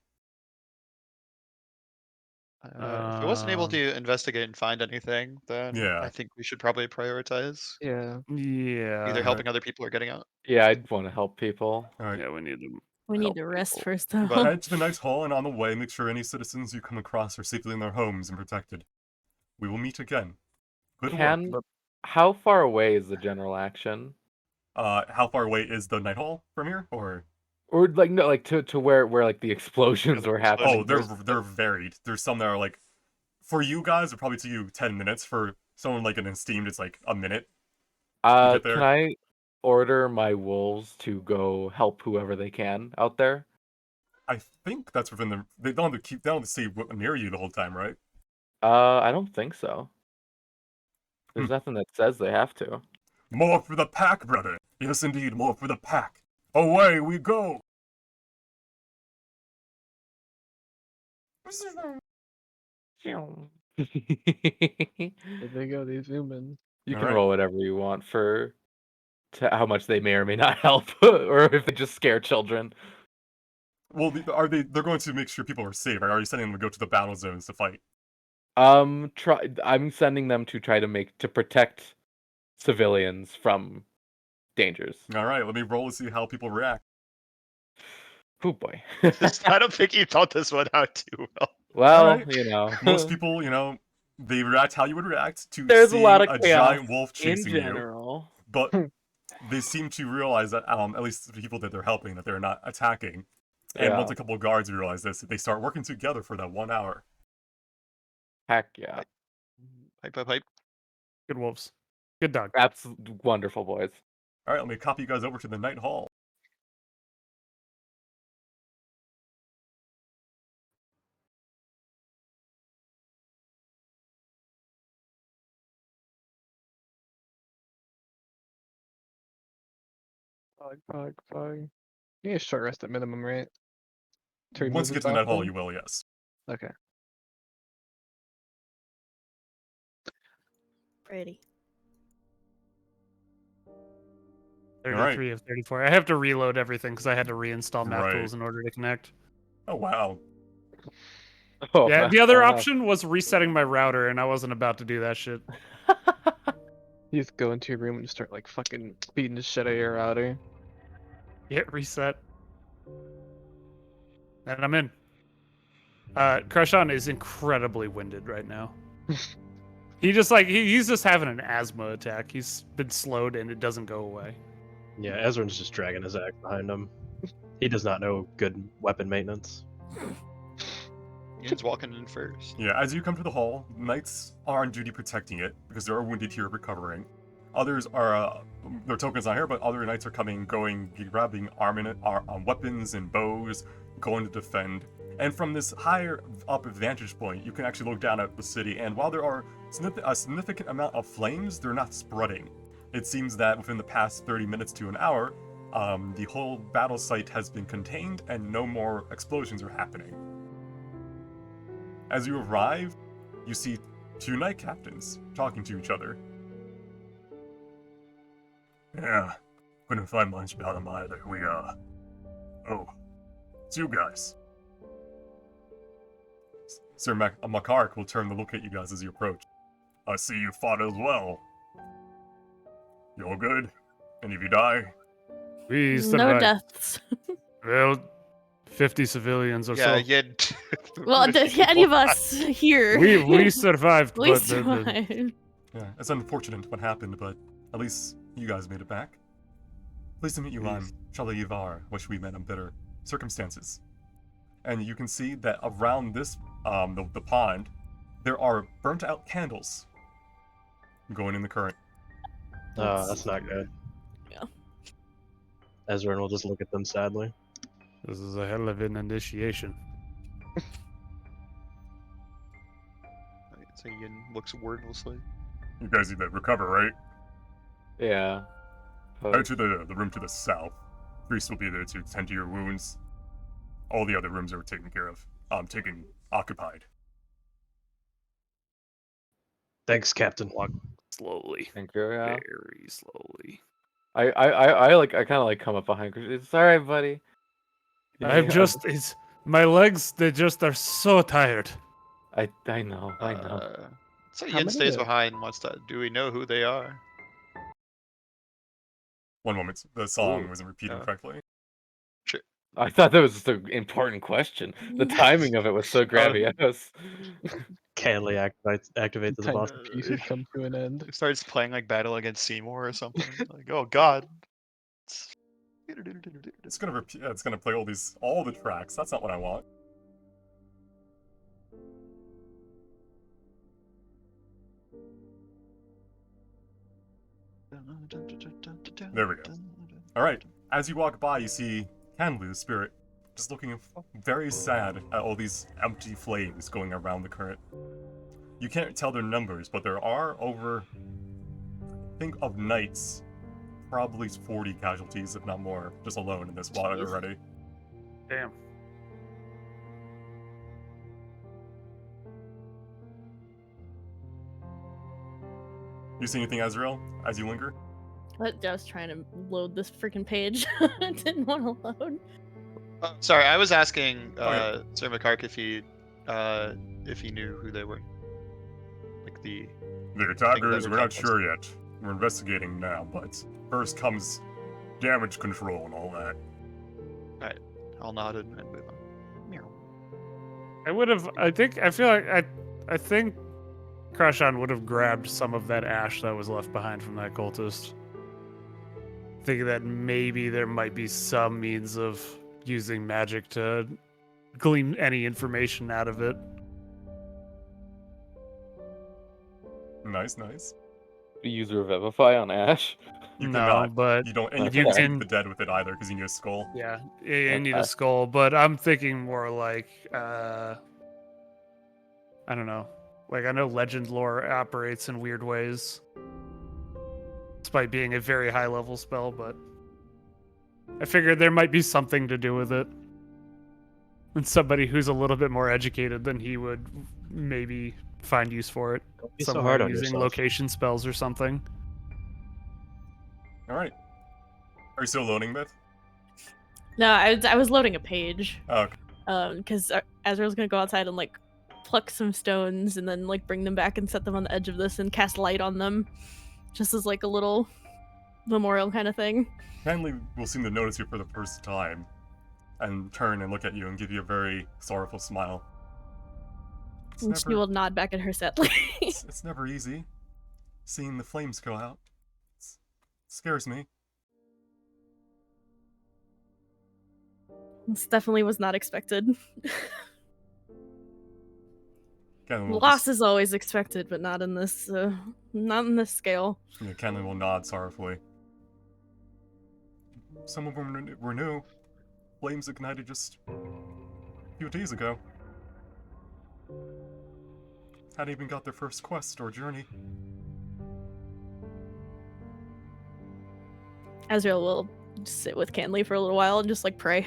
if I wasn't able to investigate and find anything, then Yeah. I think we should probably prioritize Yeah. Yeah. either helping other people or getting out. yeah, I'd want to help people. All right. Yeah, we need to. We need help to rest people. first, though. But- Head to the Knight's Hall, and on the way, make sure any citizens you come across are safely in their homes and protected. We will meet again. Good work. How far away is the general action? How far away is the Night Hall from here? Or Like no, like to where like the explosions the were happening. oh, they're varied. There's some that are like, for you guys, it probably took you 10 minutes. For someone like an esteemed, it's like a minute. get there. Can I order my wolves to go help whoever they can out there? I think that's within the. They don't have to stay near you the whole time, right? I don't think so. There's Hmm. nothing that says they have to. More for the pack, brother. Yes, indeed, more for the pack. Away we go. There they go. They zoom in. You can Alright. roll whatever you want for how much they may or may not help, or if they just scare children. Well, they're going to make sure people are safe. Are you sending them to go to the battle zones to fight? I'm sending them to try to protect civilians from dangers. All right, let me roll to see how people react. Oh boy. I don't think you thought this one out too well. Well, Alright. you know, Most people, they react how you would react to there's a seeing lot of a chaos giant wolf in chasing you. general. But they seem to realize that, at least the people that they're helping, that they're not attacking. And Yeah. once a couple of guards realize this, they start working together for that 1 hour. Heck yeah. Hype. Good wolves. Good dog. That's wonderful, boys. All right, let me copy you guys over to the Night Hall. Fog. You need a short rest at minimum, right? To remove Once you get to the his Night Hall, option? you will, yes. Okay. Pretty. 33 of 34. I have to reload everything because I had to reinstall map Right. tools in order to connect. Oh, wow. Oh, Yeah, the other wow. option was resetting my router, and I wasn't about to do that shit. You just go into your room and just start like fucking beating the shit out of your router. Hit reset. And I'm in. Krushan is incredibly winded right now. He's just having an asthma attack. He's been slowed and it doesn't go away. Yeah, Ezra's just dragging his axe behind him. He does not know good weapon maintenance. Yin's walking in first. Yeah, as you come to the hall, knights are on duty protecting it because there are wounded here recovering. Others are, their tokens not here, but other knights are going, grabbing weapons and bows, going to defend. And from this higher up vantage point, you can actually look down at the city, and while there are a significant amount of flames, they're not spreading. It seems that within the past 30 minutes to an hour, the whole battle site has been contained and no more explosions are happening. As you arrive, you see two knight captains talking to each other. Yeah, couldn't find much about them either. Oh, it's you guys. Sir Makark will turn to look at you guys as you approach. I see you fought as well. You all good? Any of you die? We No survived. deaths. Well, 50 civilians or Yeah, so. you had. Well, any of us here. We survived, We but survived. Yeah, it's unfortunate what happened, but at least you guys made it back. Pleased to meet you, I'm Chalayivar, which we met in bitter circumstances. And you can see that around this, the pond, there are burnt out candles going in the current. That's not good. Yeah. Ezra will just look at them sadly. this is a hell of an initiation. So Yin looks wordlessly. You guys need to recover, right? Yeah. Head to the room to the south. Priest will be there to tend to your wounds. All the other rooms are taken care of. Occupied. Thanks, Captain. Slowly. Thank you. Yeah. Very slowly. I kind of like come up behind Chris. It's all right, buddy. You know, I've just, it's, my legs, they just are so tired. I know. So How Yin many stays are- behind. Wants to. Do we know who they are? One moment, the song Ooh, wasn't repeated yeah. correctly. I thought that was just an important question. The timing of it was so grandiose. Canley activates as a Time boss. for peace has come to an end. It starts playing like Battle Against Seymour or something. Like, oh god. It's gonna repeat. It's gonna play all the tracks. That's not what I want. There we go. All right. As you walk by, you see Canlu, the spirit, just looking very sad at all these empty flames going around the current. You can't tell their numbers, but there are over, I think, of knights, probably 40 casualties, if not more, just alone in this water Jeez. already. Damn. You see anything, Azrael, as you linger? I was trying to load this freaking page. I didn't want to load. Sorry, I was asking Okay. Sir McCark if he knew who they were. Like the. The attackers, we're not sure yet. We're investigating now, but first comes damage control and all that. I'll nod and move on. Meow. I think Krashan would have grabbed some of that ash that was left behind from that cultist. Thinking that maybe there might be some means of using magic to glean any information out of it. Nice. User of Vivify on Ash. You No, cannot. but You don't, and you You can't can- keep the dead with it either because you need a skull. yeah, you need Okay. a skull. But I'm thinking more like, I don't know. Like, I know legend lore operates in weird ways, despite being a very high level spell, but I figured there might be something to do with it. And somebody who's a little bit more educated than he would maybe find use for it. Don't be so Somewhere hard on using yourself. location spells or something. All right. Are you still loading, Myth? No, I was loading a page. Oh, okay. Because Azrael's gonna go outside and like pluck some stones and then like bring them back and set them on the edge of this and cast light on them, just as like a little memorial kind of thing. Hanley will seem to notice you for the first time and turn and look at you and give you a very sorrowful smile. It's And she never, will nod back at her sadly. it's never easy seeing the flames go out. It scares me. This definitely was not expected. Canley will Loss is always expected, but not in this scale. Yeah, Canley will nod sorrowfully. Some of them were new. Flames ignited just a few days ago. Hadn't even got their first quest or journey. Azrael will sit with Canley for a little while and just like pray.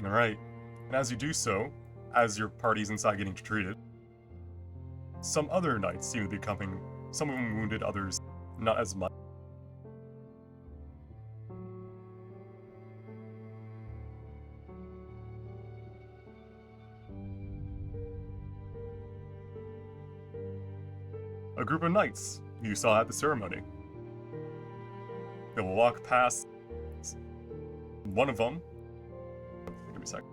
Alright. And as you do so, as your party's inside getting treated, some other knights seem to be coming. Some of them wounded, others not as much. group of knights you saw at the ceremony. They will walk past one of them. Give me a sec.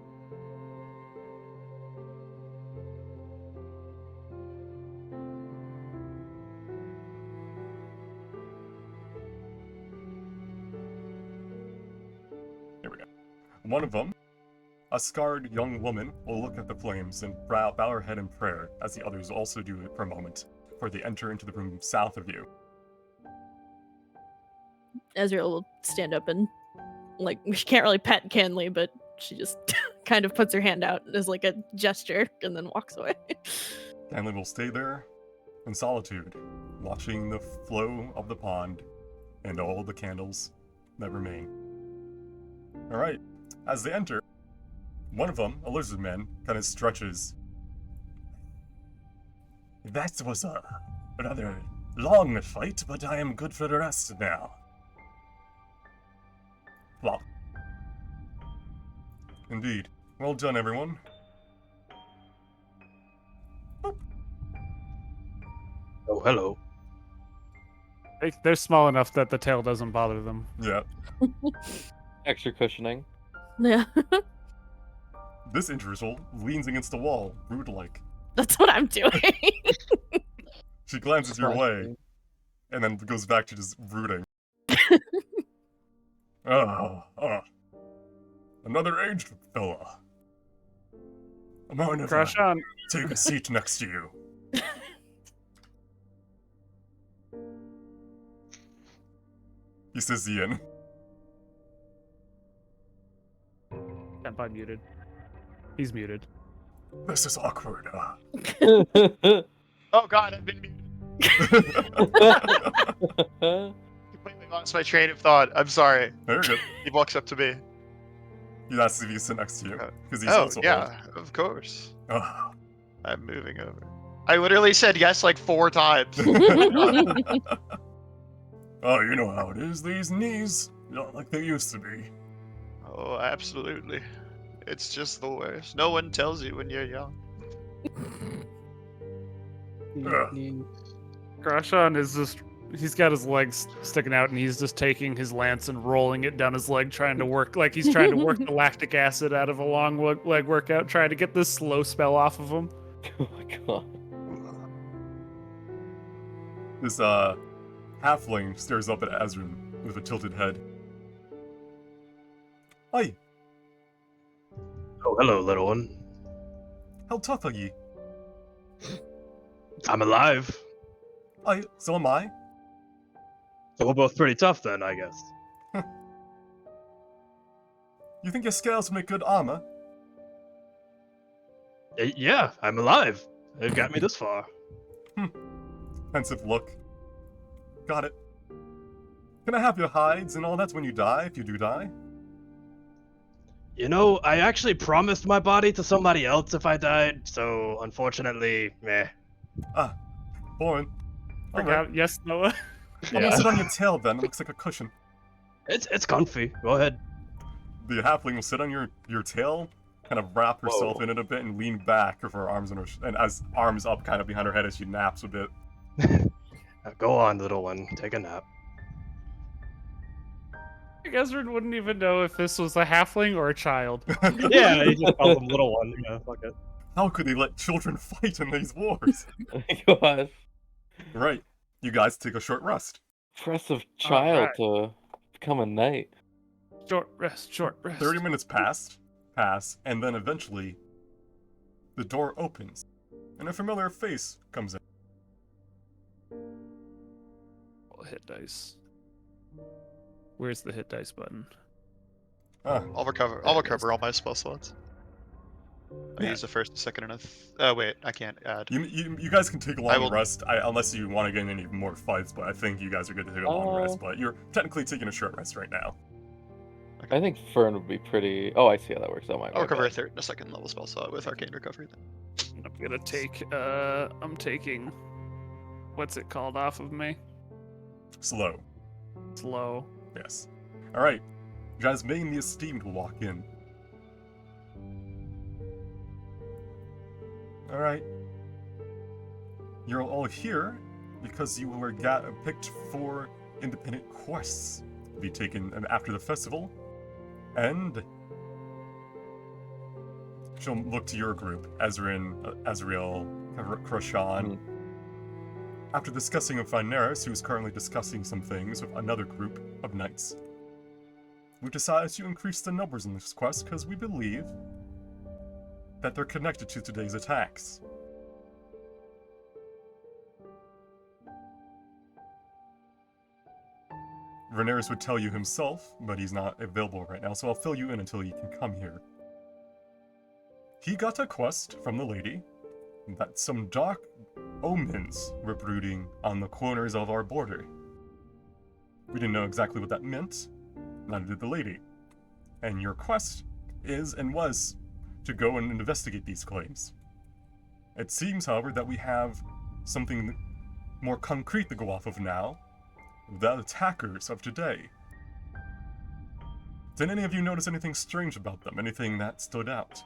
Here we go. One of them, a scarred young woman, will look at the flames and bow her head in prayer, as the others also do it for a moment, before they enter into the room south of you. Ezreal will stand up and, like, she can't really pet Canley, but she just kind of puts her hand out as like a gesture and then walks away. Canley will stay there in solitude, watching the flow of the pond and all the candles that remain. Alright, as they enter, one of them, a lizard man, kind of stretches. That was a rather long fight, but I am good for the rest now. Well, indeed. Well done, everyone. Oh, hello. They're small enough that the tail doesn't bother them. Yeah. Extra cushioning. Yeah, This individual leans against the wall, rude-like. that's what I'm doing. She glances your way, and then goes back to just rooting. Another aged fella. Mind if I Crush on. take a seat next to you? He says Ian. Senpai muted. He's muted. This is awkward. Oh god, I've been muted. Completely lost my train of thought. I'm sorry. There you go. He walks up to me. He asks if he can sit next to you, because he's Oh, also yeah, of course. old. Oh. I'm moving over. I literally said yes like 4 times. Oh, you know how it is. These knees, not like they used to be. Oh, absolutely. It's just the worst. No one tells you when you're young. Crush on is just. He's got his legs sticking out and he's just taking his lance and rolling it down his leg, trying to work like he's trying to work the lactic acid out of a long leg workout, trying to get this slow spell off of him. Oh my god. This halfling stares up at Azrin with a tilted head. Hi, Oh, hello, little one. how tough are ye? I'm alive. Aye, so am I. So we're both pretty tough then, I guess. You think your scales make good armor? Yeah, I'm alive. They've got me this far. Pensive look. Got it. Can I have your hides and all that when you die, if you do die? You know, I actually promised my body to somebody else if I died, so unfortunately, meh. Boring. Work Alright. out. Yes, Noah. I'm gonna Yeah. sit on your tail then, it looks like a cushion. It's comfy. Go ahead. The halfling will sit on your tail, kind of wrap herself Whoa. in it a bit and lean back with her arms on her and as arms up kind of behind her head as she naps a bit. Go on, little one. Take a nap. Ezrin wouldn't even know if this was a halfling or a child. Yeah, he just calls him little one. Yeah, fuck it. How could they let children fight in these wars? Oh my god. Right. You guys take a short rest. Impressive child Alright. to become a knight. Short rest, short rest. 30 minutes pass, and then eventually the door opens and a familiar face comes in. I'll hit dice. Where's the hit dice button? Ah, I'll recover. I'll recover all my spell slots. I Yeah. use the first, the second, and oh wait, I can't add. you guys can take a long will- rest, unless you want to get in any more fights, but I think you guys are good to take a long rest, but you're technically taking a short rest right now. I think Fern would be pretty. Oh, I see how that works. Oh my I'll recover a bad. third and a second level spell slot with arcane recovery. Then. I'm gonna take. I'm taking. What's it called off of me? Slow. Slow. Yes. Alright. Jasmine the Esteemed will walk in. Alright. You're all here, because you were picked for independent quests to be taken after the festival, and she'll look to your group, Azrael, Kroshan. After discussing with Vineris, who is currently discussing some things with another group of knights, we've decided to increase the numbers in this quest because we believe that they're connected to today's attacks. Vineris would tell you himself, but he's not available right now, so I'll fill you in until he can come here. He got a quest from the lady that some dark omens were brooding on the corners of our border. We didn't know exactly what that meant, neither did the lady. And your quest is and was to go and investigate these claims. It seems, however, that we have something more concrete to go off of now, the attackers of today. Did any of you notice anything strange about them? Anything that stood out?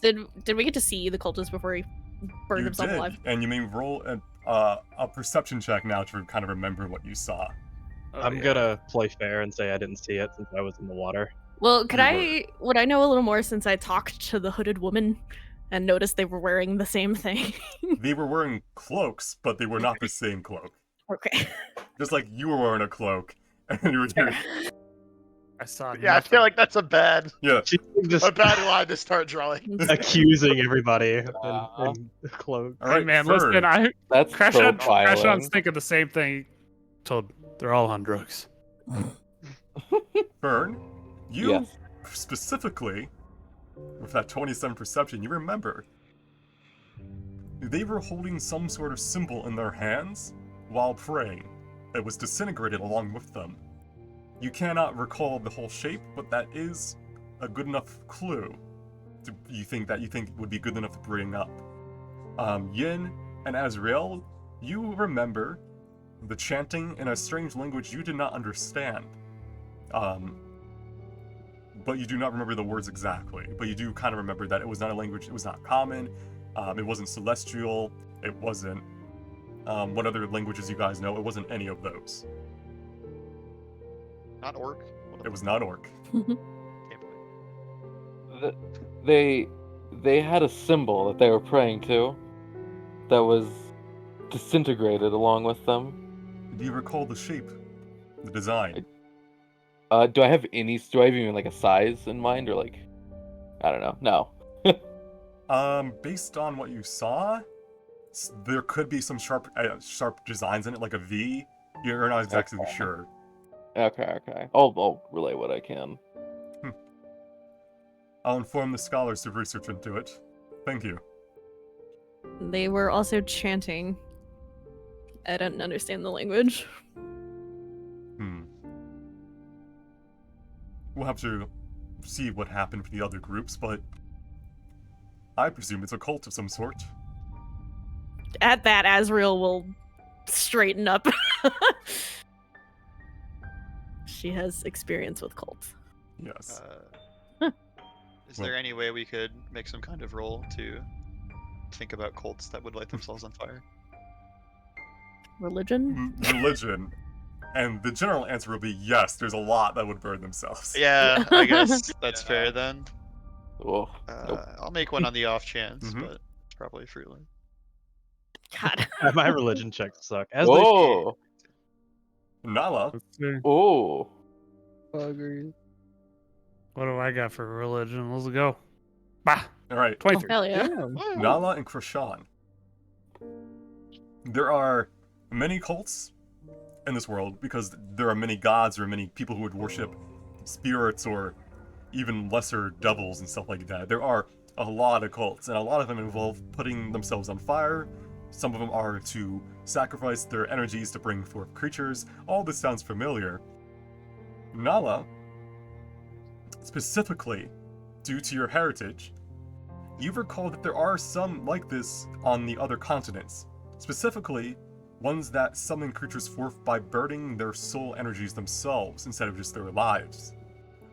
Did we get to see the cultist before he burned You himself did, alive? and you may roll a perception check now to kind of remember what you saw. I'm gonna play fair and say I didn't see it since I was in the water. Well, You would I know a little more since I talked to the hooded woman and noticed they were wearing the same thing? They were wearing cloaks, but they were not the same cloak. Okay. Just like you were wearing a cloak, and you were doing... I saw. Yeah, I feel like that's a bad Yeah, She's just a bad line to start drawing. accusing everybody in clothes. all Hey right, man, Fern. listen, That's Crashon's profiling. thinking the same thing. Told they're all on drugs. Fern, you Yes. specifically, with that 27 perception, you remember they were holding some sort of symbol in their hands while praying. It was disintegrated along with them. You cannot recall the whole shape, but that is a good enough clue you think would be good enough to bring up. Yin and Azrael, you remember the chanting in a strange language you did not understand. But you do not remember the words exactly. But you do kind of remember that it was not a language, it was not common, it wasn't celestial, it wasn't, what other languages you guys know, it wasn't any of those. Not orc. It was not orc. Can't believe. They had a symbol that they were praying to that was disintegrated along with them. Do you recall the shape? The design? Do I have even like a size in mind, or like, I don't know. No. Based on what you saw, there could be some sharp designs in it, like a V. You're not exactly Okay. sure. Okay. I'll relay what I can. I'll inform the scholars to research into it. Thank you. They were also chanting. I didn't understand the language. We'll have to see what happened with the other groups, but I presume it's a cult of some sort. At that, Azrael will straighten up. She has experience with cults. Yes. Is there any way we could make some kind of roll to think about cults that would light themselves on fire? Religion? Religion. And the general answer will be yes, there's a lot that would burn themselves. Yeah, I guess that's fair then. Oh, nope. I'll make one on the off chance, Mhm. but it's probably fruitless. God. My religion checks suck. As they Whoa. Nala, Let's see. Oh. Buggers. What do I got for religion? Let's go. Bah. alright, 23. Hell yeah. Nala and Krishan. There are many cults in this world because there are many gods or many people who would worship spirits or even lesser devils and stuff like that. There are a lot of cults, and a lot of them involve putting themselves on fire. Some of them are to sacrifice their energies to bring forth creatures. All this sounds familiar. Nala, specifically, due to your heritage, you recall that there are some like this on the other continents. Specifically, ones that summon creatures forth by burning their soul energies themselves instead of just their lives.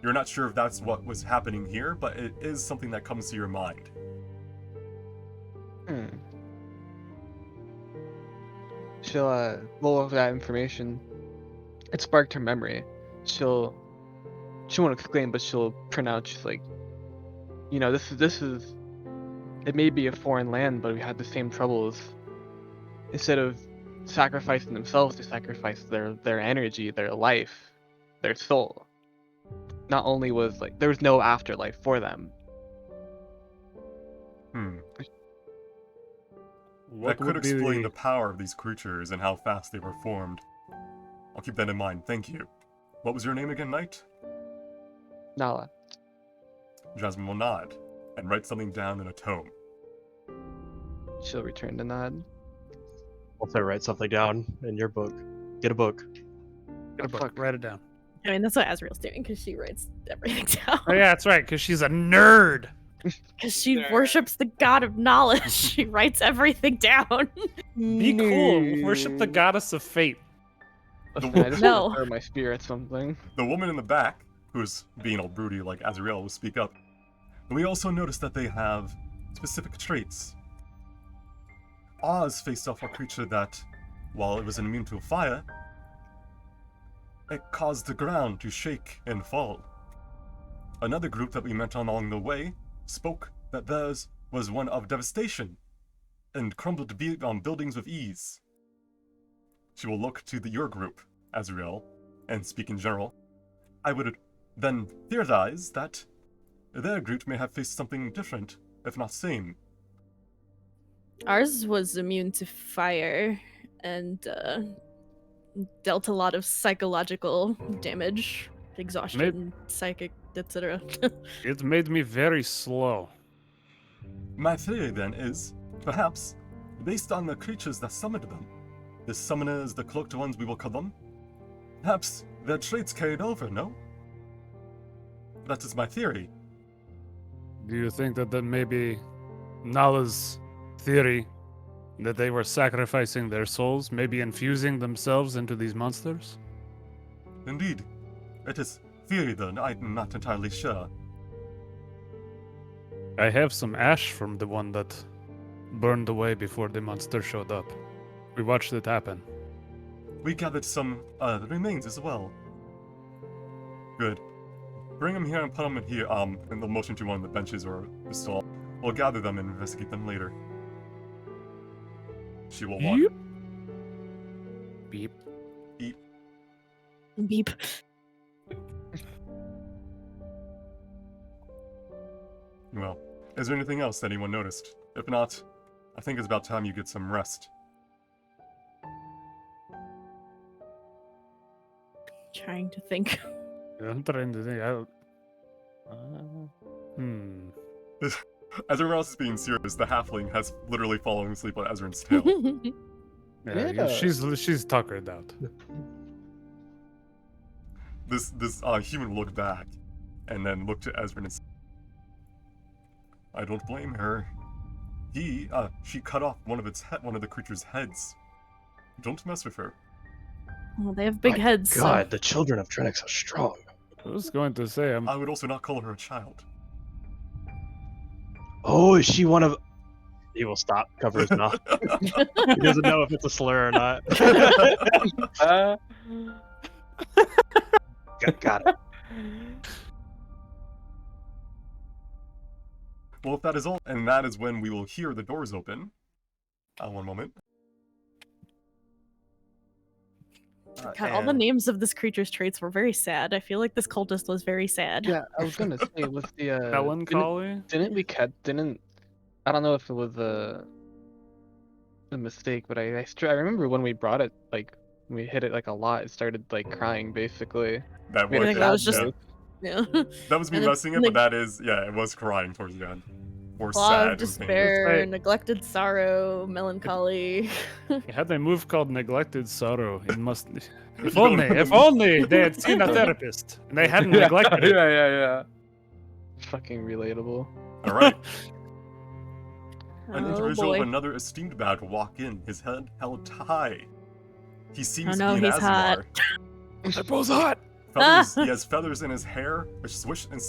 You're not sure if that's what was happening here, but it is something that comes to your mind. well, of that information, it sparked her memory. She won't explain, but she'll pronounce like, this is. It may be a foreign land, but we had the same troubles. Instead of sacrificing themselves, they sacrificed their energy, their life, their soul. Not only was like there was no afterlife for them. That could explain the power of these creatures and how fast they were formed. I'll keep that in mind, thank you. What was your name again, Knight? Nala. Jasmine will nod and write something down in a tome. She'll return to nod. Also, write something down in your book. Get a book. Get a book. Write it down. I mean, that's what Azriel's doing because she writes everything down. Oh yeah, that's right. Because she's a nerd. Because she worships the god of knowledge. She writes everything down. Be cool. Worship the goddess of fate. I just No. want to throw my spear at something. The woman in the back, who's being all broody like Azriel, will speak up. And we also noticed that they have specific traits. Oz faced off a creature that, while it was immune to fire, it caused the ground to shake and fall. Another group that we met along the way spoke that theirs was one of devastation and crumbled buildings with ease. She will look to your group, Azriel, and speak in general. I would then theorize that their group may have faced something different, if not same. Ours was immune to fire and dealt a lot of psychological damage, exhaustion, psychic, etc. It made me very slow. My theory then is, perhaps, based on the creatures that summoned them, the summoners, the cloaked ones we will call them, perhaps their traits carried over, no? That is my theory. Do you think that may be Nala's theory that they were sacrificing their souls, maybe infusing themselves into these monsters? Indeed. It is theory then, I'm not entirely sure. I have some ash from the one that burned away before the monster showed up. We watched it happen. We gathered some remains as well. Good. Bring them here and put them in here, and they'll motion to one of the benches or the stall. We'll gather them and investigate them later. She will walk. Beep. Eat. Beep. Well, is there anything else that anyone noticed? If not, I think it's about time you get some rest. Trying to think. I'm trying to think. As everyone else is being serious, the halfling has literally fallen asleep on Ezrin's tail. Yeah, she's tuckered out. This human will look back, and then look to Ezrin and say, I don't blame her. She cut off one of the creature's heads. Don't mess with her. Well, they have big heads. God, the children of Trenix are strong. I was going to say, I would also not call her a child. Oh, is she one of... He will stop, cover his mouth. He doesn't know if it's a slur or not. Got it. Well, if that is all, and that is when we will hear the doors open. One moment. God, all the names of this creature's traits were very sad. I feel like this cultist was very sad. Yeah, I was gonna say with the melancholy. Didn't I don't know if it was a mistake, but I remember when we brought it, like we hit it like a lot, it started like crying basically. That I think that was just yeah. That was me And messing it, like, but that is, yeah, it was crying towards the end. Or a lot sad of and despair, Right. neglected sorrow, melancholy. It had a move called Neglected Sorrow. It must. If You don't only, if know. only they had seen a therapist and they hadn't neglected it. Yeah. Fucking relatable. All right. An Oh individual boy. of another esteemed badge will walk in, his head held high. He seems no, to be an he's hot. Azimar. That was hot. Feathers, he has feathers in his hair, which swish and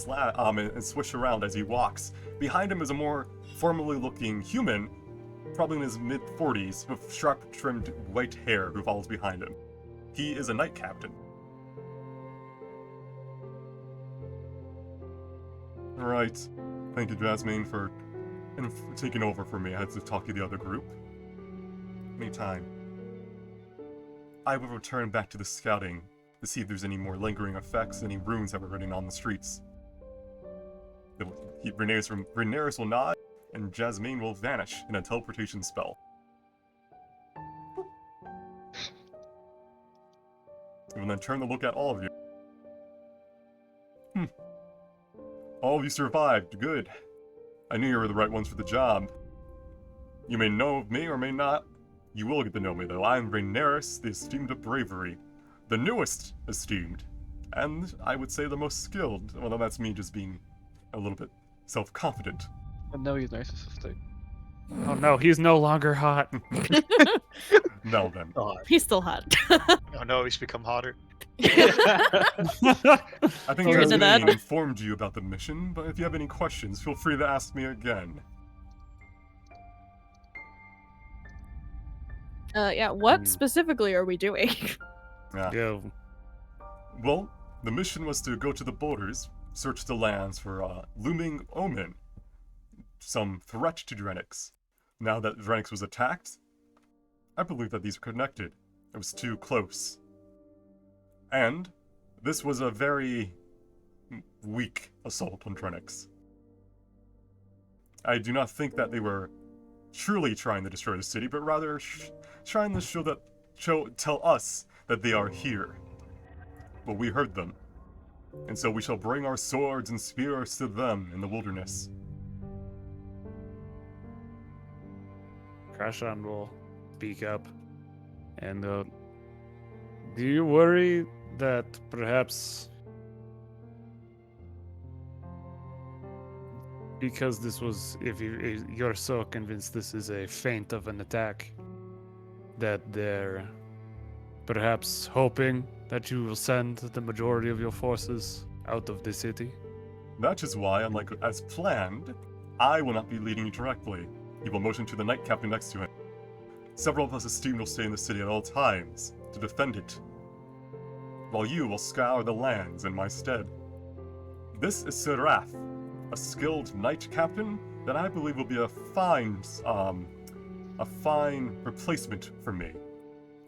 and swish around as he walks. Behind him is a more formally looking human probably in his mid-40s, with sharp-trimmed white hair, who follows behind him. He is a knight captain. Alright. Thank you, Jasmine, for taking over for me. I had to talk to the other group. Anytime. I will return back to the scouting to see if there's any more lingering effects, any runes that were written on the streets. Rhaenyra's will nod, and Jasmine will vanish in a teleportation spell. And then turn to look at all of you. All of you survived. Good. I knew you were the right ones for the job. You may know of me or may not. You will get to know me, though. I am Rhaenyra, the esteemed of bravery. The newest esteemed. And I would say the most skilled, although that's me just being a little bit self-confident. And no, he's narcissistic. Oh no, he's no longer hot. No, then. God. He's still hot. Oh no, he's become hotter. I think You're into that. Jasmine informed you about the mission, but if you have any questions, feel free to ask me again. Yeah, what specifically are we doing? Yeah. Well, the mission was to go to the borders, search the lands for looming omen, some threat to Drenix. Now that Drenix was attacked, I believe that these are connected. It was too close. And this was a very weak assault on Drenix. I do not think that they were truly trying to destroy the city, but rather trying to tell us that they are here. But we heard them. And so we shall bring our swords and spears to them in the wilderness. Krashan will speak up. And do you worry that perhaps because this was, if you're so convinced this is a feint of an attack, that they're perhaps hoping that you will send the majority of your forces out of the city? That is why, unlike as planned, I will not be leading you directly. He will motion to the knight captain next to him. Several of us esteemed will stay in the city at all times to defend it, while you will scour the lands in my stead. This is Sirath, a skilled knight captain that I believe will be a fine replacement for me,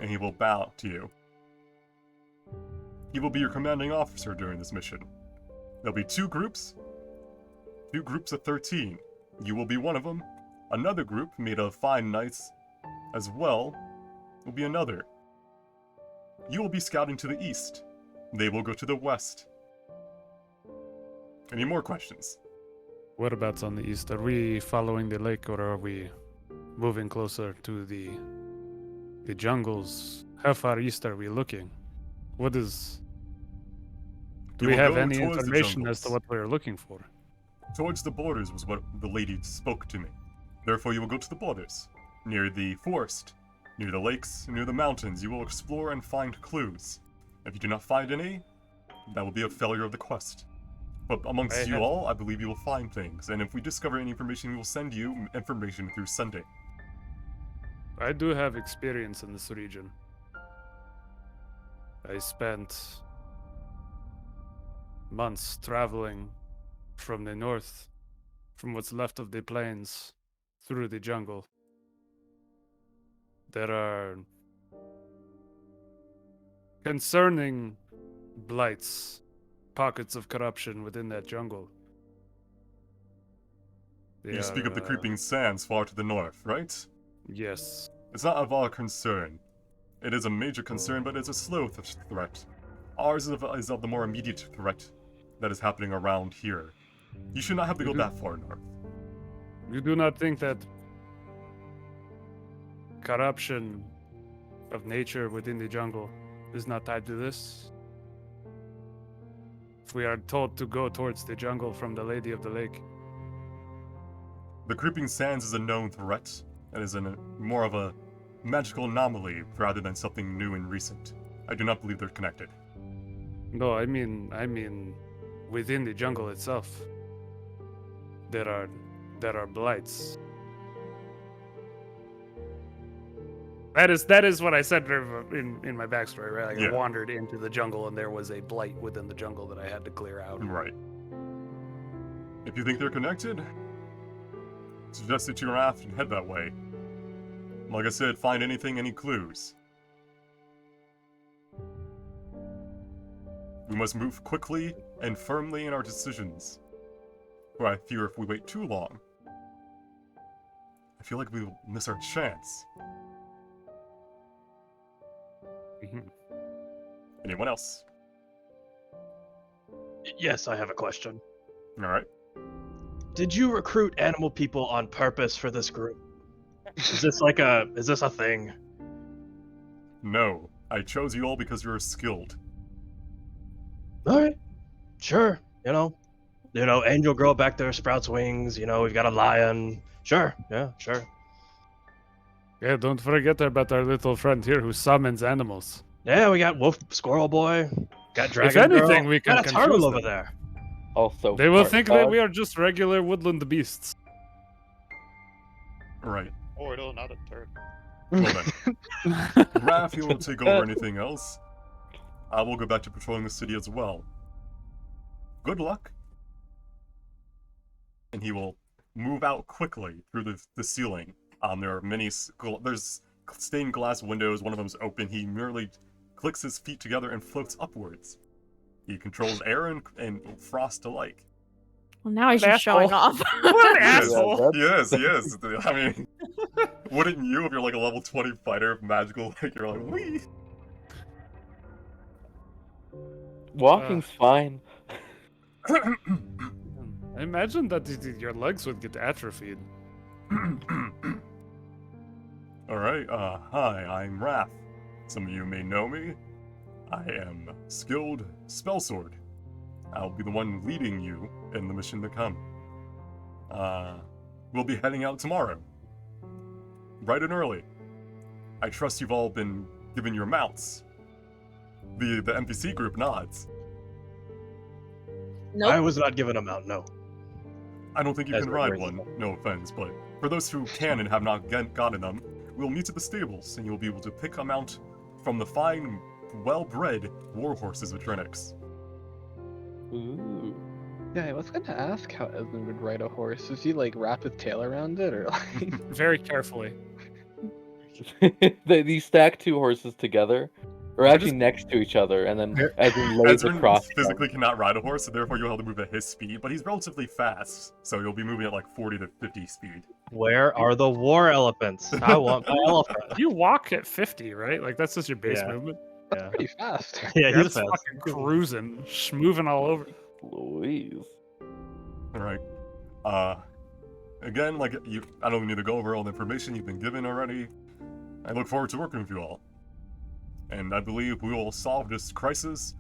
and he will bow to you. He will be your commanding officer during this mission. There'll be two groups of 13. You will be one of them. Another group, made of fine knights as well, will be another. You will be scouting to the east. They will go to the west. Any more questions? Whereabouts on the east? Are we following the lake, or are we moving closer to the jungles? How far east are we looking? What is... Do we You will have go any towards the information as to jungles. what we're looking for? Towards the borders was what the lady spoke to me. Therefore, you will go to the borders. Near the forest, near the lakes, near the mountains, you will explore and find clues. If you do not find any, that will be a failure of the quest. But amongst you all, I believe you will find things, and if we discover any information, we will send you information through Sunday. I do have experience in this region. I spent months traveling from the north, from what's left of the plains, through the jungle. There are concerning blights, pockets of corruption within that jungle. They You speak of the are, creeping sands far to the north, right? Yes. It's not of our concern. It is a major concern, but it's a slow threat. Ours is of the more immediate threat that is happening around here. You should not have to go that far north. You do not think that corruption of nature within the jungle is not tied to this? If we are told to go towards the jungle from the Lady of the Lake. The creeping sands is a known threat, and is more of a magical anomaly rather than something new and recent. I do not believe they're connected. No, I mean within the jungle itself. There are blights. That is what I said in my backstory, right? Like Yeah. I wandered into the jungle and there was a blight within the jungle that I had to clear out. Right. If you think they're connected, suggest that you raft and head that way. Like I said, find any clues. We must move quickly and firmly in our decisions. For I fear if we wait too long, I feel like we will miss our chance. Mhm. Anyone else? Yes, I have a question. Alright. Did you recruit animal people on purpose for this group? Is this a thing? No. I chose you all because you're skilled. All right, sure. Angel Girl back there sprouts wings. We've got a lion. Sure, yeah, sure. Yeah, don't forget about our little friend here who summons animals. Yeah, we got Wolf Squirrel Boy. Got If Dragon anything, Girl. we can got a turtle confuse over them. there. Also, They will part think that dog. we are just regular woodland beasts. Right. Or no, not a turd. Well then. Raph, you won't take over anything else. I will go back to patrolling the city as well. Good luck. And he will move out quickly through the ceiling. There are many there's stained glass windows. One of them's open. He merely clicks his feet together and floats upwards. He controls air and frost alike. Well, now he's An just showing asshole. off. What an Yes. asshole! Yes, yes. I mean, wouldn't you if you're like a level 20 fighter, magical, like you're like, wee? Walking's fine. I imagine that your legs would get atrophied. Alright, hi, I'm Raph. Some of you may know me. I am skilled spell sword. I'll be the one leading you in the mission to come. We'll be heading out tomorrow. Bright and early. I trust you've all been given your mounts. The NPC group nods. I Nope. was not given a mount. No. I don't think you As can we're ride raising one, no offense, but for those who can and have not gotten them, we'll meet at the stables, and you'll be able to pick a mount from the fine, well-bred war horses of Trinix. Ooh. Yeah, I was gonna ask how Esmond would ride a horse. Does he like wrap his tail around it, or like? Very carefully. You stack two horses together, or I actually just- next to each other, and then Yeah, Edwin lays Ezrin across them. physically cannot ride a horse, so therefore you'll have to move at his speed, but he's relatively fast, so you'll be moving at like 40 to 50 speed. Where are the war elephants? I want my elephant. You walk at 50, right? Like that's just your base Yeah. movement. That's Yeah. pretty fast. Yeah, he's That's fast. fucking cruising, moving all over. Louise. Alright. Again, like, I don't need to go over all the information you've been given already. I look forward to working with you all. And I believe we will solve this crisis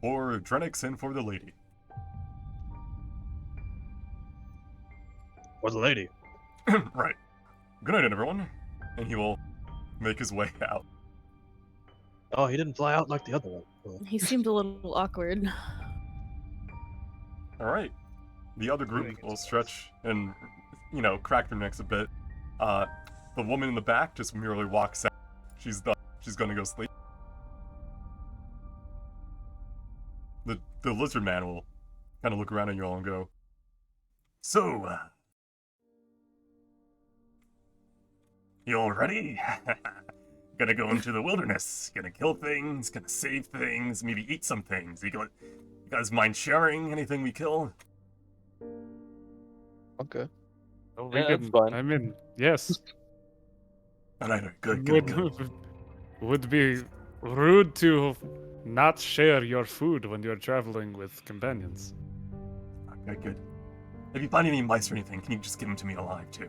for Drenix and for the lady. Or the lady. Right. Good night, everyone. And he will make his way out. Oh, he didn't fly out like the other one. Oh. He seemed a little awkward. Alright. The other group will stretch and, crack their necks a bit. The woman in the back just merely walks out. She's done. She's gonna go sleep. The lizard man will kind of look around at you all and go, "So, you all ready? Gonna go into the wilderness. Gonna kill things. Gonna save things. Maybe eat some things. You guys mind sharing anything we kill?" Okay. Oh, Yeah, that's fine. I mean, yes. Alright, good. Would be rude to not share your food when you're traveling with companions. Okay, good. If you find any mice or anything, can you just give them to me alive too?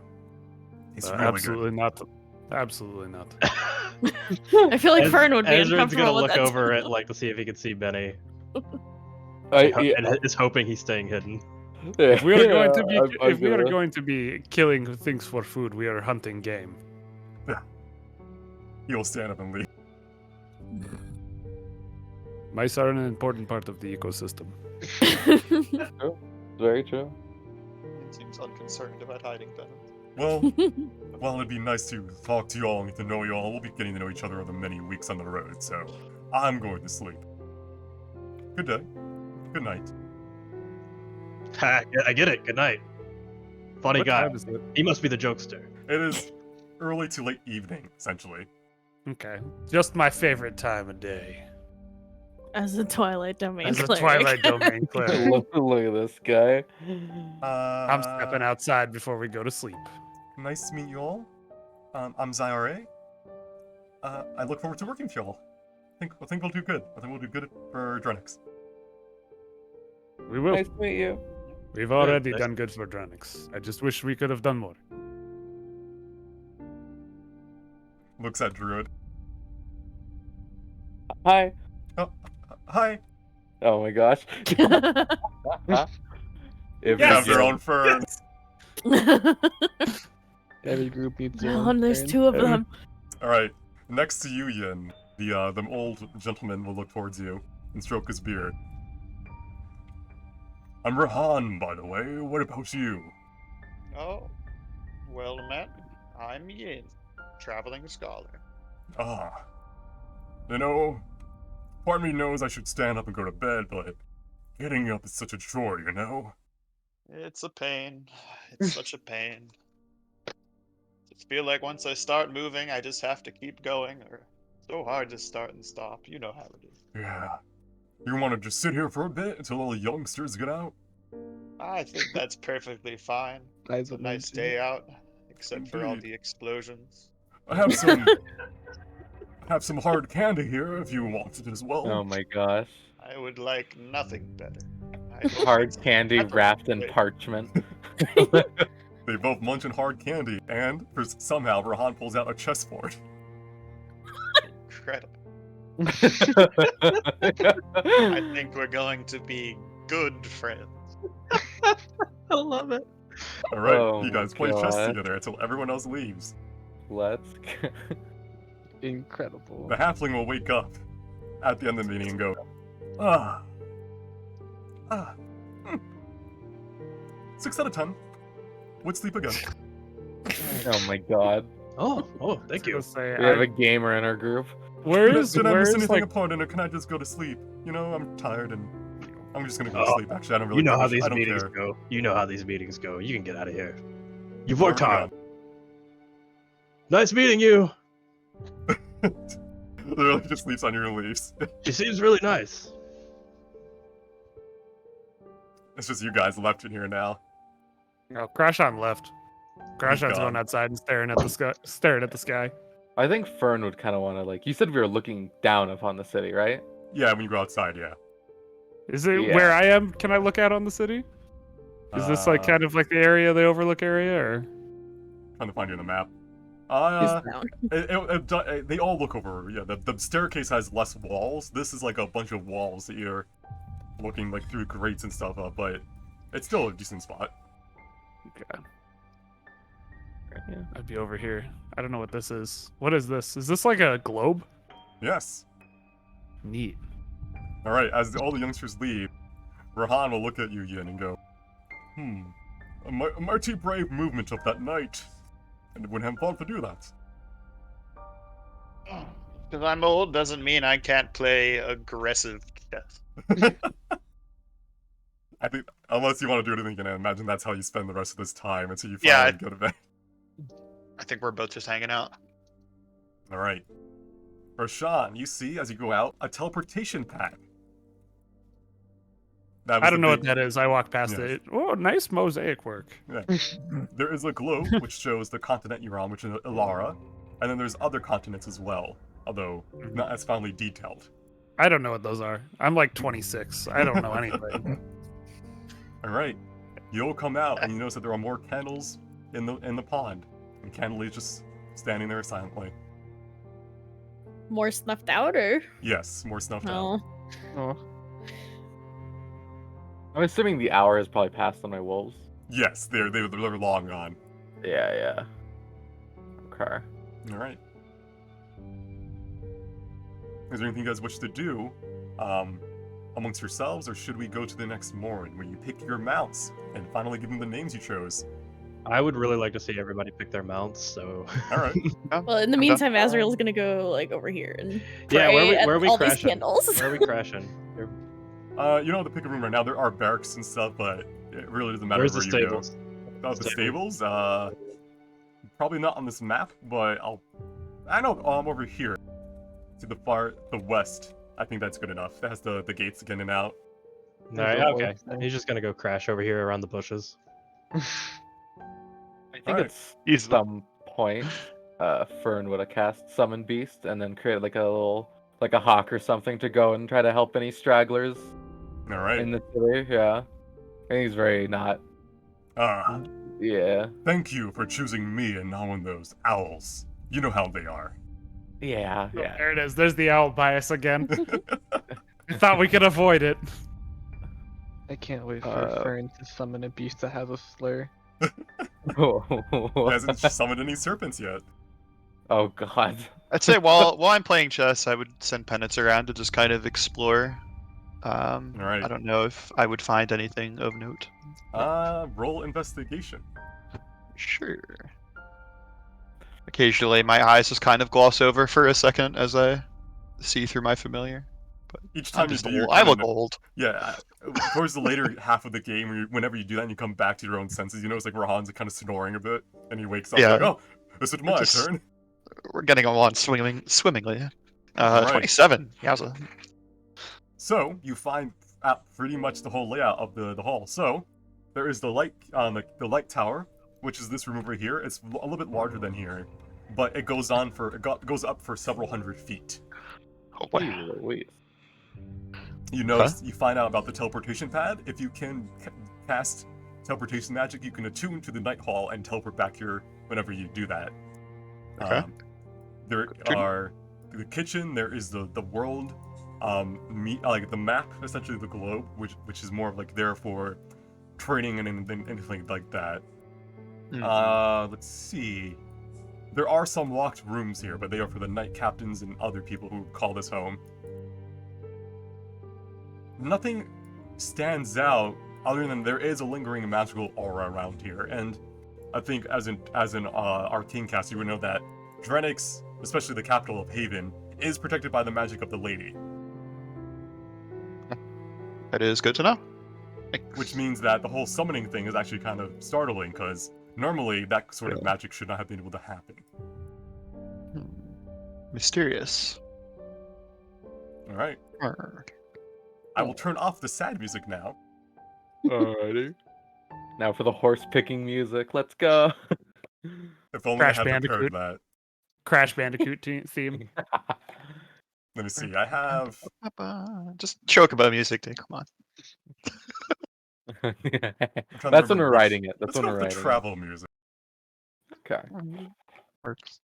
It's really Absolutely not. Absolutely not. I feel like Fern would be Ezra's gonna uncomfortable with look that. over it like to see if he can see Benny, Yeah, and is hoping he's staying hidden. If we are going to be, I'm if we are gonna- going to be killing things for food, we are hunting game. good. He will stand up and leave. Mice are an important part of the ecosystem. Very true. It seems unconcerned about hiding better. Well, well, it'd be nice to talk to you all and get to know you all. We'll be getting to know each other over the many weeks on the road, so I'm going to sleep. Good day. Good night. Ha, I get it. Good night. Funny What guy. time is it? He must be the jokester. It is early to late evening, essentially. Okay, just my favorite time of day. As a Twilight Domain As a cleric. Twilight Domain cleric. look at this guy. I'm stepping outside before we go to sleep. Nice to meet you all. I'm Zyre. I look forward to working with you all. I think we'll do good. I think we'll do good for Drenix. We will. Nice to meet you. We've already nice. done good for Drenix. I just wish we could have done more. Looks at Druid. Hi. Hi. Oh my gosh. If They Yes! have their you- own ferns. Every group needs their Oh, own and there's turn. 2 of them. All right. Next to you, Yin, the old gentleman will look towards you and stroke his beard. I'm Rahan, by the way. What about you? Oh, well met. I'm Yin, traveling scholar. Ah. You know, part of me knows I should stand up and go to bed, but getting up is such a chore, you know? It's a pain. It's such a pain. Just feel like once I start moving, I just have to keep going, or so hard to start and stop. You know how it is. Yeah. You want to just sit here for a bit until all the youngsters get out? I think that's perfectly fine. Eyes It's a of nice Moon, day out, except for all Indeed. the explosions. I have some... have some hard candy here if you want it as well. Oh my gosh. I would like nothing better. I hope Hard it's candy pepper- wrapped in wait, parchment. They both munch on hard candy, and somehow Rahan pulls out a chessboard. Incredible. I think we're going to be good friends. I love it. All right, Oh you my guys play chess God. together until everyone else leaves. Let's go. Incredible. The halfling will wake up at the end of the meeting and go, ah, ah, 6 out of 10. Would sleep again. Oh my god. Oh, thank you. Say, We have a gamer in our group. where's Did I miss anything like important, or can I just go to sleep? You know, I'm tired and I'm just gonna go to Oh, sleep. Actually, I don't really. You know give a how sh- these I don't meetings care. go. You know how these meetings go. You can get out of here. You've Where worked are we hard. Nice meeting you. Literally just sleeps on your leaves. She seems really nice. It's just you guys left in here now. Oh, Crashon left. Crashon's God. going outside and staring at the sky. Staring at the sky. I think Fern would kind of want to like. You said we were looking down upon the city, right? Yeah, when you go outside, yeah. Is it Yeah. where I am? Can I look out on the city? Is this like kind of like the area, the overlook area, or? Trying to find you on the map. He's down. They all look over. Yeah, the staircase has less walls. This is like a bunch of walls that you're looking like through grates and stuff up, but it's still a decent spot. Okay. Yeah. I'd be over here. I don't know what this is. What is this? Is this like a globe? Yes. Neat. All right. As all the youngsters leave, Rahan will look at you, Yin, and go, a mighty brave movement of that night, and wouldn't have thought to do that. Because I'm old doesn't mean I can't play aggressive chess. I think, unless you want to do anything, I imagine that's how you spend the rest of this time until you Yeah, finally go to bed. I think we're both just hanging out. All right. Rashawn, you see, as you go out, a teleportation pad. That was I don't the know what big- that is. I walked past Yes. it. Oh, nice mosaic work. There is a globe which shows the continent you're on, which is Ilara, and then there's other continents as well, although not as finely detailed. I don't know what those are. I'm like 26. I don't know anything. All right, you'll come out and you notice that there are more candles in the pond, and Candle is just standing there silently. More snuffed out, or? Yes, more snuffed out. Oh. I'm assuming the hour has probably passed on my wolves. Yes, they're long gone. Yeah. Okay. All right. Is there anything you guys wish to do amongst yourselves, or should we go to the next morning where you pick your mounts and finally give them the names you chose? I would really like to see everybody pick their mounts. So. All right. Well, in the I'm meantime, Azrael's gonna go like over here and pray Yeah, where at are we all these crashing? candles. Where are we crashing? You know, the pick a room right now. There are barracks and stuff, but it really doesn't matter Where's the where you stables? go. Oh, the stables? Probably not on this map, but I know. I'm over here, to the west. I think that's good enough. That has the gates in and out. All right, okay. He's just gonna go crash over here around the bushes. I think Alright. at Easily. some point, Fern would have cast Summon Beast and then create like a little, like a hawk or something to go and try to help any stragglers All right. in the city. Yeah, I think he's very not. Yeah, Thank you for choosing me and not one of those owls. You know how they are. yeah, Oh, yeah. there it is. There's the owl bias again. I thought we could avoid it. I can't wait for Uh, Fern to summon a beast that has a slur. He hasn't summoned any serpents yet. Oh God. I'd say while I'm playing chess, I would send penance around to just kind of explore. Alright. I don't know if I would find anything of note. Roll investigation. Sure. Occasionally, my eyes just kind of gloss over for a second as I see through my familiar. Each I'm time you just do, you're old. I kinda look old. Yeah, towards the later half of the game, whenever you do that and you come back to your own senses, you notice like Rahan's kind of snoring a bit, and he wakes up Yeah. like, oh, is it my Just- turn? We're getting along swimmingly. Alright. 27. Yowza. So you find out pretty much the whole layout of the hall. So there is the light the light tower, which is this room over here. It's a little bit larger than here, but it goes on for goes up for several hundred feet. Oh, wow. Jeez Louise. You notice you find out about the teleportation pad. If you can cast teleportation magic, you can attune to the night hall and teleport back here whenever you do that. Okay. There Good. are the kitchen. There is the world, like the map, essentially the globe, which is more of like there for training and anything like that. Let's see. There are some locked rooms here, but they are for the night captains and other people who call this home. Nothing stands out other than there is a lingering magical aura around here, and I think as an arcane caster, you would know that Drenix, especially the capital of Haven, is protected by the magic of the Lady, That is good to know. which means that the whole summoning thing is actually kind of startling, because normally that sort of magic should not have been able to happen. Mysterious. All right, I will turn off the sad music now. Alrighty. Now for the horse picking music. Let's go. If only Crash I had Bandicoot. prepared that. Crash Bandicoot theme. Let me see. I have. Just chocobo music, dude. Come on. I'm trying to That's when remember we're which- writing it. That's Let's when go we're with writing the travel music. it. Okay. Works.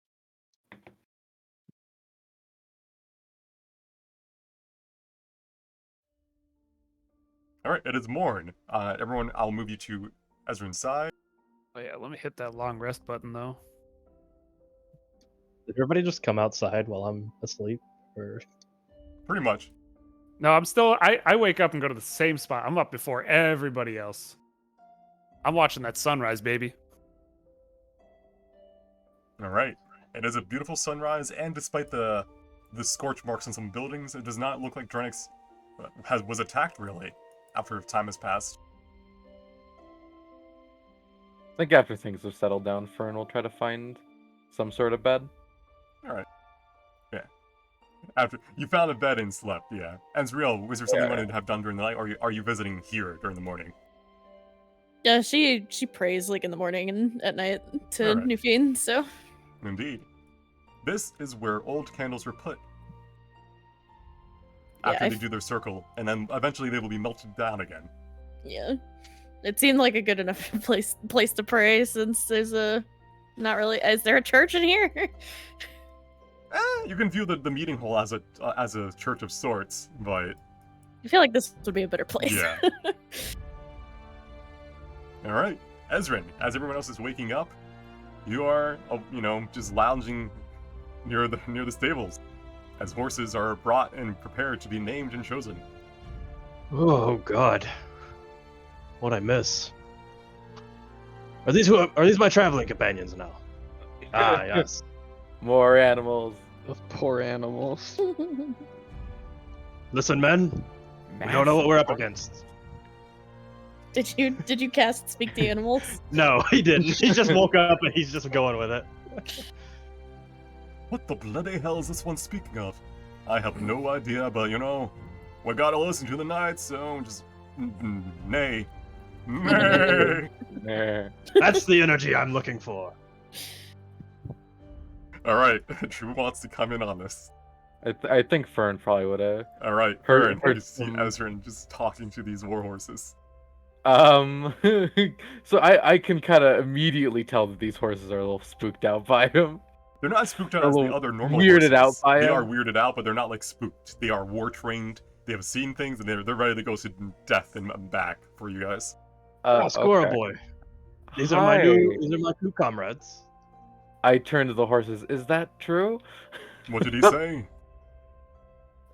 All right, it is morn. Everyone, I'll move you to Ezra's side. Oh yeah, let me hit that long rest button though. Did everybody just come outside while I'm asleep? Or Pretty much. No, I'm still. I wake up and go to the same spot. I'm up before everybody else. I'm watching that sunrise, baby. All right. It is a beautiful sunrise, and despite the scorch marks on some buildings, it does not look like Drenix was attacked really after time has passed. I think after things have settled down, Fern will try to find some sort of bed. All right. Yeah. After you found a bed and slept, yeah. Ansriel, was there something you wanted to have done during the night, or are you visiting here during the morning? Yeah, she prays like in the morning and at night to Alright. Nufine, so Indeed. This is where old candles were put. Yeah, After I they f- do their circle, and then eventually they will be melted down again. yeah. It seemed like a good enough place to pray since there's a not really is there a church in here? You can view the meeting hall as a church of sorts, but I feel like this would be a better place. yeah. All right, Ezrin. As everyone else is waking up, you are, just lounging near the stables, as horses are brought and prepared to be named and chosen. oh god, what'd I miss? Are these my traveling companions now? Ah, yes. More animals. Those poor animals. Listen, men, we don't know what we're up against. Did you cast speak to animals? No, he didn't. He just woke up and he's just going with it. What the bloody hell is this one speaking of? I have no idea, but we gotta listen to the night, so just nay. Nay. Nah. That's the energy I'm looking for. Alright, Drew wants to come in on this. I think Fern probably would have. Alright, Heard- Fern, heard you see some- Ezrin just talking to these warhorses. So I can kind of immediately tell that these horses are a little spooked out by him. They're not spooked out A as the little other normal weirded out horses. by They him. are weirded out, but they're not like spooked. They are war trained. They have seen things, and they're ready to go to death and back for you guys. Squirrel Okay. boy. These are my new comrades. I turn to the horses. Is that true? What did he say?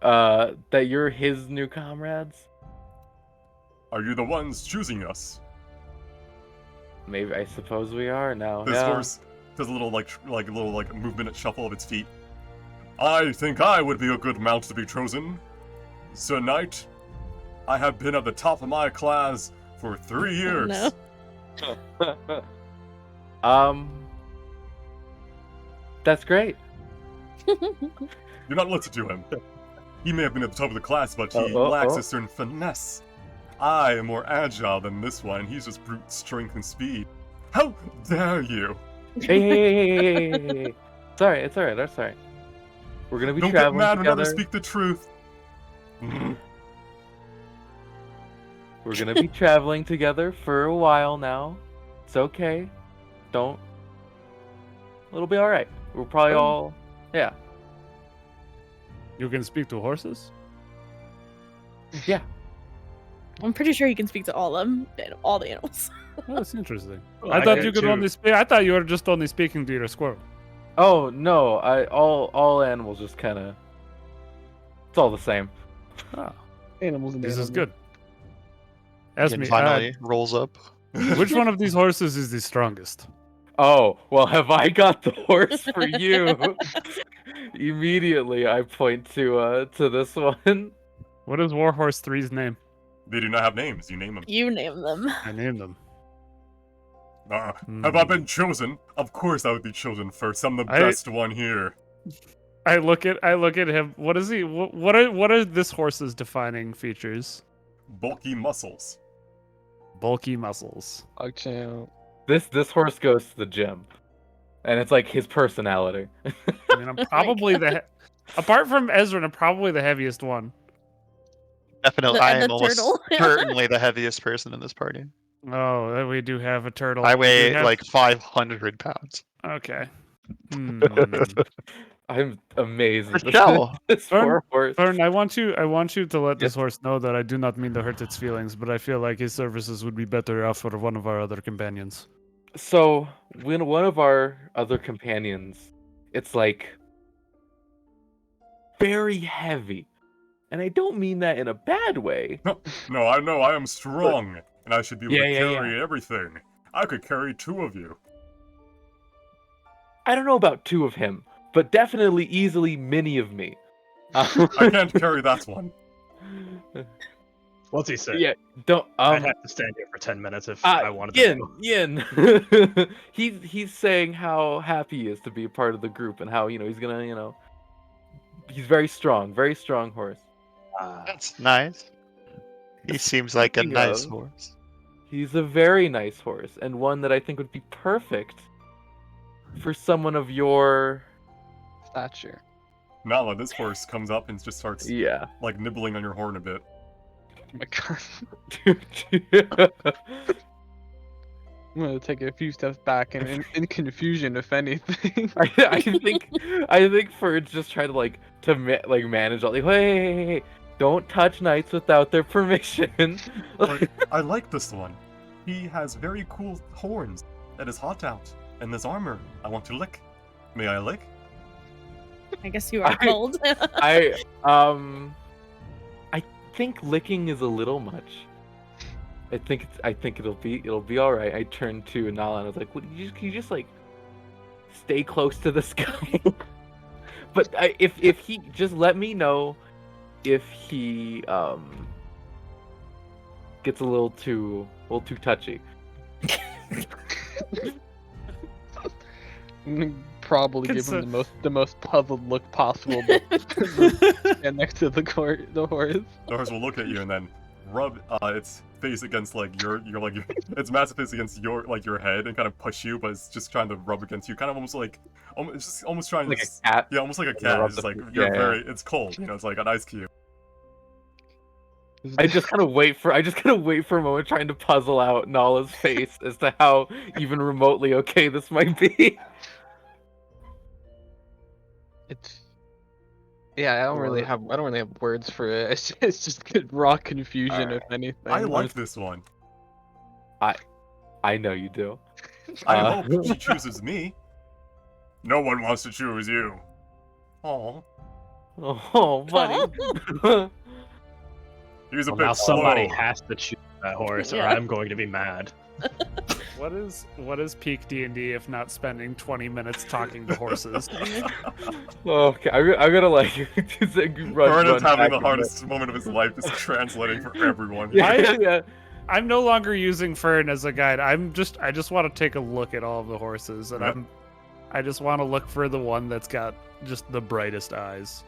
That you're his new comrades? Are you the ones choosing us? Maybe I suppose we are now. This yeah. horse does a little like movement and shuffle of its feet. I think I would be a good mount to be chosen. Sir Knight, I have been at the top of my class for 3 years. No. That's great. Do not listen to him. He may have been at the top of the class, but he lacks a certain finesse. I am more agile than this one. He's just brute strength and speed. How dare you? Hey. Sorry, it's alright. That's alright. We're gonna be Don't get traveling mad when together. others speak the truth. We're gonna be traveling together for a while now. It's okay. Don't. It'll be alright. We'll probably all. Yeah. You can speak to horses? Yeah. I'm pretty sure you can speak to all the animals. Oh, that's interesting. Well, I I thought can you could too. only speak. I thought you were just only speaking to your squirrel. Oh no! All animals just kind of. It's all the same. Ah, Animals and this is animals. good. Ask Ian me, finally rolls up. which one of these horses is the strongest? Oh well, have I got the horse for you? Immediately, I point to this one. What is Warhorse 3's name? They do not have names. You name them. You name them. I named them. Have I been chosen? Of course I would be chosen first. I'm the I- best one here. I look at him. What is he? What are this horse's defining features? Bulky muscles. Bulky muscles. Champ. This horse goes to the gym, and it's like his personality. I mean, I'm probably apart from Ezra, I'm probably the heaviest one. Definitely, The- I and am the almost turtle. certainly the heaviest person in this party. Oh, we do have a turtle. I We weigh have- like 500 pounds. Okay. I'm amazed. at Michelle. This Fern- poor horse. Fern, I want you to let this Yes. horse know that I do not mean to hurt its feelings, but I feel like his services would be better off for one of our other companions. So when one of our other companions, it's like very heavy, and I don't mean that in a bad way. No, I know I am strong, and I should be able Yeah, to yeah, carry everything. I could carry 2 of you. I don't know about 2 of him, but definitely easily many of me. I can't carry that one. What's he say? Yeah, don't. I'd have to stand here for 10 minutes if I wanted to. Yin. He's saying how happy he is to be a part of the group and how he's gonna he's very strong horse. That's nice. He seems like a Speaking nice of- horse. He's a very nice horse and one that I think would be perfect for someone of your Stature. Nala, this horse comes up and just starts yeah. like nibbling on your horn a bit. Oh my god. I'm gonna take a few steps back and in confusion, if anything. I think Ferd's just trying to manage all hey, don't touch knights without their permission. But I like this one. He has very cool horns that is hot out, and this armor I want to lick. May I lick? I guess you are I- cold. I think licking is a little much. I think it'll be all right. I turned to Nala and I was like, "What? Can you just like stay close to the sky?" But if he just let me know if he gets a little too touchy. Probably give him the most puzzled look possible, but stand next to the horse. The horse will look at you and then rub its face against like your its massive face against your head and kind of push you, but it's just trying to rub against you, kind of almost like almost trying Like to a cat. yeah, almost like a Yeah, cat. rub It's the- like yeah, you're yeah. very it's cold, it's like an ice cube. I just kind of wait for a moment, trying to puzzle out Nala's face as to how even remotely okay this might be. It's yeah, I don't really have words for it. It's just good raw confusion, if anything. I like this one. I know you do. I hope she chooses me. No one wants to choose you. Oh, Oh, buddy. he's a Well, bit now somebody slow. has to choose that horse, or Yeah. I'm going to be mad. What is peak D&D if not spending 20 minutes talking to horses? Okay, I gotta like just, like, run Vernon's having back the a hardest moment of his life, is translating for everyone. bit. Yeah, yeah. I'm no longer using Fern as a guide. I just want to take a look at all of the horses, and Yep. I just want to look for the one that's got just the brightest eyes.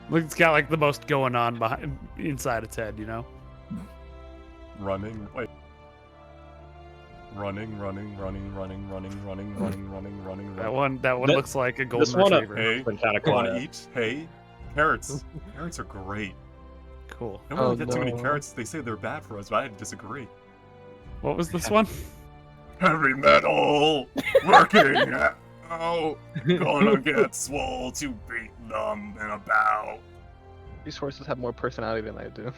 Like it's got like the most going on behind inside its head, you know? Running, wait. Running. That one That- looks like a golden This one, retriever. Hey, been kind of you want to quiet. eat? Hey, carrots. Carrots are great. Cool. Don't really Oh, get too many no. carrots. They say they're bad for us, but I disagree. What was this one? Heavy metal, working. Oh, gonna get swole to beat them in a bout. These horses have more personality than I do.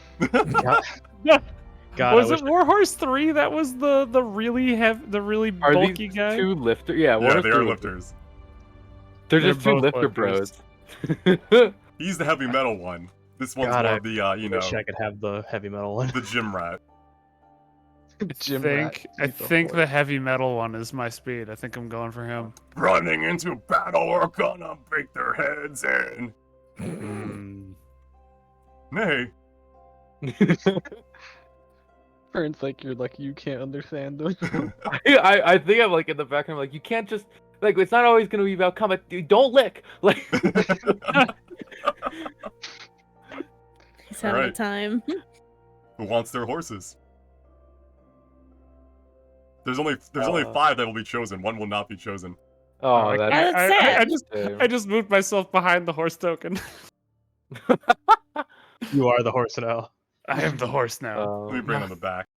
God, Was I it wish Warhorse 3 that was the really Are bulky these guy? two lifter? Yeah, one Yeah, of they two are lifters. They're They're just two both lifter lifters. bros. He's the heavy metal one. This one's God, more I of the, you know, wish I could have the heavy metal one. the gym rat. I think the heavy metal one is my speed. I think I'm going for him. Running into battle, we're gonna break their heads in. Mm. Nay, Fern's like, you're lucky you can't understand them. I think I'm like in the background, like you can't just like it's not always gonna be about combat. Dude, don't lick. Like He's having Alright. a time. who wants their horses? There's only 5 that will be chosen. One will not be chosen. oh, that's That's sad. I just moved myself behind the horse token. You are the horse now. I am the horse now. Let me bring on the back.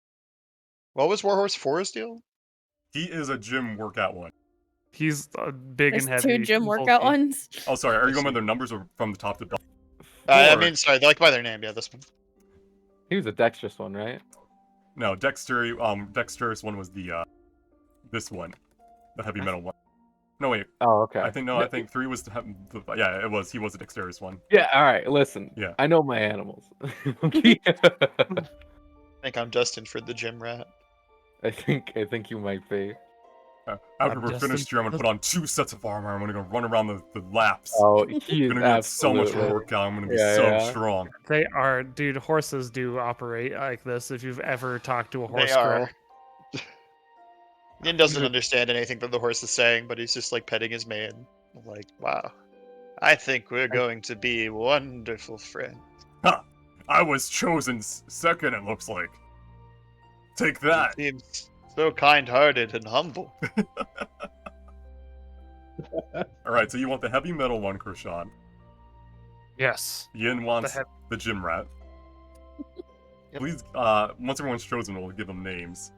What was Warhorse 4's deal? He is a gym workout one. He's big There's and heavy. two gym and workout bulky. ones. Oh, sorry. Are you going by their numbers or from the top to bottom? I Four. mean, sorry, they like by their name. Yeah, this one. he was a dexterous one, right? No, dexterous one was the this one, the heavy metal one. No wait, Oh, okay. I think 3 was yeah, it was. He was a dexterous one. Yeah. All right. Listen. Yeah. I know my animals. I think I'm destined for the gym rat. I think you might be. After I'm we're just finished here, I'm gonna put on 2 sets of armor. I'm gonna go run around the laps. Oh, he I'm is gonna get so much absolutely. workout. I'm gonna be Yeah, so yeah. strong. They are, dude. Horses do operate like this. If you've ever talked to a horse, They girl. are. Yin doesn't understand anything that the horse is saying, but he's just like petting his mane. I'm like, wow. I think we're going to be wonderful friends. Ha! I was chosen second. It looks like. Take that. He seems so kind-hearted and humble. All right. So you want the heavy metal one, Krishan. Yes. Yin wants hev- the gym rat. Yep. Please, once everyone's chosen, we'll give them names.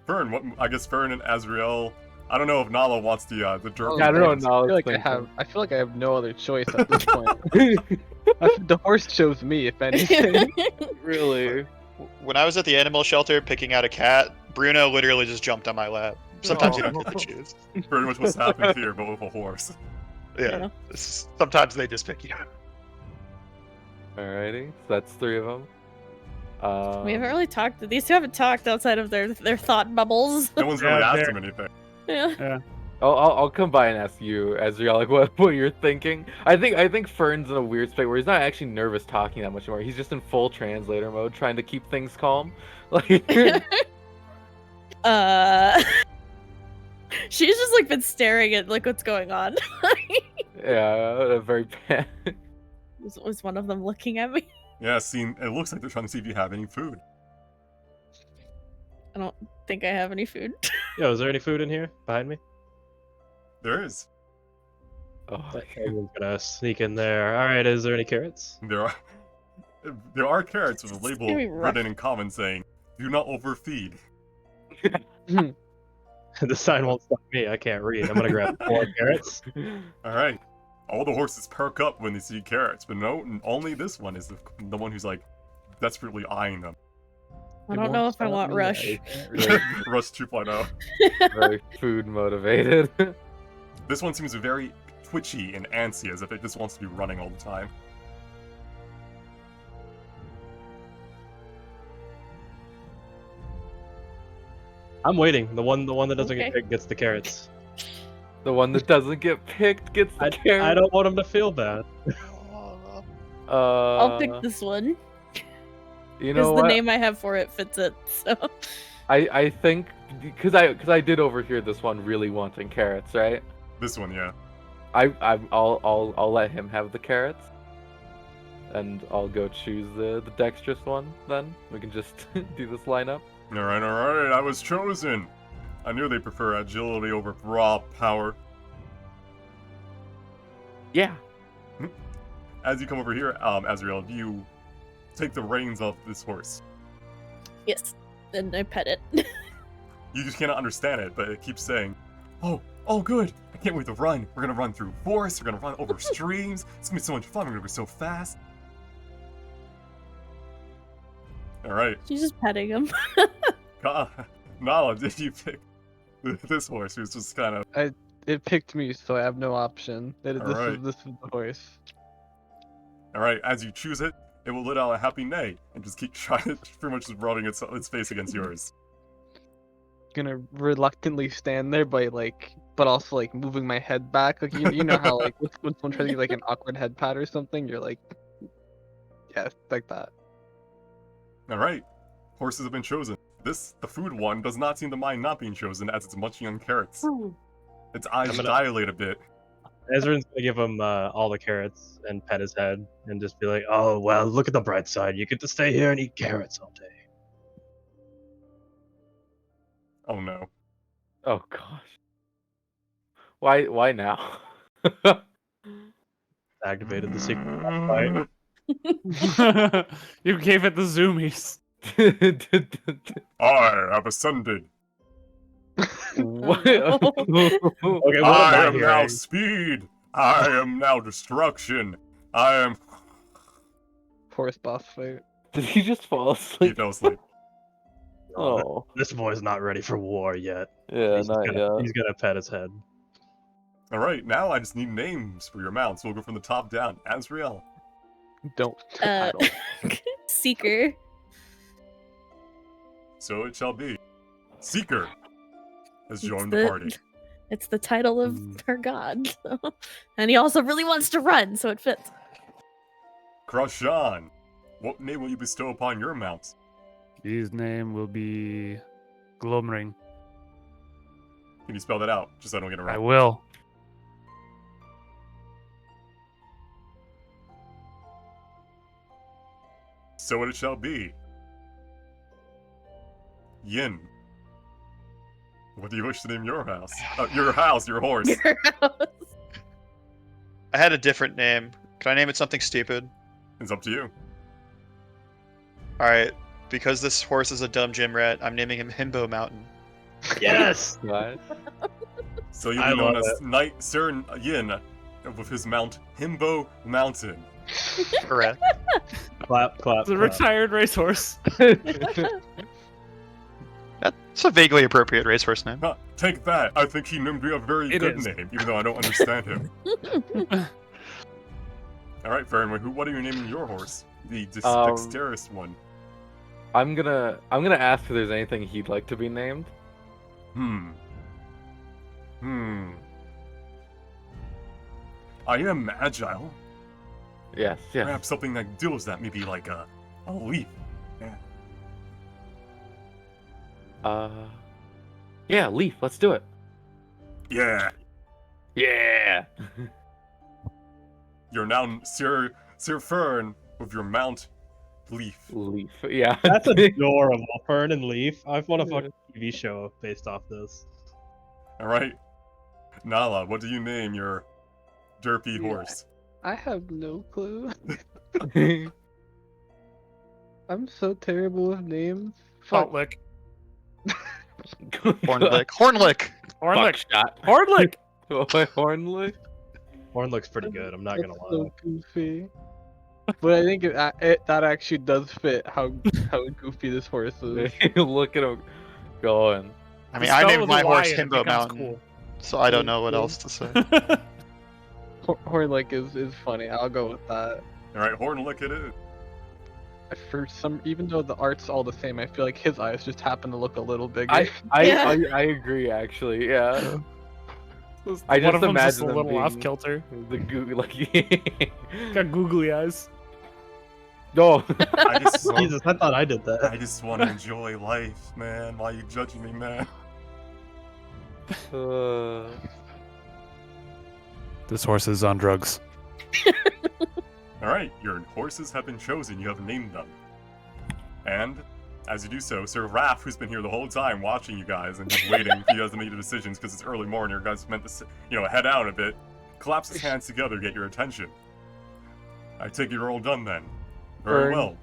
Fern, I guess Fern and Azrael. I don't know if Nala wants the dirt. Oh, Yeah, I don't know. ones. No, I feel like I have no other choice at this point. The horse chose me, if anything. really. When I was at the animal shelter picking out a cat, Bruno literally just jumped on my lap. Sometimes you don't get to choose. Pretty much what's happened here, but with a horse. Yeah. Sometimes they just pick you. Alrighty, so that's 3 of them. We haven't really talked. These two haven't talked outside of their thought bubbles. No one's really Yeah, asked they're- him anything. Yeah. I'll come by and ask you, Ezreal, like what you're thinking. I think Fern's in a weird state where he's not actually nervous talking that much anymore. He's just in full translator mode, trying to keep things calm. Like, She's just like been staring at like what's going on. yeah, very bad. Was one of them looking at me? Yeah, it looks like they're trying to see if you have any food. I don't think I have any food. Yo, is there any food in here behind me? There is. Oh, Everyone's gonna sneak in there. All right, is there any carrots? There are carrots with a label gonna be rough. written in common saying, "Do not overfeed." The sign won't stop me. I can't read. I'm gonna grab 4 carrots. All right. All the horses perk up when they see carrots, but no, only this one is the one who's like desperately eyeing them. I don't know if I want Rush. Rush 2.0. very food motivated. This one seems very twitchy and antsy, as if it just wants to be running all the time. I'm waiting. The one that doesn't Okay. get picked gets the carrots. The one that doesn't get picked gets the carrot. I don't want him to feel bad. I'll pick this one. You Because know the what? name I have for it fits it. So I think because I did overhear this one really wanting carrots, right? This one, yeah. I'll let him have the carrots, and I'll go choose the dexterous one. Then we can just do this lineup. All right, I was chosen. I knew they prefer agility over raw power. Yeah. As you come over here, Azrael, you take the reins off this horse. yes, and I pet it. You just cannot understand it, but it keeps saying, "Oh, good! I can't wait to run. We're gonna run through forests. We're gonna run over streams. It's gonna be so much fun. We're gonna go so fast." All right, She's just petting him. Nala, did you pick this horse? Who's just kind of It picked me, so I have no option. Alright. This is the horse. all right. As you choose it, it will let out a happy neigh and just keep trying to pretty much just rubbing its face against yours. Gonna reluctantly stand there, but also like moving my head back. Like you know how like when someone tries to give like an awkward head pat or something, you're like, yeah, like that. All right, horses have been chosen. The food one, does not seem to mind not being chosen as it's munching on carrots. Its eyes I'm gonna- dilate a bit. Ezra's gonna give him all the carrots and pet his head and just be like, "Oh well, look at the bright side. You get to stay here and eat carrots all day." Oh no. Oh gosh. Why now? Activated the secret. Mm. You gave it the zoomies. I have ascended. What? no. Okay, what I am am now hearing? speed. I am now destruction. I am. Horse boss fight. Did he just fall He asleep? fell asleep. Oh, This boy's not ready for war yet. yeah, He's not gonna, yet. he's gonna pet his head. All right, now I just need names for your mounts. We'll go from the top down. Azrael. Don't. Uh, I don't. Seeker. So it shall be. Seeker has It's joined the party. It's the title of her god. So. And he also really wants to run, so it fits. Krashan, what name will you bestow upon your mounts? His name will be Glomring. Can you spell that out, just so I don't get it I wrong? will. So it shall be. Yin. What do you wish to name your house? Your house, your horse. Your house. I had a different name. Can I name it something stupid? It's up to you. Alright, because this horse is a dumb gym rat, I'm naming him Himbo Mountain. Yes. Nice. So you'll I be known love as Knight Sir Yin with his mount Himbo Mountain. Correct. Clap, clap. It's a clap. retired racehorse. That's a vaguely appropriate racehorse name. Huh, take that. I think he named me a very It good is. name, even though I don't understand him. All right, Fairway. What are you naming your horse? The Um, dexterous one. I'm gonna ask if there's anything he'd like to be named. Hmm. I am agile. Yes, yes. Perhaps something that deals that, maybe like a leaf. Yeah, Leaf. Let's do it. Yeah. Yeah. You're now Sir Fern with your mount Leaf. Leaf. Yeah. That's adorable. Fern and Leaf. I want a fucking TV show based off this. All right. Nala, what do you name your derpy Yeah. horse? I have no clue. I'm so terrible with names. Fuck. Faultlick. Hornlick. Hornlick. Hornlick. Shot. Hornlick. Hornlick. Horn looks pretty good. I'm not gonna That's lie. so goofy. But I think that actually does fit how goofy this horse is. Look at him going. I mean, You I spell named with my a Y horse and it Himbo becomes Mountain, cool. so I don't know what else to say. Hornlick is funny. I'll go with that. All right, Hornlick it is. For some, even though the art's all the same, I feel like his eyes just happen to look a little bigger. I agree actually. Yeah. I One just of them's just a imagine them little off being kilter. the goo like. Got googly eyes. No. I just, Jesus, I thought I did I that. just want to enjoy life, man. Why are you judging me, man? This horse is on drugs. All right, your horses have been chosen. You have named them. And as you do so, Sir Raph, who's been here the whole time watching you guys and just waiting for you guys to make the decisions because it's early morning, you guys meant to, head out a bit, claps his hands together to get your attention. I take it you're all done then. Very Fern well.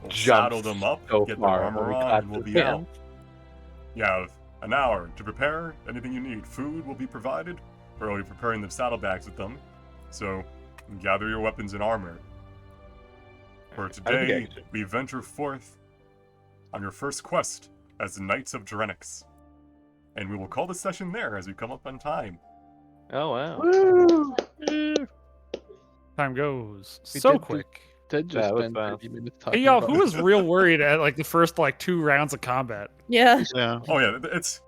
We'll jumps saddle them up, so get their far armor when he on, claps and we'll his be out. hands. You have an hour to prepare anything you need. Food will be provided. We're already preparing the saddlebags with them. So, gather your weapons and armor. For today, we venture forth on your first quest as the Knights of Drenix. And we will call the session there as we come up on time. Oh wow. Time goes We so did quick. Did just That was spend fast. 30 minutes talking Hey y'all, about who was real worried at like the first like 2 rounds of combat? Yeah. Yeah. Oh yeah, it's...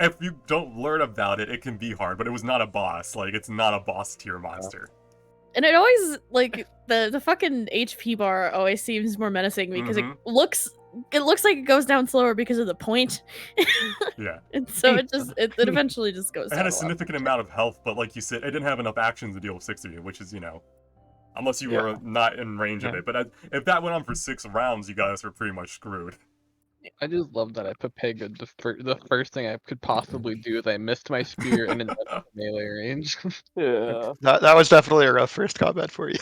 If you don't learn about it, it can be hard, but it was not a boss. Like, it's not a boss tier monster. And it always like the fucking HP bar always seems more menacing because Mhm. it looks like it goes down slower because of the point. Yeah. And so it eventually just goes It down. had a lot. significant amount of health, but like you said, it didn't have enough actions to deal with 6 of you, which is, unless you were not in range of Yeah. it. But if that went on for 6 rounds, you guys were pretty much screwed. I just love that I put Pega the first thing I could possibly do is I missed my spear and then melee range. Yeah. That was definitely a rough first combat for you.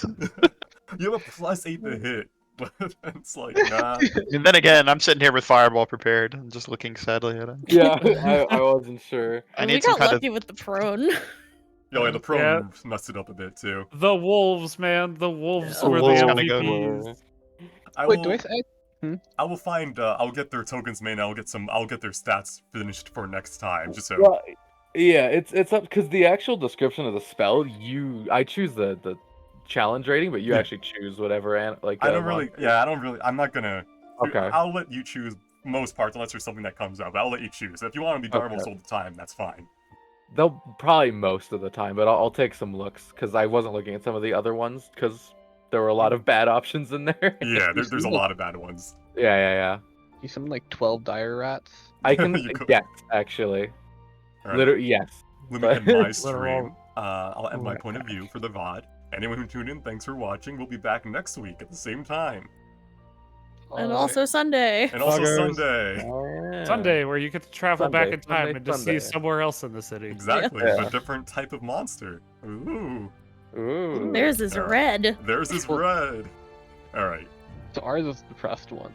You have a +8 to hit, but it's like, nah. And then again, I'm sitting here with Fireball prepared. I'm just looking sadly at him. Yeah, I wasn't sure. I And we need some got kind lucky with the prone. Yeah, the pro Yeah. messed it up a bit too. The wolves, man. The wolves The were wolves the gotta go. MVPs. I Wait, will, do I say? I will find. I'll get their tokens made. I'll get their stats finished for next time. Just so. Well, yeah, it's up because the actual description of the spell, I choose the challenge rating, but you Yeah. actually choose whatever I don't really. Yeah, I don't really. I'm not gonna. Okay. I'll let you choose most parts unless there's something that comes up. I'll let you choose. If you want to be Darvels all the time, that's fine. They'll probably most of the time, but I'll take some looks because I wasn't looking at some of the other ones because there were a lot of bad options in there. Yeah, there's a lot of bad ones. Yeah. You summon like 12 dire rats. I can You could. yes, actually, Alright, literally yes. Let me end my Literal- stream. I'll end my point of view for the VOD. Anyone who tuned in, thanks for watching. We'll be back next week at the same time. And also Sunday. And also Buggers. Sunday. Oh, yeah. Sunday, where you get to travel back Sunday, in time Sunday, and to Sunday. see somewhere else in the city. Exactly, Yeah. a different type of monster. Ooh, Ooh. Theirs is Alright. red. there's this red. All right. So ours is the pressed one.